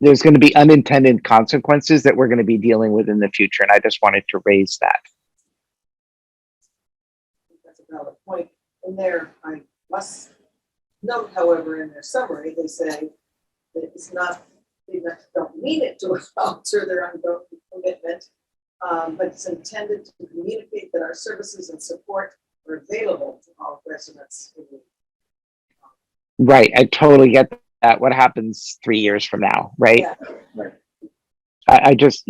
there's going to be unintended consequences that we're going to be dealing with in the future. And I just wanted to raise that. That's a valid point. In there, I must note, however, in their summary, they say that it's not, they don't mean it to alter their ongoing commitment, but it's intended to communicate that our services and support are available to all residents in the Right. I totally get that. What happens 3 years from now, right? Yeah. Right. I just,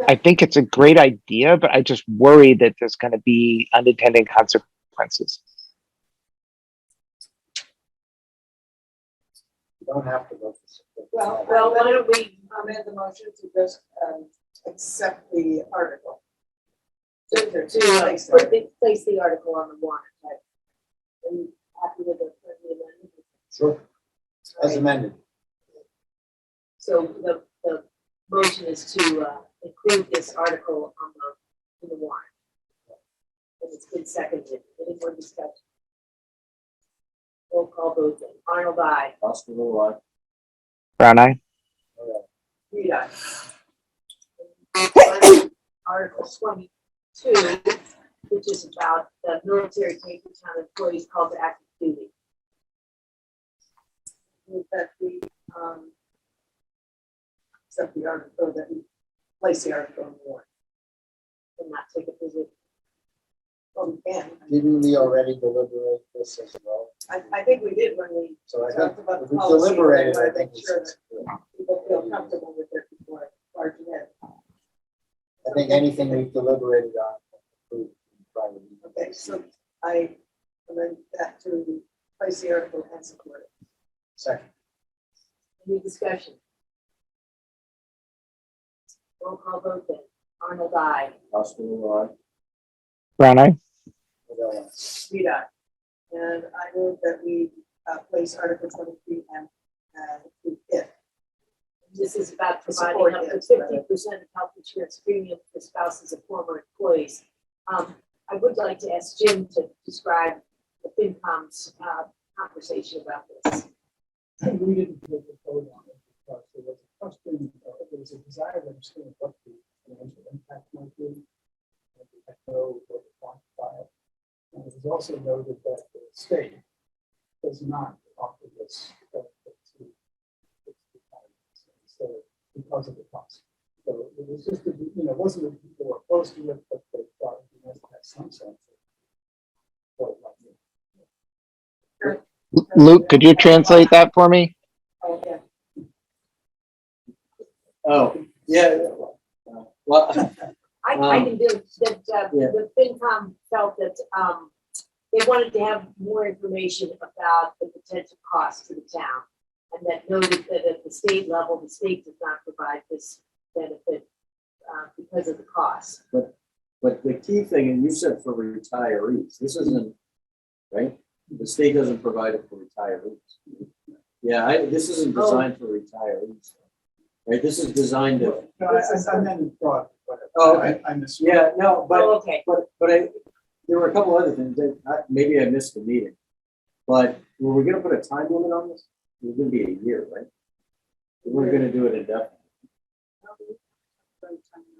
I think it's a great idea, but I just worry that there's going to be unintended consequences. You don't have to vote for support. Well, why don't we amend the motion to just accept the article? To place Place the article on the warrant, right? Are you happy with the amendment? Sure. As amended. So the motion is to include this article on in the warrant. And it's been seconded. Any more discussion? Roll call vote then. Arnold, aye. Hospital, Brown eye? Read aye. Article 22, which is about the military taking town employees called to active duty. Move that we accept the article, that we place the article on the warrant. And not take a visit. Well, we can. Didn't we already deliberate this as well? I think we did when we So I think talked about if the we policy. deliberated, but I think make sure it's that people feel comfortable with it before barging in. I think anything we've deliberated on. we probably- Okay, so I amend that to place the article and support it. Second. Any discussion? Roll call vote then. Arnold, aye. hospital, Brown eye? Read aye. And I move that we place Article 23 and include it. This is about providing Support up to it, 50% of health insurance premium for spouses of former employees. I would like to ask Jim to describe the FinCom's conversation about this. We didn't take a vote on it because there was a question, there was a desire to understand what the financial impact might be. And we had no way to quantify it. And it was also noted that the state does not offer this benefit to its retirees. So because of the cost. So it was just, it wasn't that people were opposed to it, but they thought it might have some sense of what it might mean. Luke, could you translate that for me? Oh, yeah. Oh, yeah. Well, I can do that. Yeah. The FinCom felt that they wanted to have more information about the potential cost to the town, and that noted that at the state level, the state does not provide this benefit because of the cost. but the key thing, and you said for retirees, this isn't, right? The state doesn't provide it for retirees. Yeah, this isn't designed for retirees. Right, this is designed to. No, I meant in fraud, but Oh, okay. I missed. Yeah, no, but Oh, okay. there were a couple other things that maybe I missed the meeting. But were we gonna put a time limit on this? It was gonna be a year, right? We weren't gonna do it indefinitely.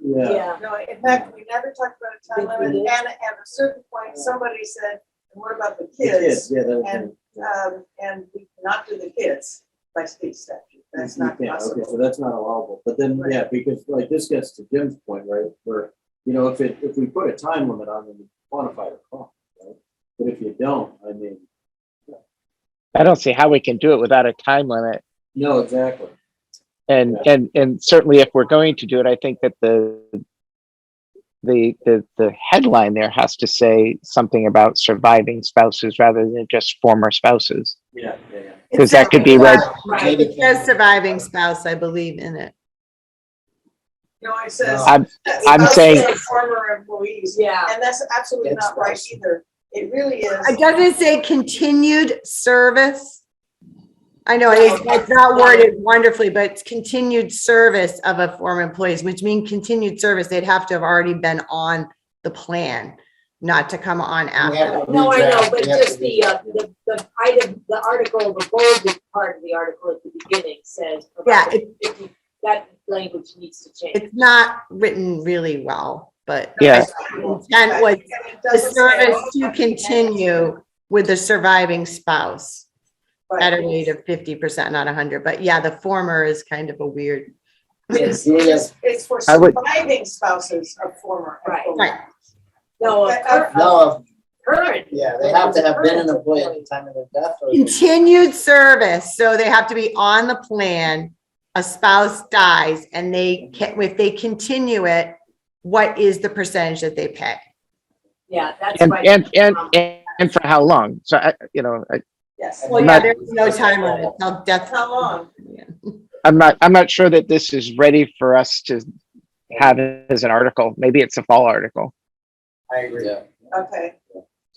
Yeah. No, in fact, we never talked about a time limit, and at a certain point, somebody said, and what about the The kids? yeah, that was. And we cannot do the kids by state statute, that's not Okay, possible. so that's not allowable, but then, Right. yeah, because like this gets to Jim's point, right, where, if we put a time limit on them, we quantify the cost, right? But if you don't, I mean, I don't see how we can do it without a time limit. no, exactly. And certainly if we're going to do it, I think that the headline there has to say something about surviving spouses rather than just former spouses. Yeah. Because that could be read. Right. It says surviving spouse, I believe in it. No, it says. I'm saying- Former employees, Yeah. and that's absolutely That's not right right. either. It really is. It doesn't say continued service. I know it's not worded wonderfully, but it's continued service of a former employees, which means continued service, they'd have to have already been on the plan, not to come on We have after. to No, I know, redraft. but We have just to the redraft. article, the bolded part of the article at the beginning says. Yeah, provided 50% that language needs to change. It's not written really well, but Yeah. intent was And it the doesn't say service all to the time. continue with the surviving spouse at a Right. rate of 50%, not 100. But yeah, the former is kind of a weird. It's for I would- surviving spouses of former Right. employees. Right. No, No, current. yeah, they have to have been an employee at the time of their death. or- Continued service, so they have to be on the plan. A spouse dies and they can, if they continue it, what is the percentage that they pay? Yeah, that's And, right. and for how long? So, Yes. Well, yeah, there's no time on it, till death. How long? I'm not sure that this is ready for us to have it as an article. Maybe it's a fall article. I agree. Okay.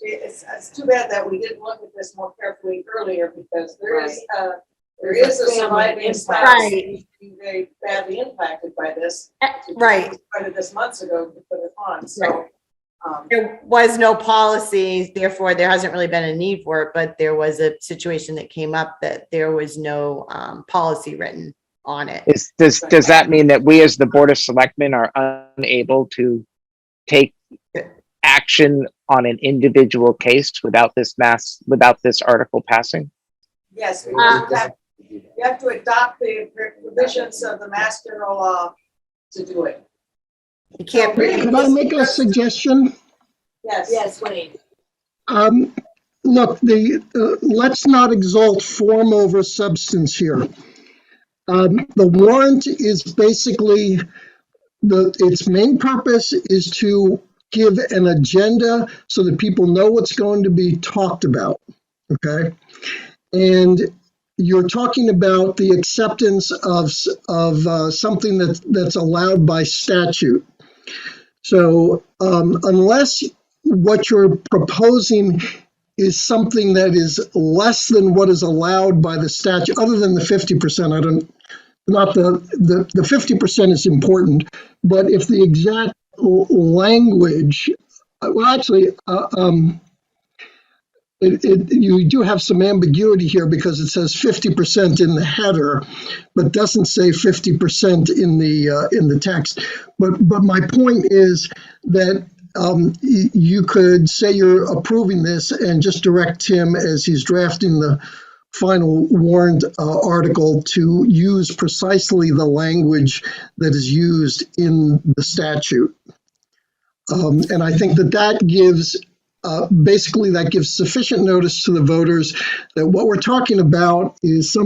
It's too bad that we didn't look at this more carefully earlier because there is a surviving spouse Right. who's very badly impacted by this. Right. Started this months ago to put it on, so. There was no policy, therefore there hasn't really been a need for it, but there was a situation that came up that there was no policy written on it. Does that mean that we as the Board of Selectmen are unable to take action on an individual case without this article passing? Yes, you have to adopt the provisions of the Mass General Law to do it. You can't. Could I make a suggestion? Yes. Yes, Wayne. Look, let's not exalt form over substance here. The warrant is basically, its main purpose is to give an agenda so that people know what's going to be talked about, okay? And you're talking about the acceptance of something that's allowed by statute. So unless what you're proposing is something that is less than what is allowed by the statute, other than the 50%, not the 50% is important, but if the exact language, well, actually, you do have some ambiguity here because it says 50% in the header, but doesn't say 50% in the text. But my point is that you could say you're approving this and just direct Tim as he's drafting the final warrant article to use precisely the language that is used in the statute. And I think that gives basically that gives sufficient notice to the voters that what we're talking about is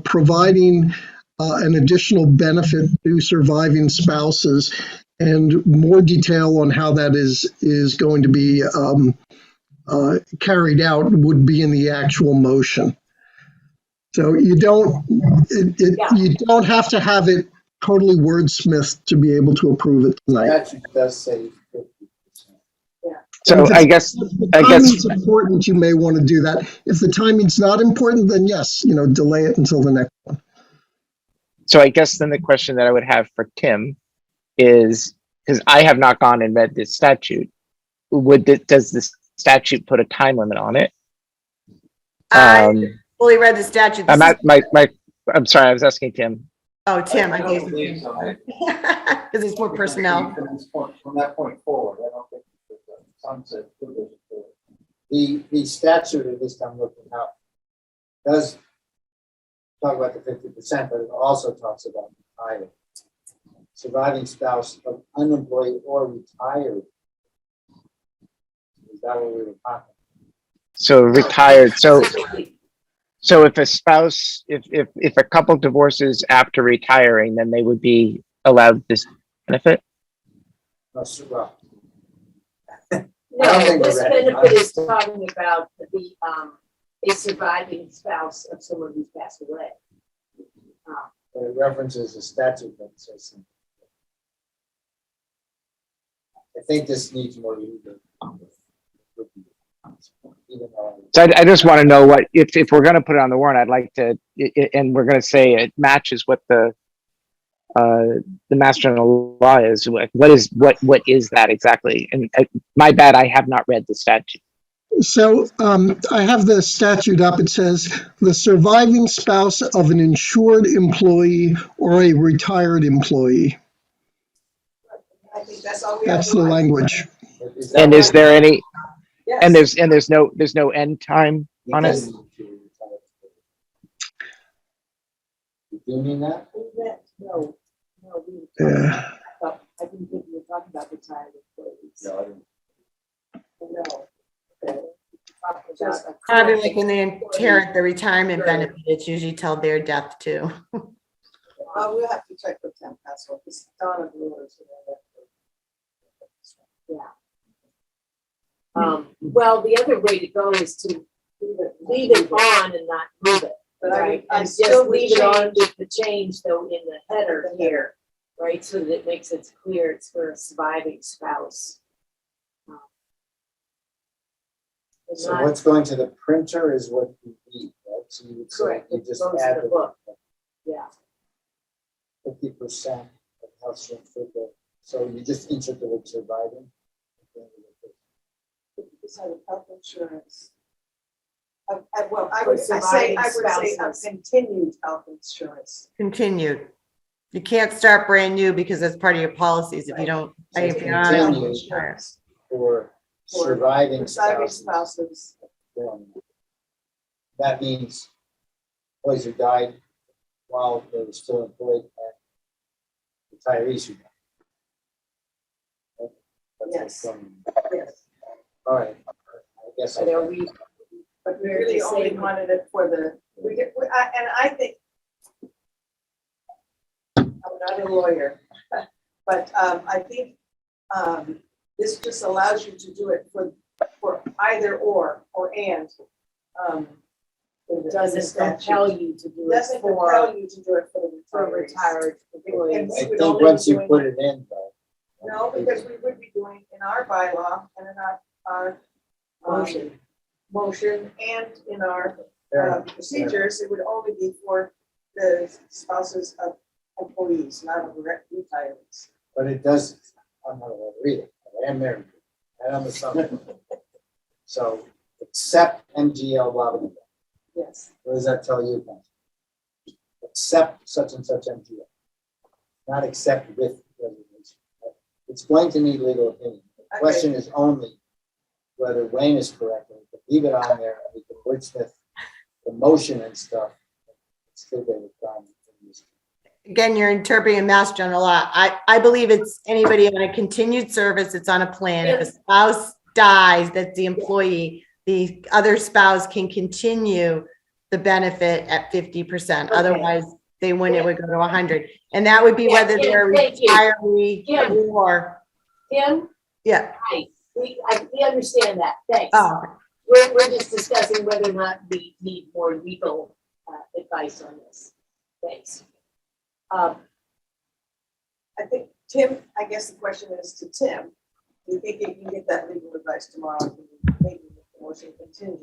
providing an additional benefit to surviving spouses, and more detail on how that is going to be carried out would be in the actual motion. So you don't have to have it totally wordsmithed to be able to approve it tonight. Statute does say 50%. So I guess, If the timing's important, you may want to do that. If the timing's not important, then yes, delay it until the next one. so I guess then the question that I would have for Tim is, because I have not gone and read this statute, does the statute put a time limit on it? I fully read the statute. I'm sorry, I was asking Tim. Oh, Tim, I don't gave believe so. because it's more personnel. From that point forward, I don't think that the sunset provision for The statute, at least I'm looking up, does talk about the 50%, but it also talks about retired. Surviving spouse of unemployed or retired. Is that what we were talking? So retired, so if a spouse, if a couple divorces after retiring, then they would be allowed this benefit? No, well, No, this benefit is talking about a surviving spouse of someone who's passed away. it references a statute that says something. I think this needs more legal. So I just want to know what, if we're going to put it on the warrant, I'd like to, and we're going to say it matches what the Mass General Law is. What is that exactly? And my bad, I have not read the statute. So I have the statute up. It says the surviving spouse of an insured employee or a retired employee. I think that's all we have. That's to the write. language. And is there any, Yes. and there's no end time on it? You do mean that? No, we, Yeah. I didn't think we were talking about retired employees. No, I didn't. No. Okay. Talking about a Probably current like when they employee. inherit the retirement Sure. benefit, it's usually till their death too. We'll have to check with town council, because Donna Brewer is. Well, the other way to go is to leave it on and not move it. But Right, I and still just leave it on change- with the change though in the header here, right, so that it makes it clear it's for a surviving spouse. And So not- what's going to the printer is what you need, right? So you would say, Correct, you it just goes add in the book. Yeah, 50% of health insurance for the, so you just insert the word surviving. Percent of health insurance. Well, I For would say surviving of spouses. continued health insurance. Continued. You can't start brand new because that's part of your policies if you don't. So if you're not- continue. Insurance For for surviving surviving spouses. spouses. That means employees who died while they were still employed and retirees who died. That's Yes. what's going- Yes, All right, I guess. so are we, but we really only wanted it for the, and I think, I'm not a lawyer, but I think this just allows you to do it for either or and. in the doesn't statute. compel you to do it Doesn't for compel you to do it for the retirees. retired employees. And I we would think only once be you doing put it- it in, though. No, because we would be doing in our bylaw and in our motion and in our Fair enough. procedures, it would only be for the spouses of employees, not of retirees. But it does, I'm not going to read it, but I am married, and I'm a son. So, except MGL blah, blah, blah. Yes. What does that tell you, Council? Except such and such MGL. Not except with reservation. Explain to me legal opinion. The question is only whether Wayne is correct, and we can leave it on there, and we can wordsmith the motion and stuff. It's still get it done. Again, you're interpreting Mass General law. I believe it's anybody on a continued service, it's on a plan. If a spouse dies, that's the employee, the other spouse can continue the benefit at 50%. Okay. Otherwise, they wouldn't, it would go to 100. And that would be whether Yeah, they're thank you. retiree Yeah. or, Tim, yeah. right, we understand that, thanks. Oh, We're just discussing whether or not we need more legal advice on this. Thanks. I think, Tim, I guess the question is to Tim, do you think you can get that legal advice tomorrow? Can you maybe make the motion contingent?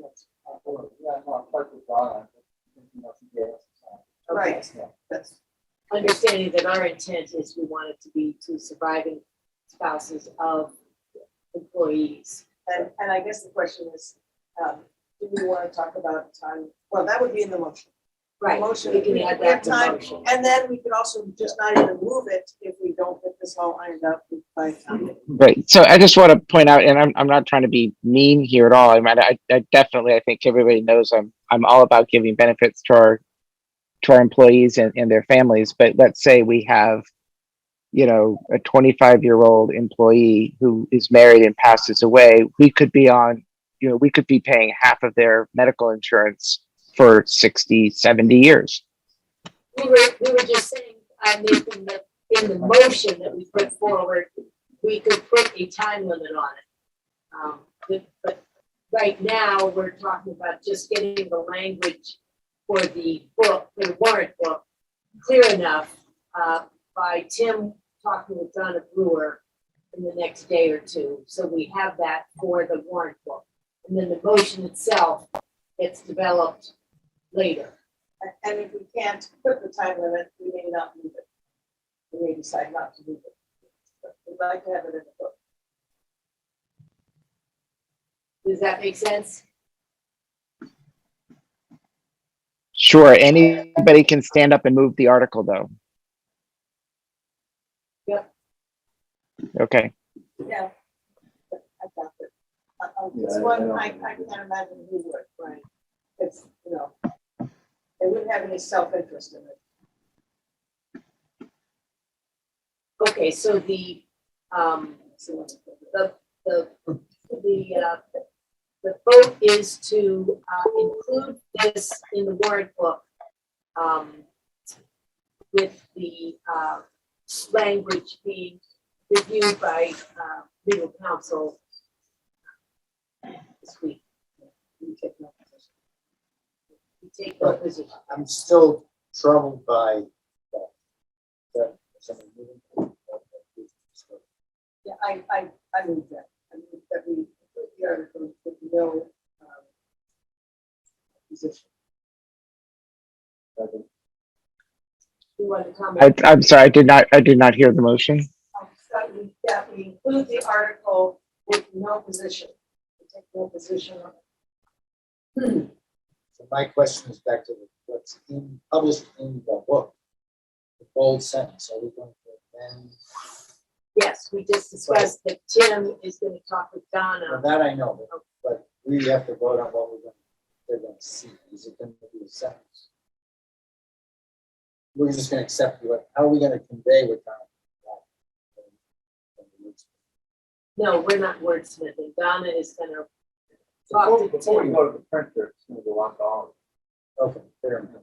Yeah, no, I'm quite with Donna. You know, she gave us the time. Right, Yeah. that's, Understanding that our intent is we want it to be to surviving spouses of employees. and I guess the question is, do we want to talk about time? Well, that would be in the motion. Right, Motion, we can we add we have that to time, motion. and then we could also just not even move it if we don't get this all ironed out by time. Right. So I just want to point out, and I'm not trying to be mean here at all. I mean, I definitely, I think everybody knows I'm all about giving benefits to our employees and their families. But let's say we have, you know, a 25-year-old employee who is married and passes away. We could be on, you know, we could be paying half of their medical insurance for 60, 70 years. We were just saying, Nathan, that in the motion that we put forward, we could put a time limit on it. But right now, we're talking about just getting the language for the book, for the warrant book, clear enough by Tim talking with Donna Brewer in the next day or two. So we have that for the warrant book. And then the motion itself gets developed later. And if we can't put the time limit, we may not move it. We may decide not to move it. But we'd like to have it in the book. Does that make sense? Sure, anybody can stand up and move the article, though. Yep. Okay, Yeah. I got it. This Yeah, one, don't I think we can't imagine who would, right? It's, you know, they wouldn't have any self-interest in it. Okay, so the vote is to include this in the warrant book with the language being reviewed by legal counsel this week. We take no position. We take no position. I'm still troubled by that. Yeah, I move that. I move that we put the article with no position. You want to comment? I'm sorry, I did not hear the motion. That we include the article with no position. We take no position on it. So my question is back to what's published in the book. The bold sentence, are we going to amend? Yes, we just discussed that Tim is going to talk with Donna. Well, that I know, but we have to vote on what they're going to see. Is it going to be a sentence? We're just going to accept what, how are we going to convey what Donna? No, we're not wordsmithing. Donna is going to talk to Before we Tim. go to the printer, it's gonna go on to all. Okay, fair enough.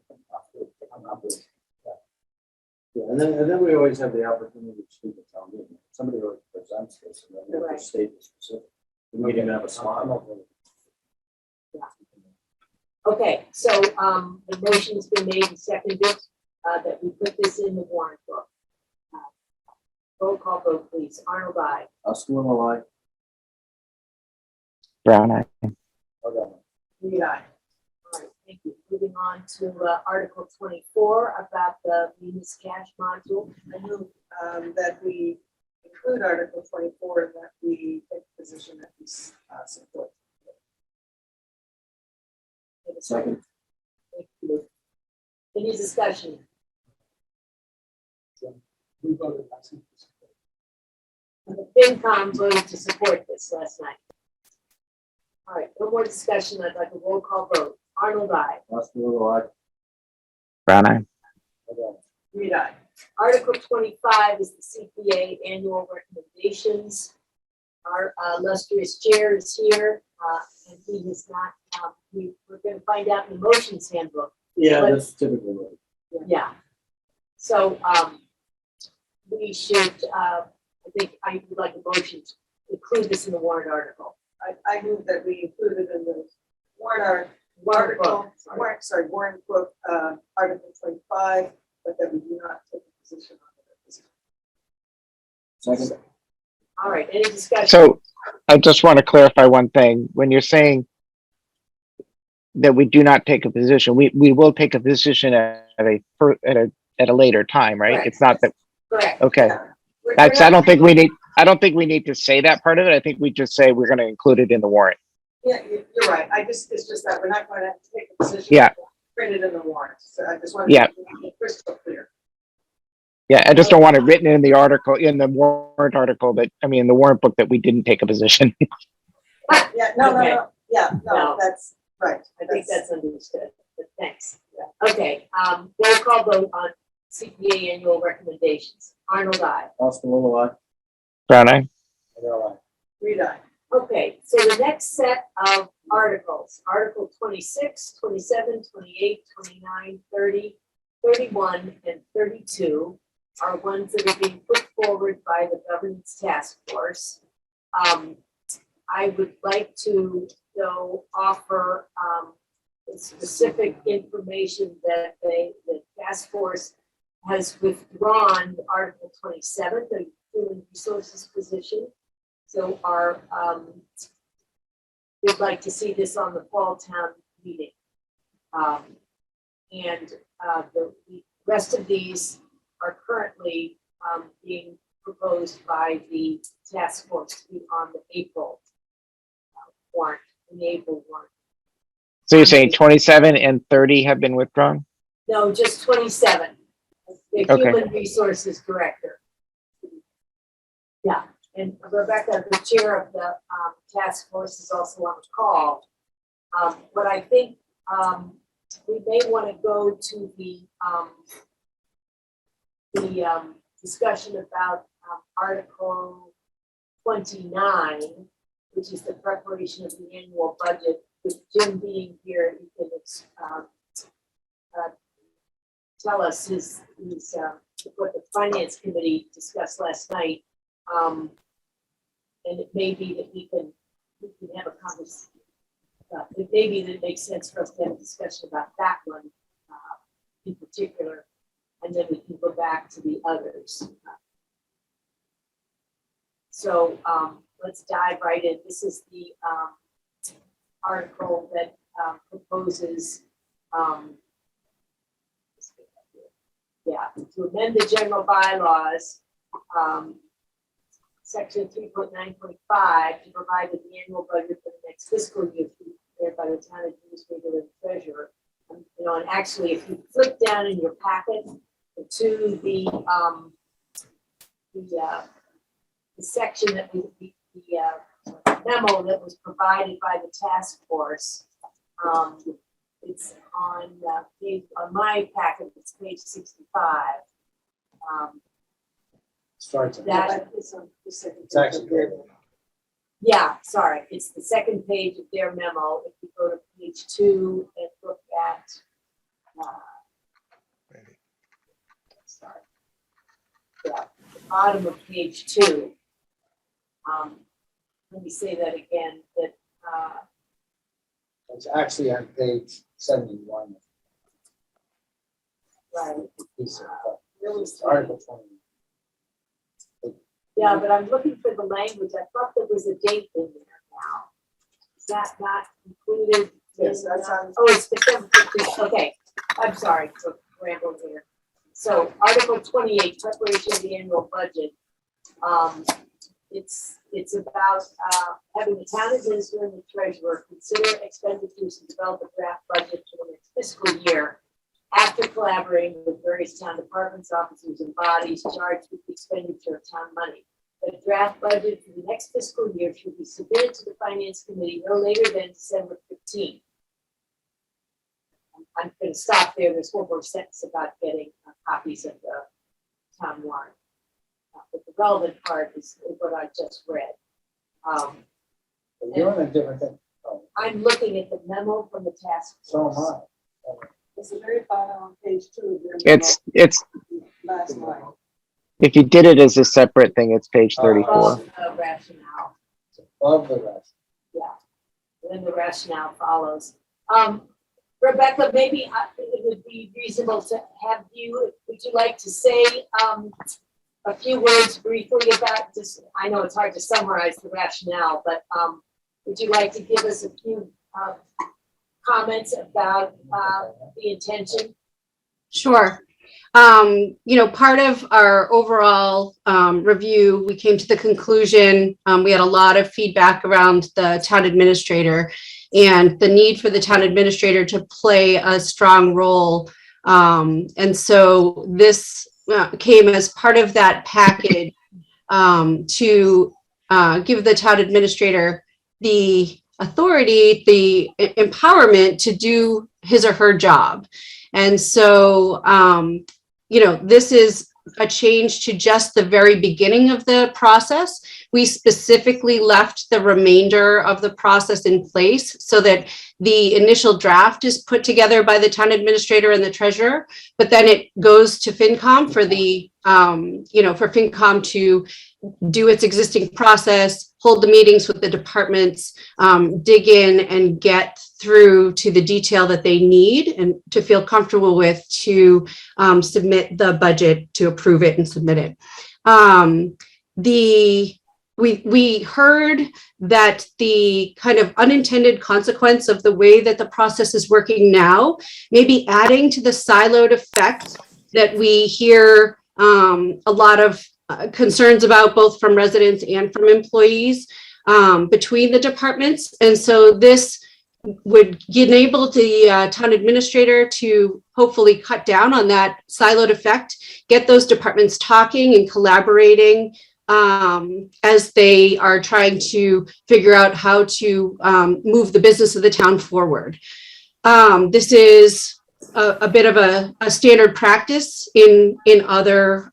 Yeah, and then we always have the opportunity to speak at town meeting. Somebody already presents this and then we have Right. to state the specific. We need to have a slide. Okay, so the motion's been made and seconded that we put this in the warrant book. Roll call vote, please. Arnold, aye. Oscar will lie. Brown eye. Okay. Reed, aye. All right, thank you. Moving on to Article 24 about the munis cash module. I move that we include Article 24 and that we take the position that we support. Take a second. Thank you. Any discussion? We voted last week. The FinCom voted to support this last night. All right, no more discussion. I'd like a roll call vote. Arnold, aye. Oscar will lie. Brown eye. Okay. Reed, aye. Article 25 is the CPA annual recommendations. Our illustrious chair is here, and he has not, we're going to find out in the motions handbook. Yeah, But- that's typically right. Yeah. So we should, I think I would like a motion to include this in the warrant article. I move that we include it in the warrant Warrant book, article, warrant book, Article 25, but that we do not take a position on it. Second. All right, any discussion? So I just want to clarify one thing. When you're saying that we do not take a position, we will take a position at a later time, right? Correct. It's not that, Correct. okay. We're That's, not I don't think we need to say that part of it. I think we just say we're going to include it in the warrant. Yeah, you're right. It's just that we're not going to take a position. Yeah. Printed in the warrant. So I just want to Yeah. be crystal clear. Yeah, I just don't want it written in the article, in the warrant article that, I mean, the warrant book that we didn't take a position. Yeah, no, Okay. no. Yeah, No. no, that's right. I think that's understood, but thanks. Okay, roll call vote on CPA annual recommendations. Arnold, aye. Oscar will lie. Brown eye. Reed, aye. Okay, so the next set of articles, Article 26, 27, 28, 29, 30, 31, and 32 are ones that are being put forward by the governance task force. I would like to, though, offer specific information that the task force has withdrawn Article 27, the human resources position. So we'd like to see this on the fall town meeting. And the rest of these are currently being proposed by the task force to be on the April warrant, in the April warrant. So you're saying 27 and 30 have been withdrawn? No, just 27. The Okay. Human Resources Director. Yeah, and Rebecca, the chair of the task force, is also on the call. But I think we may want to go to the discussion about Article 29, which is the preparation of the annual budget. With Jim being here, he can tell us what the finance committee discussed last night. And it may be that we can have a conversation. It may be that it makes sense for us to have a discussion about that one in particular, and then we can go back to the others. So let's dive right in. This is the article that proposes to amend the general bylaws, section 3.9.5, to provide that the annual budget for the next fiscal year to be prepared by the town administrator and treasurer. And actually, if you flip down in your packet to the section that the memo that was provided by the task force, it's on my packet. It's page 65. Starts. That is on the second. It's actually good. Yeah, sorry, it's the second page of their memo. If you go to page 2 and look at, sorry, yeah, the bottom of page 2. Let me say that again. That It's actually on page 71. right. Really It's Article 20. Yeah, but I'm looking for the language. I thought there was a date in there now. Is that not included? Yes, that's on. Oh, it's December 15th. Okay, I'm sorry for rambling here. So Article 28, preparation of the annual budget. It's about having the town administrator and the treasurer consider expenditures and develop a draft budget for the next fiscal year after collaborating with various town departments, officers, and bodies charged with the expenditure of town money. The draft budget for the next fiscal year should be submitted to the finance committee no later than December 15th. I'm going to stop there. There's one more sentence about getting copies of the town warrant. But the relevant part is what I just read. But you're on a different thing. Oh, I'm looking at the memo from the task so am force. I. It's the very bottom on page 2 of your It's last line. if you did it as a separate thing, it's page 34. Above the rationale. It's above the rest. Yeah, and then the rationale follows. Rebecca, maybe it would be reasonable to have you, would you like to say a few words briefly about this? I know it's hard to summarize the rationale, but would you like to give us a few comments about the intention? Sure. Part of our overall review, we came to the conclusion, we had a lot of feedback around the town administrator and the need for the town administrator to play a strong role. And so this came as part of that package to give the town administrator the authority, the empowerment to do his or her job. And so, this is a change to just the very beginning of the process. We specifically left the remainder of the process in place so that the initial draft is put together by the town administrator and the treasurer, but then it goes to FinCom for the, for FinCom to do its existing process, hold the meetings with the departments, dig in and get through to the detail that they need and to feel comfortable with to submit the budget, to approve it and submit it. We heard that the kind of unintended consequence of the way that the process is working now may be adding to the siloed effect that we hear a lot of concerns about, both from residents and from employees. between the departments. And so this would enable the town administrator to hopefully cut down on that siloed effect, get those departments talking and collaborating as they are trying to figure out how to move the business of the town forward. This is a bit of a standard practice in other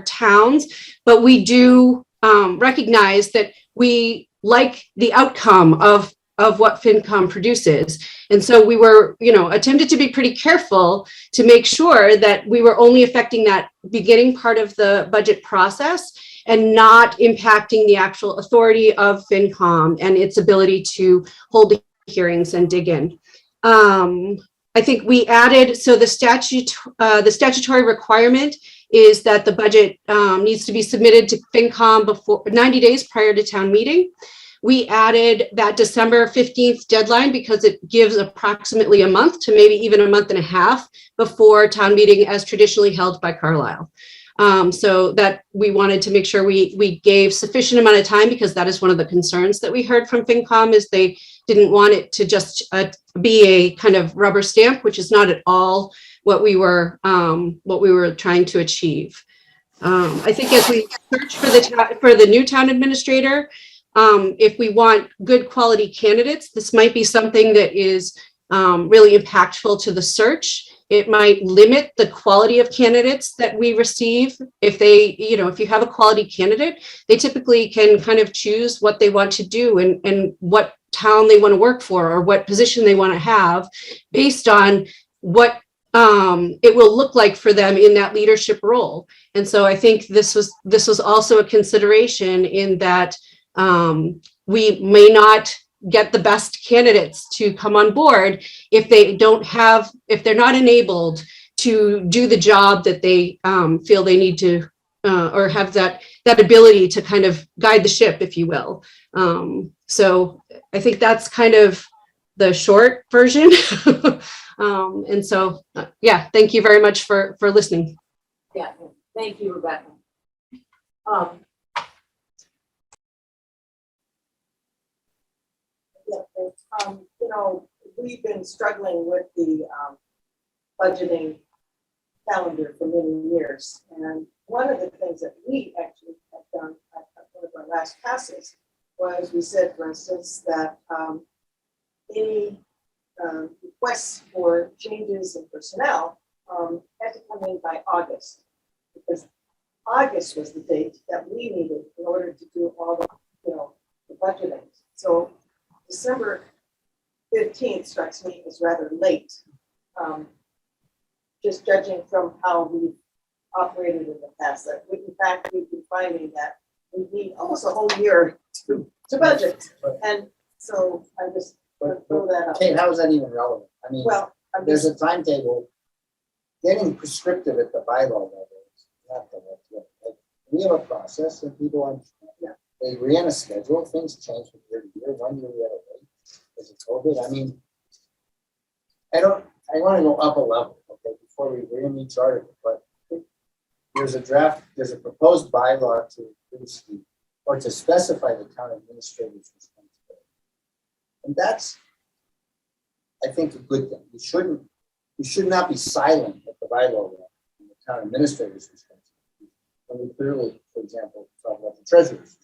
towns, but we do recognize that we like the outcome of what FinCom produces. And so we were, attempted to be pretty careful to make sure that we were only affecting that beginning part of the budget process and not impacting the actual authority of FinCom and its ability to hold the hearings and dig in. I think we added, so the statutory requirement is that the budget needs to be submitted to FinCom before 90 days prior to town meeting. We added that December 15th deadline because it gives approximately a month to maybe even a month and a half before town meeting as traditionally held by Carlisle. So that we wanted to make sure we gave sufficient amount of time, because that is one of the concerns that we heard from FinCom, is they didn't want it to just be a kind of rubber stamp, which is not at all what we were trying to achieve. I think as we search for the new town administrator, if we want good quality candidates, this might be something that is really impactful to the search. It might limit the quality of candidates that we receive. If if you have a quality candidate, they typically can kind of choose what they want to do and what town they want to work for or what position they want to have based on what it will look like for them in that leadership role. And so I think this was also a consideration in that we may not get the best candidates to come on board if they're not enabled to do the job that they feel they need to, or have that ability to kind of guide the ship, if you will. So I think that's kind of the short version. And so, yeah, thank you very much for listening. Yeah, thank you, Rebecca. We've been struggling with the budgeting calendar for many years. And one of the things that we actually have done at one of our last passes was we said, for instance, that any requests for changes in personnel had to come in by August, because August was the date that we needed in order to do all the budgeting. So December 15th strikes me as rather late, just judging from how we've operated in the past. That in fact, we've been finding that we need almost a whole year to budget. And so I just want to throw that out. Kate, how is that even relevant? I mean, Well, there's a timetable. Getting prescriptive at the bylaw level is not the right way. Like, we have a process and people understand. Yeah. They ran a schedule, things change from year to year. 1 year we had a wait because of COVID. I mean, I want to go up a level, okay, before we really chart it, but there's a proposed bylaw to increase or to specify the town administrator's responsibility. And that's, I think, a good thing. We should not be silent at the bylaw level in the town administrator's responsibility. When we clearly, for example, talk about the treasurer's.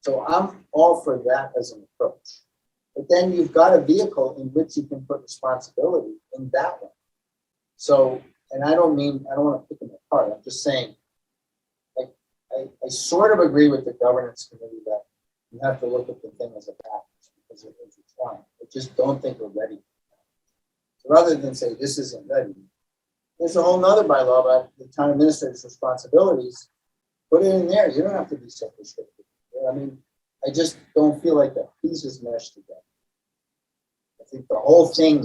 So I'm all for that as an approach. But then you've got a vehicle in which you can put responsibility in that one. So, and I don't want to pick them apart. I'm just saying, like, I sort of agree with the governance committee that you have to look at the thing as a package because it is intertwined. I just don't think we're ready. So rather than say this isn't ready, there's a whole nother bylaw about the town administrator's responsibilities. Put it in there. You don't have to be so prescriptive. I mean, I just don't feel like the pieces mesh together. I think the whole thing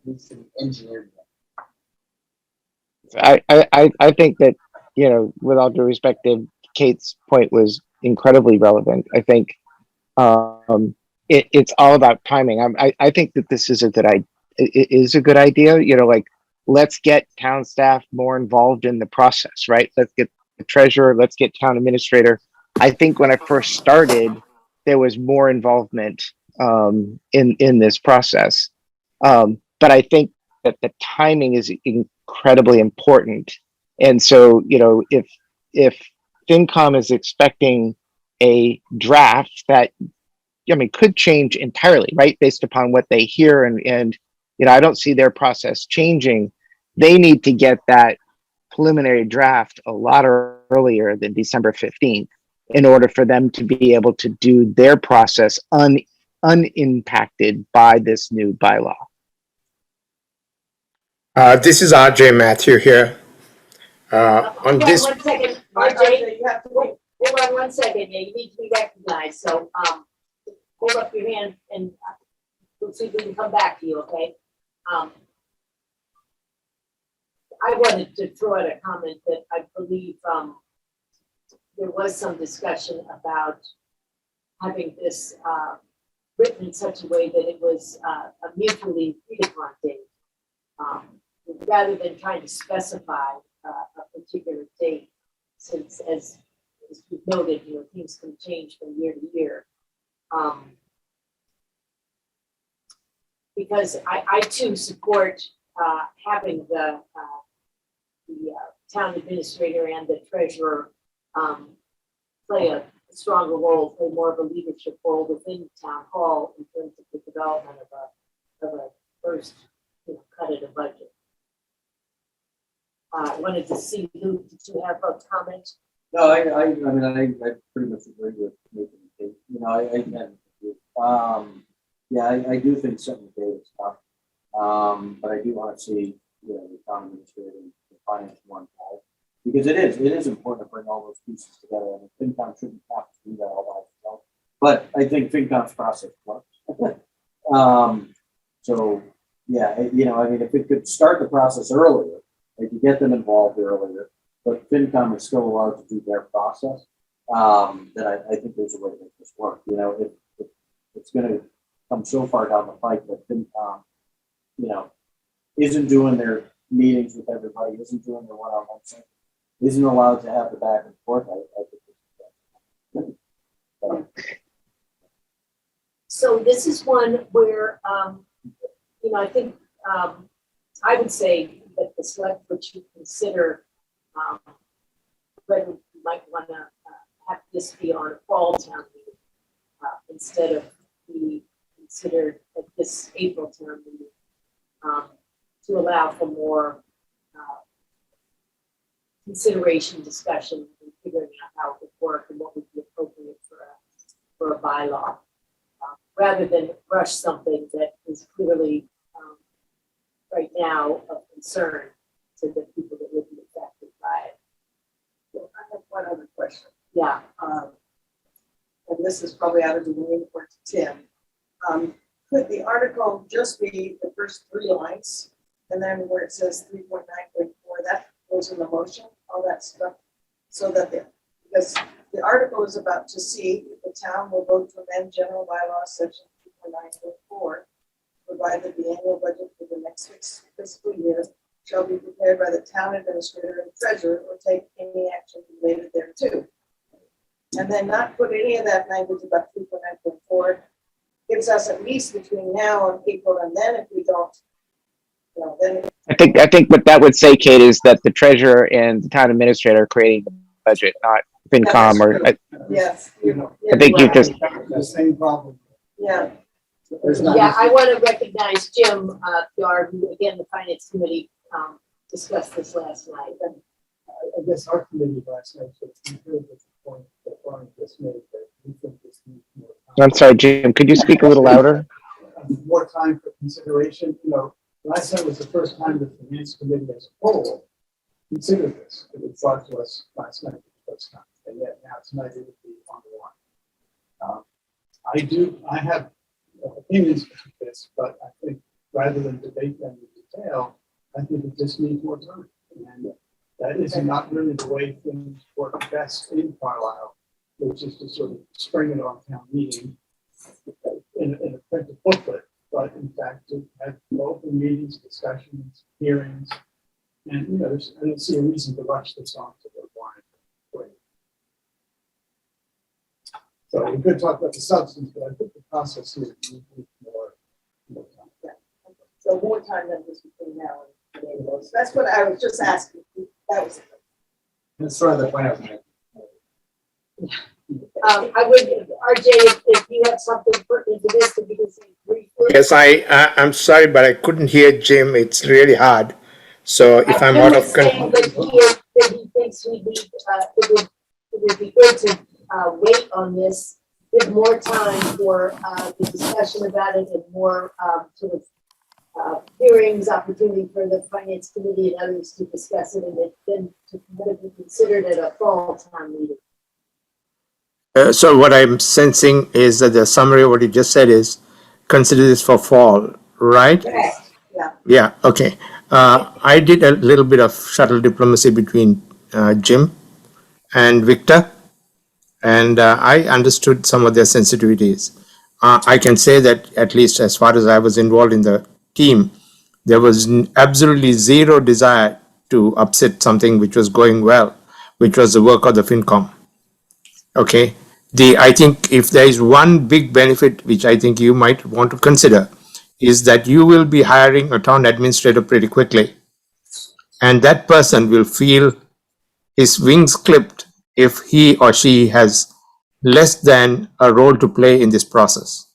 needs to be engineered. I think that, with all due respect, Kate's point was incredibly relevant. I think it's all about timing. I think that this is a good idea. Like, let's get town staff more involved in the process, right? Let's get the treasurer, let's get town administrator I think when I first started, there was more involvement in this process. But I think that the timing is incredibly important. And so, if FinCom is expecting a draft that, I mean, could change entirely, right, based upon what they hear, and I don't see their process changing. They need to get that preliminary draft a lot earlier than December 15th in order for them to be able to do their process unimpacted by this new bylaw. This is RJ Matthew here. On Hold on this, 1 second, RJ, RJ, you have to wait. hold on 1 second, yeah, you need to be recognized, so, hold up your hand and we'll see if we can come back to you, okay? I wanted to throw out a comment that I believe, there was some discussion about having this, written in such a way that it was, a mutually agreed upon date. Rather than trying to specify, a particular date, since as we've noted, things can change from year to year. Because I too support, having the town administrator and the treasurer, play a stronger role, play more of a leadership role within town hall in terms of the development of a first, cut of the budget. Wanted to see, Luke, did you have a comment? No, I mean, I pretty much agree with Nathan. I do think setting the date is tough. But I do want to see, the town administrator and the finance one involved. Because it is important to bring all those pieces together. I mean, FinCom shouldn't have to do that all by itself. But I think FinCom's process works. So, yeah, I mean, if it could start the process earlier, if you get them involved earlier, but FinCom is still allowed to do their process, then I think there's a way to make this work. If it's going to come so far down the pike that FinCom, isn't doing their meetings with everybody, isn't doing their one-on-one thing, isn't allowed to have the back and forth, I think it's So this is one where, I think, I would say that the select board should consider, whether you might want to have this be on a fall town meeting, instead of be considered at this April town meeting, to allow for more consideration, discussion, and figuring out how it would work and what would be appropriate for a bylaw, rather than rush something that is clearly right now of concern to the people that would be affected by it. Well, I have one other question. Yeah. And this is probably out of the way for Tim. Could the article just be the first 3 lines, and then where it says 3.9.4, that goes in the motion, all that stuff, so that because the article is about to see if the town will vote to amend general bylaws section 3.9.4, provide that the annual budget for the next fiscal year shall be prepared by the town administrator and treasurer, or take any action related thereto. And then not put any of that language about 3.9.4 gives us at least between now and April, and then if we don't, then. I think what that would say, Kate, is that the treasurer and the town administrator are creating the budget, not FinCom or. Yes. I think you just. The same problem. Yeah. Yeah, I want to recognize Jim Yard, who again, the finance committee discussed this last night. I guess our committee last night, so we heard the point that Brian just made, that we think this needs more time. I'm sorry, Jim, could you speak a little louder? More time for consideration. Last night was the first time the finance committee as a whole considered this. It was brought to us last night for the first time, and yet now tonight it would be on the line. I have opinions about this, but I think rather than debate them in detail, I think it just needs more time. And that is not really the way things work best in Carlisle, which is to sort of spring it on town meeting in a printed booklet, but in fact to have open meetings, discussions, hearings, and I don't see a reason to rush this on to the warrant. So we could talk about the substance, but I think the process here is more time. So more time than this between now and April. So that's what I was just asking. That was it. That's sort of the point I was making. I would, RJ, if you have something pertinent to this, to be briefly. Yes, I'm sorry, but I couldn't hear Jim. It's really hard. So if I'm Jim out was of saying that he thinks we need, it would be good to wait on this, give more time for the discussion about it and more sort of hearings, opportunity for the finance committee and others to discuss it, and then to kind of be considered at a fall town meeting. So what I'm sensing is that the summary of what you just said is consider this for fall, right? Correct. Yeah. Yeah, okay. I did a little bit of shuttle diplomacy between Jim and Victor, and I understood some of their sensitivities. I can say that at least as far as I was involved in the team, there was absolutely zero desire to upset something which was going well, which was the work of the FinCom. Okay. I think if there is one big benefit which I think you might want to consider is that you will be hiring a town administrator pretty quickly. And that person will feel his wings clipped if he or she has less than a role to play in this process.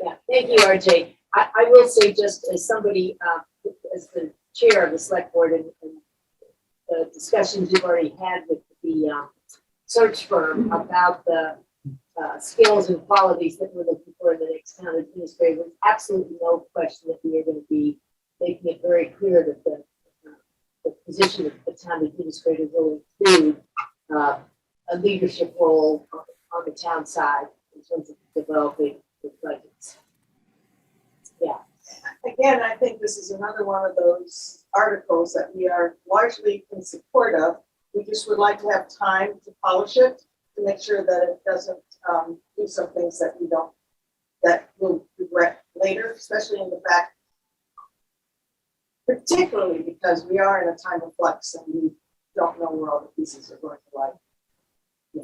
Yeah, thank you, RJ. I will say, just as somebody, as the chair of the select board, and the discussions you've already had with the search firm about the skills and qualities that we're looking for in the next town administrator, there's absolutely no question that we are going to be making it very clear that the position of the town administrator will include a leadership role on the town side in terms of developing the budgets. Yeah. Again, I think this is another one of those articles that we are largely in support of. We just would like to have time to polish it, to make sure that it doesn't do some things that we don't, that we'll regret later, especially in the fact, particularly because we are in a time of flux and we don't know where all the pieces are going to lie. Yeah.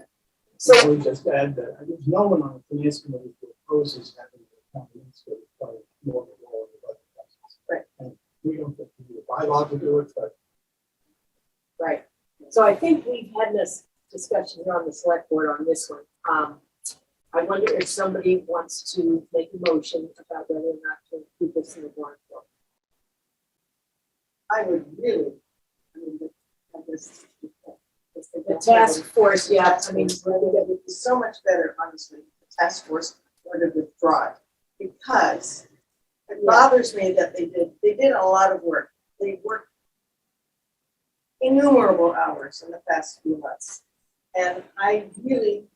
So I would just add that there's no one on the finance committee who opposes having the town administrator play more of a role in the budget process. Right. And we don't get to do a bylaw to do it, but Right. So I think we've had this discussion here on the select board on this one. I wonder if somebody wants to make a motion about whether or not to include this in the warrant book. I would really, I mean, The task force, yeah, I mean, it would be so much better, honestly, if the task force were to withdraw it, because it bothers me that they did a lot of work. They worked innumerable hours in the past few months. And I really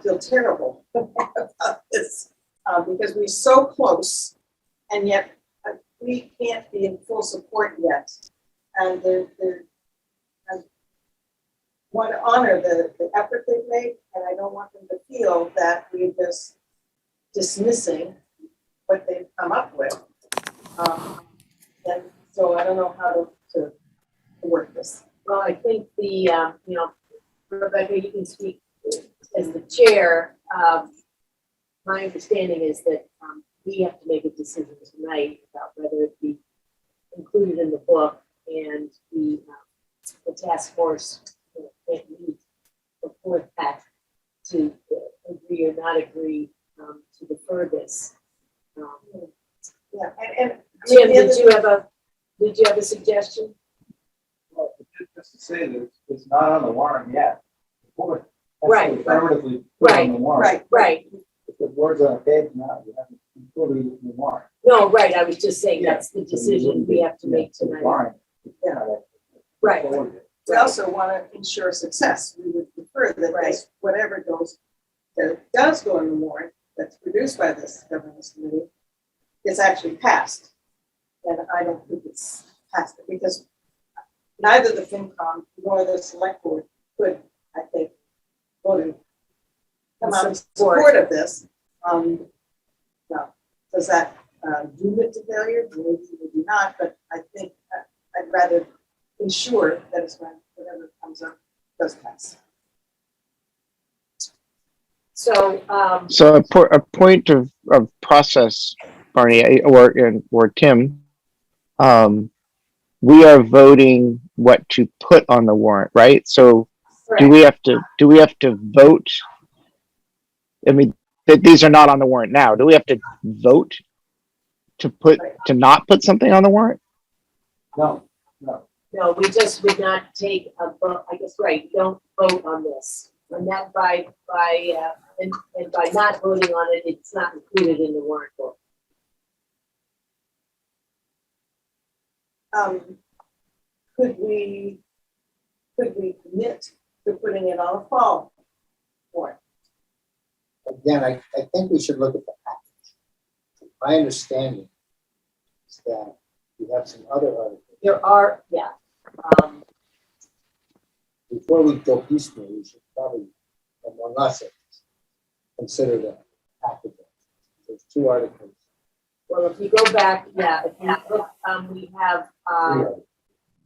feel terrible about this because we're so close and yet we can't be in full support yet. And I want to honor the effort they've made, and I don't want them to feel that we're just dismissing what they've come up with. And so I don't know how to work this. Well, I think Rebecca, you can speak as the chair. My understanding is that we have to make a decision tonight about whether it be included in the book, and the task force can't meet before that to agree or not agree to defer this. Yeah, and Jim, did you have a suggestion? Well, just to say that it's not on the warrant yet. The board has to Right. affirmatively put it on the warrant. Right. If the board's on a page now, you haven't included it in the warrant. No, right, I was just saying Yeah. that's the So you decision wouldn't we be- have to make the tonight. warrant. Right. we also want to ensure success. We would prefer that this, whatever that does go in the warrant, that's produced by this governance committee, is actually passed. And I don't think it's passed because neither the FinCom nor the select board could, I think, vote in come out in support of this. No, does that doom it to failure? Maybe, maybe not, but I think I'd rather ensure that it's when whatever comes up does pass. So, So a point of process, Barney, or Tim, we are voting what to put on the warrant, right? So do we have to vote? I mean, these are not on the warrant now. Do we have to vote to not put something on the warrant? No, no, we just would not take a vote, I guess, right, don't vote on this. And that and by not voting on it, it's not included in the warrant book. Could we commit to putting it on a fall warrant? Again, I think we should look at the package. My understanding is that we have some other articles. There are, yeah. Before we go piecemeal, we should probably, among us, consider the package. There's 2 articles. Well, if you go back, yeah, if you look, we have,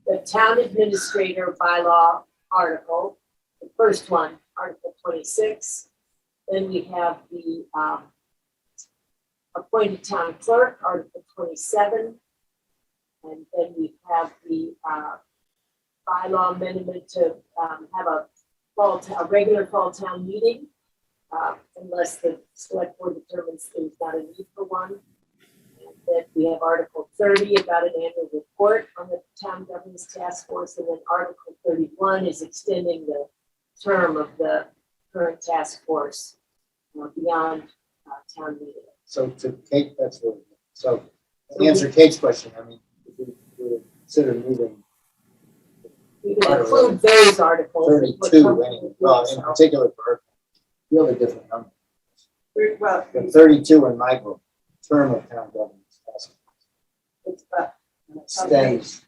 the town administrator bylaw article, the first one, Article 26. Then we have the appointed town clerk, Article 27. And then we have the bylaw amendment to have a regular fall town meeting, unless the select board determines there's not a need for one. And then we have Article 30 about an annual report on the town governance task force, and then Article 31 is extending the term of the current task force beyond town meeting. So to Kate, that's what. So to answer Kate's question, I mean, if we consider moving We can include those articles. 32, well, in particular for her, really different number. Well, The 32 in my book, term of town governance task force, it's extends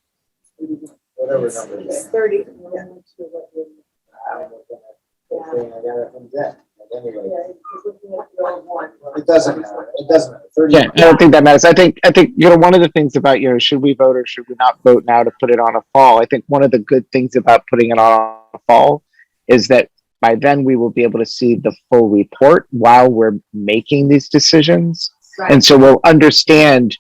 whatever number it It's is. 30. I don't know I got it from Jen, but anyway, it doesn't matter, it doesn't matter. 30 Yeah, I don't think that matters. I think, one of the things about, should we vote or should we not vote now to put it on a fall? I think one of the good things about putting it on a fall is that by then we will be able to see the full report while we're making these decisions. Right. And so we'll understand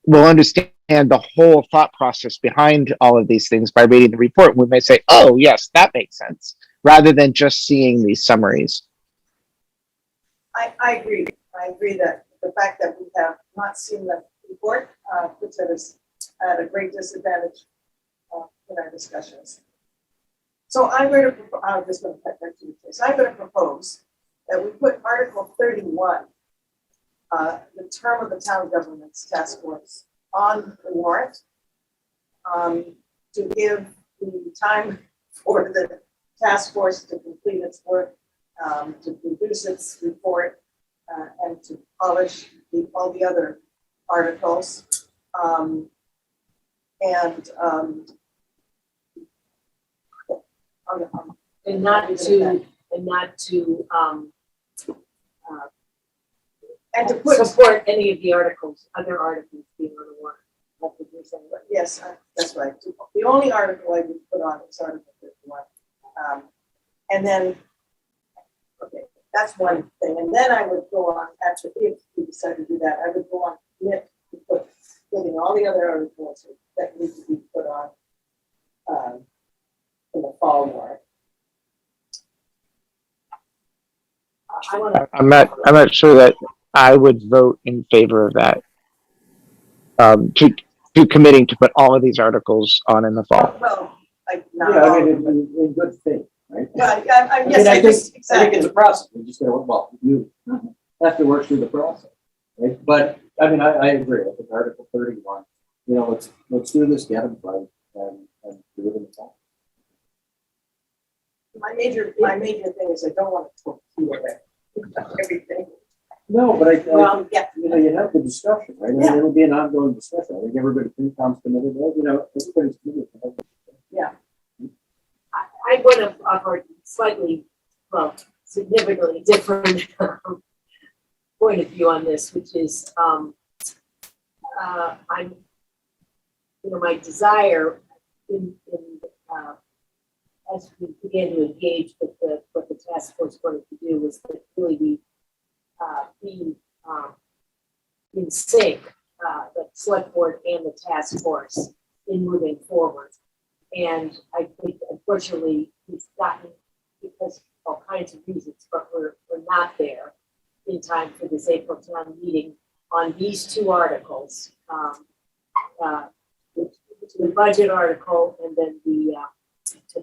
the whole thought process behind all of these things by reading the report. We may say, oh, yes, that makes sense, rather than just seeing these summaries. I agree. I agree that the fact that we have not seen the report puts us at a great disadvantage in our discussions. So I'm going to, I'm just going to cut right to the chase. I'm going to propose that we put Article 31, the term of the town government's task force, on the warrant to give the time for the task force to complete its work, to produce its report, and to polish all the other articles. And not to and to put, support any of the articles, other articles being on the warrant. That's what you're saying. yes, that's right. The only article I would put on is Article 51. And then, okay, that's one thing. And then I would go on, after, if we decide to do that, I would go on commit to putting all the other articles that need to be put on in the fall warrant. I'm not sure that I would vote in favor of that. To committing to put all of these articles on in the fall. Well, yeah, I mean, in good faith, right? Yeah, I think it's a process. We just gotta, well, you have to work through the process, right? But I mean, I agree. I think Article 31, let's do this, get them right, and do it in the fall. my major thing is I don't want to talk to everything. No, but I Well, think, yeah. you have the discussion, right? And it'll be an ongoing discussion. I think everybody, FinCom's committed, everybody's committed. Yeah. I would have offered slightly, well, significantly different point of view on this, which is my desire in as we began to engage with what the task force wanted to do was to really be in sync, the select board and the task force in moving forward. And I think unfortunately we've gotten, because of all kinds of reasons, but we're not there in time for this April town meeting on these two articles. The budget article and then the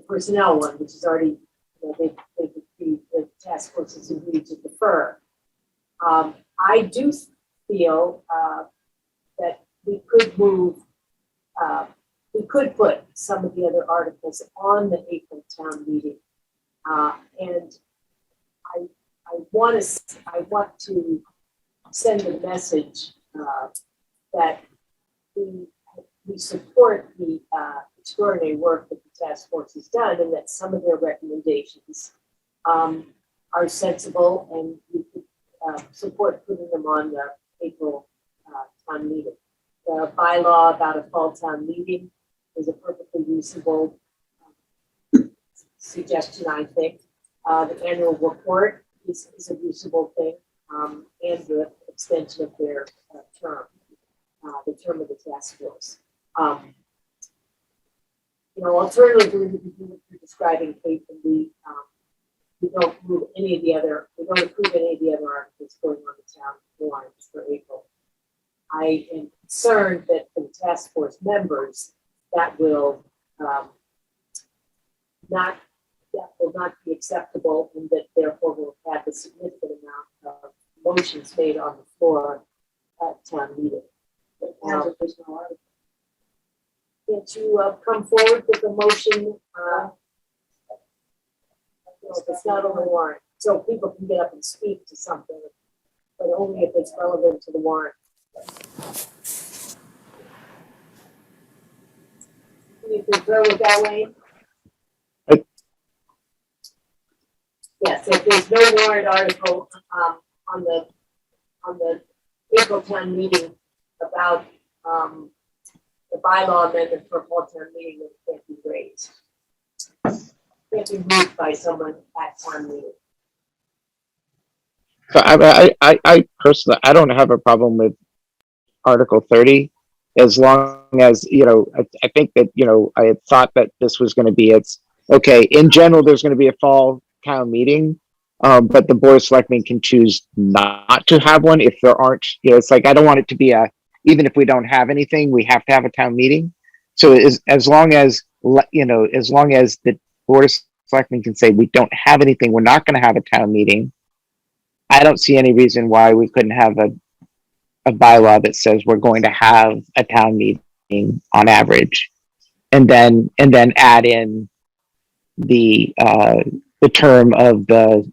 personnel one, which is already, the task force has agreed to defer. I do feel that we could move, we could put some of the other articles on the April town meeting. And I want to send a message that we support the extraordinary work that the task force has done, and that some of their recommendations are sensible, and we could support putting them on the April town meeting. The bylaw about a fall town meeting is a perfectly reasonable suggestion, I think. The annual report is a reasonable thing, and the extension of their term, the term of the task force. Alternatively, we do what you're describing, Kate, and we don't move any of the other, we don't approve any of the other articles going on the town warrant for April. I am concerned that for the task force members, that will not be acceptable, and that therefore will have a significant amount of motions made on the floor at town meeting. Can't you come forward with a motion? If it's not on the warrant, so people can get up and speak to something, but only if it's relevant to the warrant. You can throw it that way. Yes, if there's no warrant article on the April town meeting about the bylaw amendment for fall town meeting, it can't be raised. Can't be moved by someone at town meeting. So I personally, I don't have a problem with Article 30, as long as, I think that, I had thought that this was going to be, okay, in general, there's going to be a fall town meeting, but the board of selectmen can choose not to have one if there aren't, it's like, I don't want it to be even if we don't have anything, we have to have a town meeting. So as long as the board of selectmen can say, we don't have anything, we're not going to have a town meeting, I don't see any reason why we couldn't have a bylaw that says we're going to have a town meeting on average, and then add in the term of the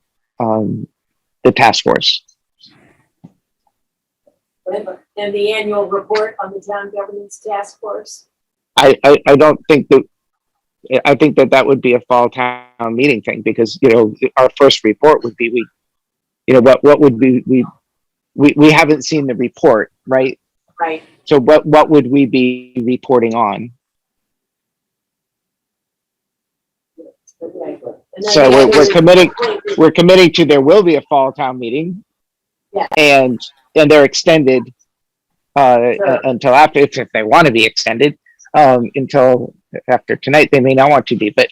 task force. And the annual report on the town governance task force. I don't think that. I think that would be a fall town meeting thing, because our first report would be what would be we haven't seen the report, right? Right. So what would we be reporting on? Okay. So we're committing to there will be a fall town meeting. Yeah. And they're extended Sure. until after, if they want to be extended, until after tonight. They may not want to be, but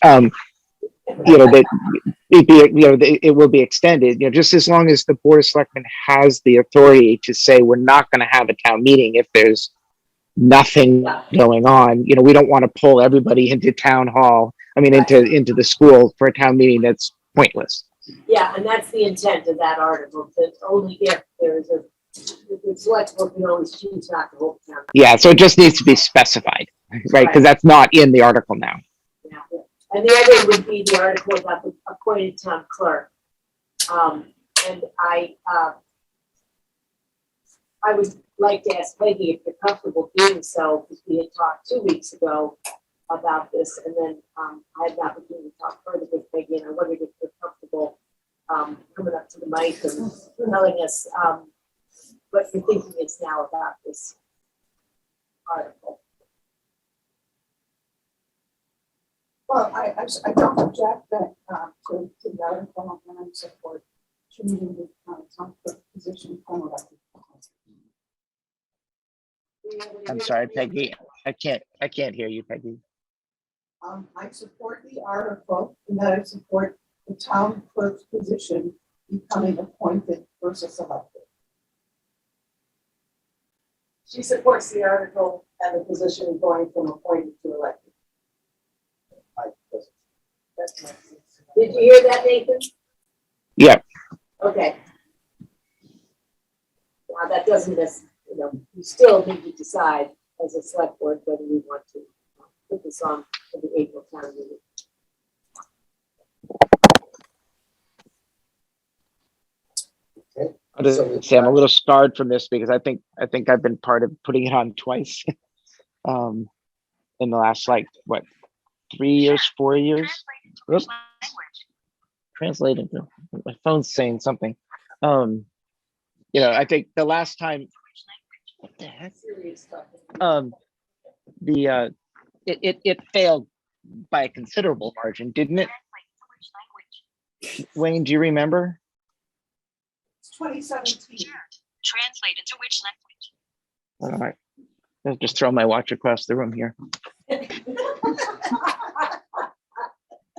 it will be extended, just as long as the board of selectmen has the authority to say we're not going to have a town meeting if there's nothing going on. We don't want to pull everybody into town hall, into the school for a town meeting that's pointless. Yeah, and that's the intent of that article, that only if there's the select board can always choose not to hold town. Yeah, so it just needs to be specified, right? Because that's not in the article now. Yeah. And the other would be the article about the appointed town clerk. And I would like to ask Peggy if you're comfortable doing so, because we had talked 2 weeks ago about this, and then I had an opportunity to talk further with Peggy, and I wondered if you're comfortable coming up to the mic and telling us what your thinking is now about this article. Well, I don't object that, to the article and I support changing the, town clerk position from elected. I'm sorry, Peggy. I can't hear you, Peggy. I support the article and that I support the town clerk's position becoming appointed versus elected. She supports the article and the position going from appointed to elected. That's my. Did you hear that, Nathan? Yeah. Okay. Now, that doesn't you still need to decide as a select board whether you want to put this on for the April town meeting. I'll just say I'm a little scarred from this because I think I've been part of putting it on twice. In the last, like, what, 3 years, 4 years? Oops. Translated. My phone's saying something. I think the last time, what the heck? Serious stuff. It failed by a considerable margin, didn't it? Wayne, do you remember? It's 2017. Translate into which language? All right. I'll just throw my watch across the room here.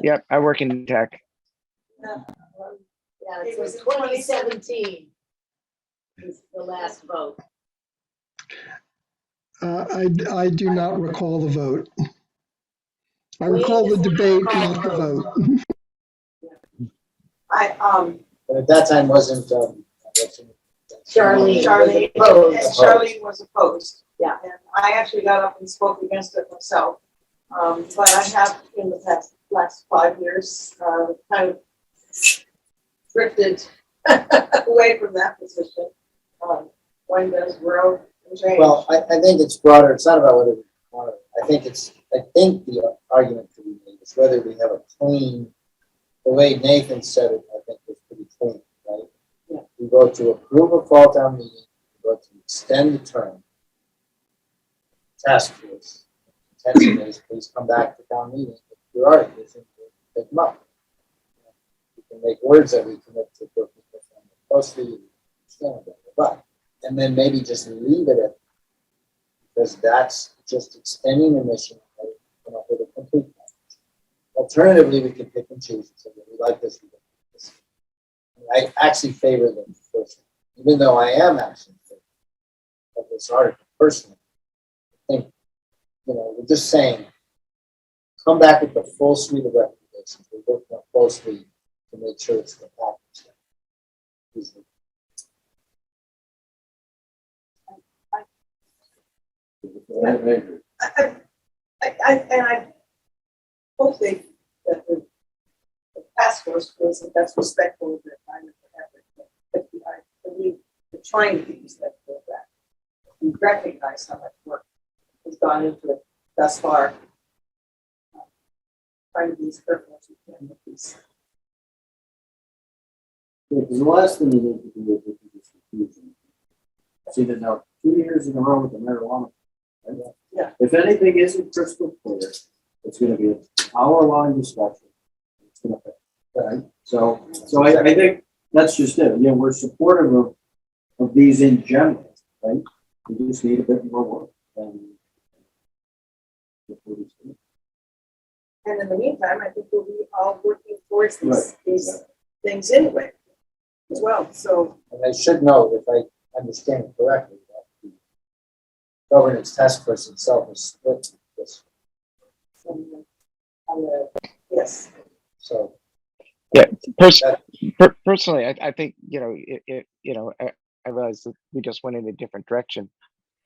Yep, I work in tech. Yeah, it was 2017. Was the last vote. I do not recall the vote. I recall the debate, not the vote. But at that time wasn't, Charlene Charlene was opposed. Yeah. And I actually got up and spoke against it myself. But I have in the last 5 years, kind of drifted away from that position. When does grow and change? well, I think it's broader. It's not about whether we want it. I think the argument to be made is whether we have a clean, the way Nathan said it, I think was pretty clean, right? Yeah. We vote to approve a fall town meeting, we vote to extend the term. Task force. Intention is, please come back to town meeting with your articles and we'll pick them up. You can make words that we commit to working with them closely, and then maybe just leave it at, because that's just extending the mission, right? Come up with a complete package. Alternatively, we can pick and choose and say, we like this, we like this. I actually favor the first, even though I am actually in favor of this article personally. I think, we're just saying, come back with the full suite of recommendations. We're working closely to make sure it's the package. I hope that the task force feels that that's respectful of their time and their effort. But I believe they're trying to be respectful of that. We recognize how much work has gone into it thus far. Trying to be as careful as we can with these. Because the last thing you need to do is this confusion. See that now 2 years in a row with the marijuana. Right? Yeah. If anything isn't crystal clear, it's going to be an hour-long discussion. It's going to, right? So I think that's just it. We're supportive of these in general, right? We just need a bit more work. And in the meantime, I think we'll be all working towards these things anyway as well. So. And I should note, if I understand it correctly, that the governance task force itself is split this. Yes. So. Yeah, personally, I think, I realize that we just went in a different direction.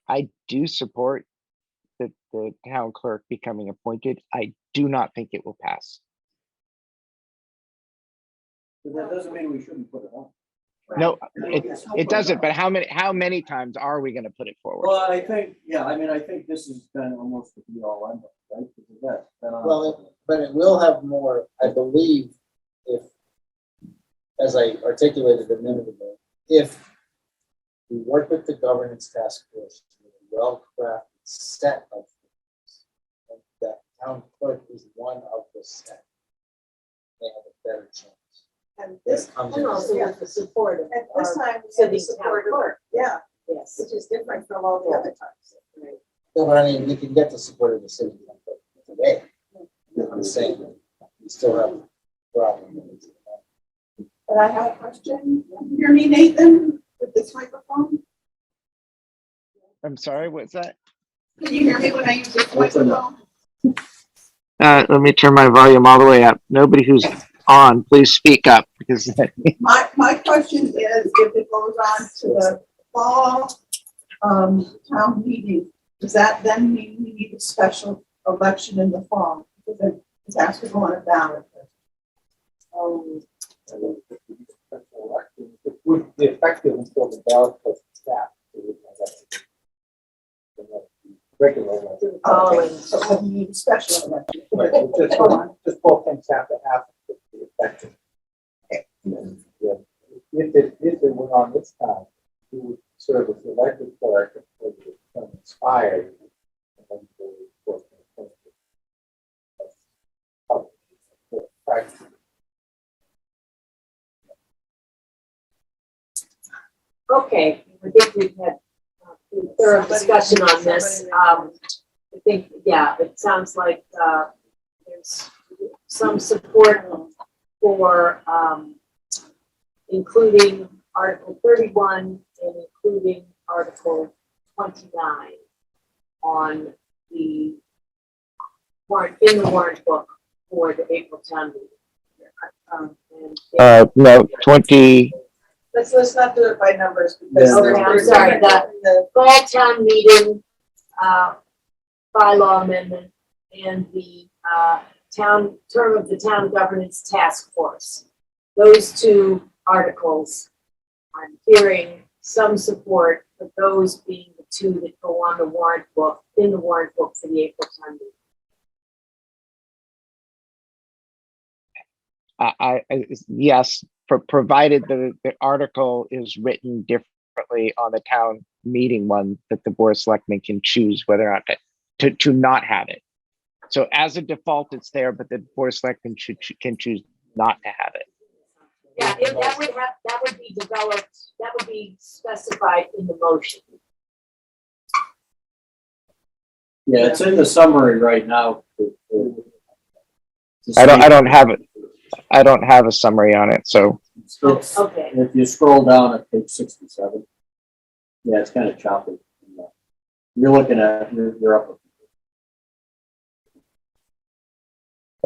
I do support the town clerk becoming appointed. I do not think it will pass. But that doesn't mean we shouldn't put it on. No, it doesn't. But how many times are we going to put it forward? Well, I think this has been almost the be all end all, right? Because that's been on. Well, but it will have more, I believe, if, as I articulated a minute ago, if we work with the governance task force with a well-crafted set of things, and that town clerk is one of the set. They have a better chance. And this, Comes And in. also with the support of and this our time, we have the sitting support town clerk, yeah, Yes. which is different from all the other times. Right. No, but I mean, we can get the support of the city clerk today. I'm saying, we still have a problem. But I have a question. Can you hear me, Nathan, with this microphone? I'm sorry, what's that? Can you hear me when I use this microphone? Let me turn my volume all the way up. Nobody who's on, please speak up because My question is, if it goes on to the fall, town meeting, does that then mean we need a special election in the fall? Because it has to go on a ballot. It would be effective until the ballot goes to staff. Regular election. Following. So we need a special election. Right, just both things have to happen to be effective. Yeah. If it were on this time, you would serve as the elected clerk until the term expired. And then the court can appoint you. That's how it's practiced. Okay, I think we've had a thorough discussion on this. I think, yeah, it sounds like there's some support for including Article 31 and including Article 29 on the warrant, in the warrant book for the April town meeting. no, 20, Let's not do it by numbers because. Yeah. Okay, I'm sorry, the fall town meeting, bylaw amendment and the, town, term of the town governance task force. Those two articles, I'm hearing some support for those being the two that go on the warrant book, in the warrant book for the April town meeting. yes, provided the article is written differently on the town meeting one, that the board of selectmen can choose whether or not to not have it. So as a default, it's there, but the board of selectmen can choose not to have it. Yeah, that would be developed, that would be specified in the motion. Yeah, it's in the summary right now. I don't have it. I don't have a summary on it, so. It's- Okay. If you scroll down at page 67, yeah, it's kind of choppy. You're looking at, you're up.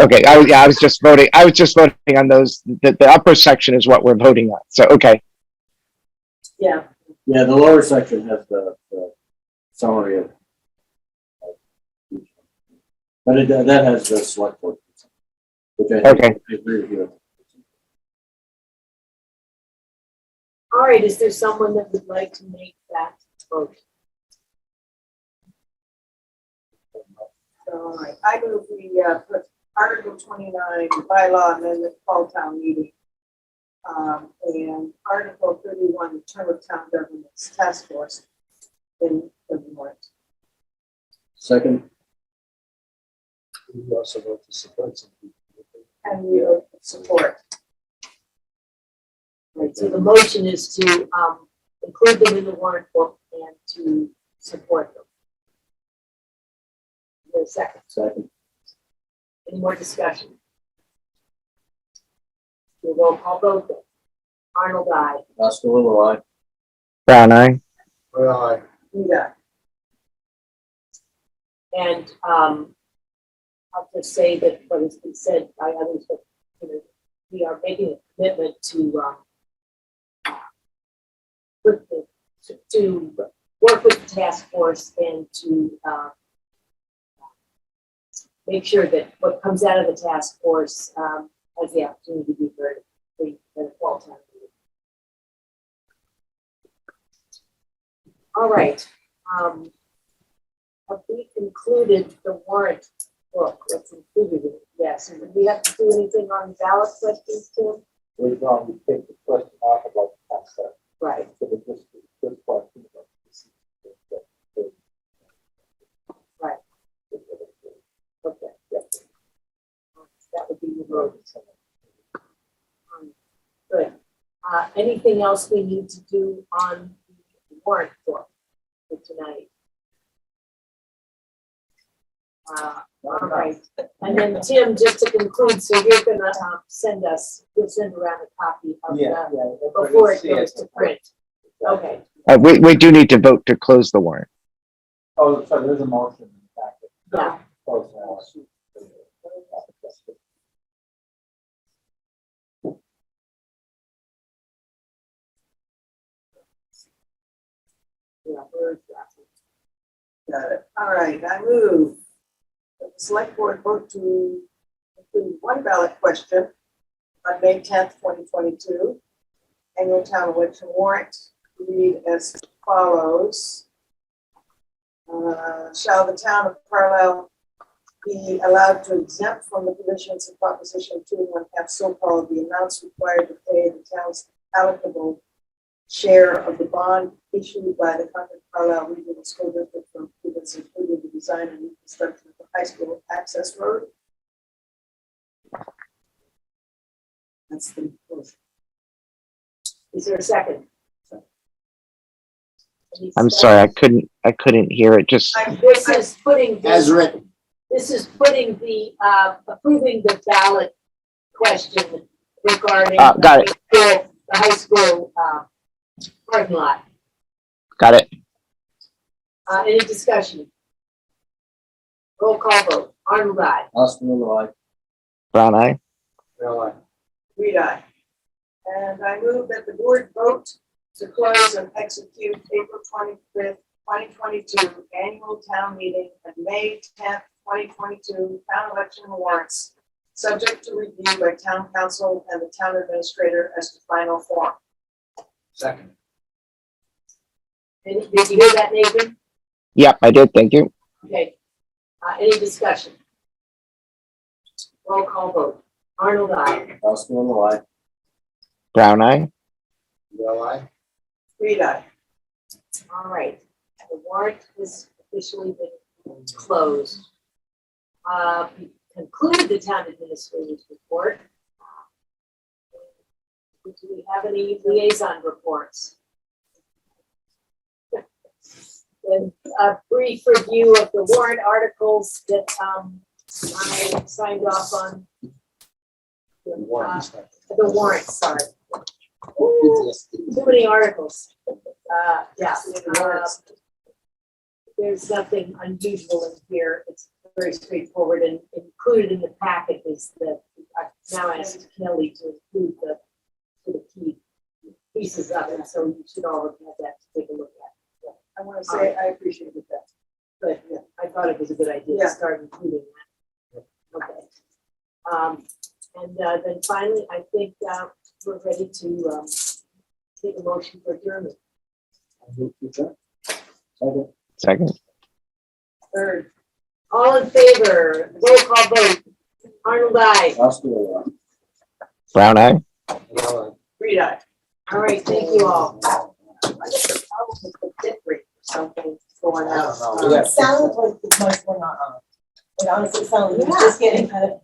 Okay, I was just voting on those, the upper section is what we're voting on, so, okay. Yeah. Yeah, the lower section has the summary of. But that has the select board. Which I think, Okay. I agree with you. All right, is there someone that would like to make that vote? All right, I move we put Article 29 bylaw amendment fall town meeting. And Article 31, the term of town government's task force in the warrant. Second, We also vote to support some people. And we support. Right, so the motion is to include them in the warrant book and to support them. Is there a second? Any more discussion? We'll roll call vote then. Arnold, aye. Oscar, aye. Brown eye. Well, Yeah. And I'll just say that what has been said by others, that, you know, we are making a commitment to work with the task force and to make sure that what comes out of the task force has the opportunity to be heard for the fall time meeting. All right. Have we concluded the warrant book? What's included in it? Yes. And do we have to do anything on ballot questions, Tim? We take the question off about the concept. Right. So we just question about this. Right. Okay. voted. Good. Anything else we need to do on the warrant for tonight? All right. And then Tim, just to conclude, so you're gonna you'll send around a copy of the, before it goes to print. Okay. We do need to vote to close the warrant. Oh, sorry, there's a motion in the packet. Yeah. Close the warrant. Yeah, where's that? Got it. All right, I move that the select board vote to include one ballot question on May 10th, 2022. Annual town election warrant to read as follows. Shall the town of Carlisle be allowed to exempt from the provisions of Proposition 2.5 so-called the amounts required to pay the town's allocable share of the bond issued by the Concord Carlisle Regional School District for improvements including the design and reconstruction of the high school access road? That's the motion. Is there a second? I'm sorry, I couldn't hear it. Just This is putting. As written. This is putting the, approving the ballot question regarding. got it. The high school, parking lot. Got it. Any discussion? Roll call vote. Arnold, aye. Brown eye. Reed, aye. And I move that the board vote to close and execute April 25th, 2022 annual town meeting and May 10th, 2022 town election warrants, subject to review by town council and the town administrator as to final form. Second. Did you hear that, Nathan? Yep, I did. Thank you. Okay. Any discussion? Roll call vote. Arnold, aye. Brown eye. Reed, aye. All right. The warrant has officially been closed. We conclude the town administrator's report. Do we have any liaison reports? And a brief review of the warrant articles that I signed off on. The warrant, sorry. Too many articles. Yeah. There's nothing unusual in here. It's very straightforward, and included in the packet is that I now asked Kelly to include the key pieces of it, so you should all have that to take a look at. I want to say I appreciated that. But yeah, I thought it was a good idea to start including that. Okay. And then finally, I think we're ready to take a motion for adjournment. Second. Third. All in favor, roll call vote. Arnold, aye. Brown eye. Reed, aye. All right, thank you all. I guess the problem with the bit rate or something going on. Yeah. It sounds like the much we're not on. It honestly sounds like it's just getting kind of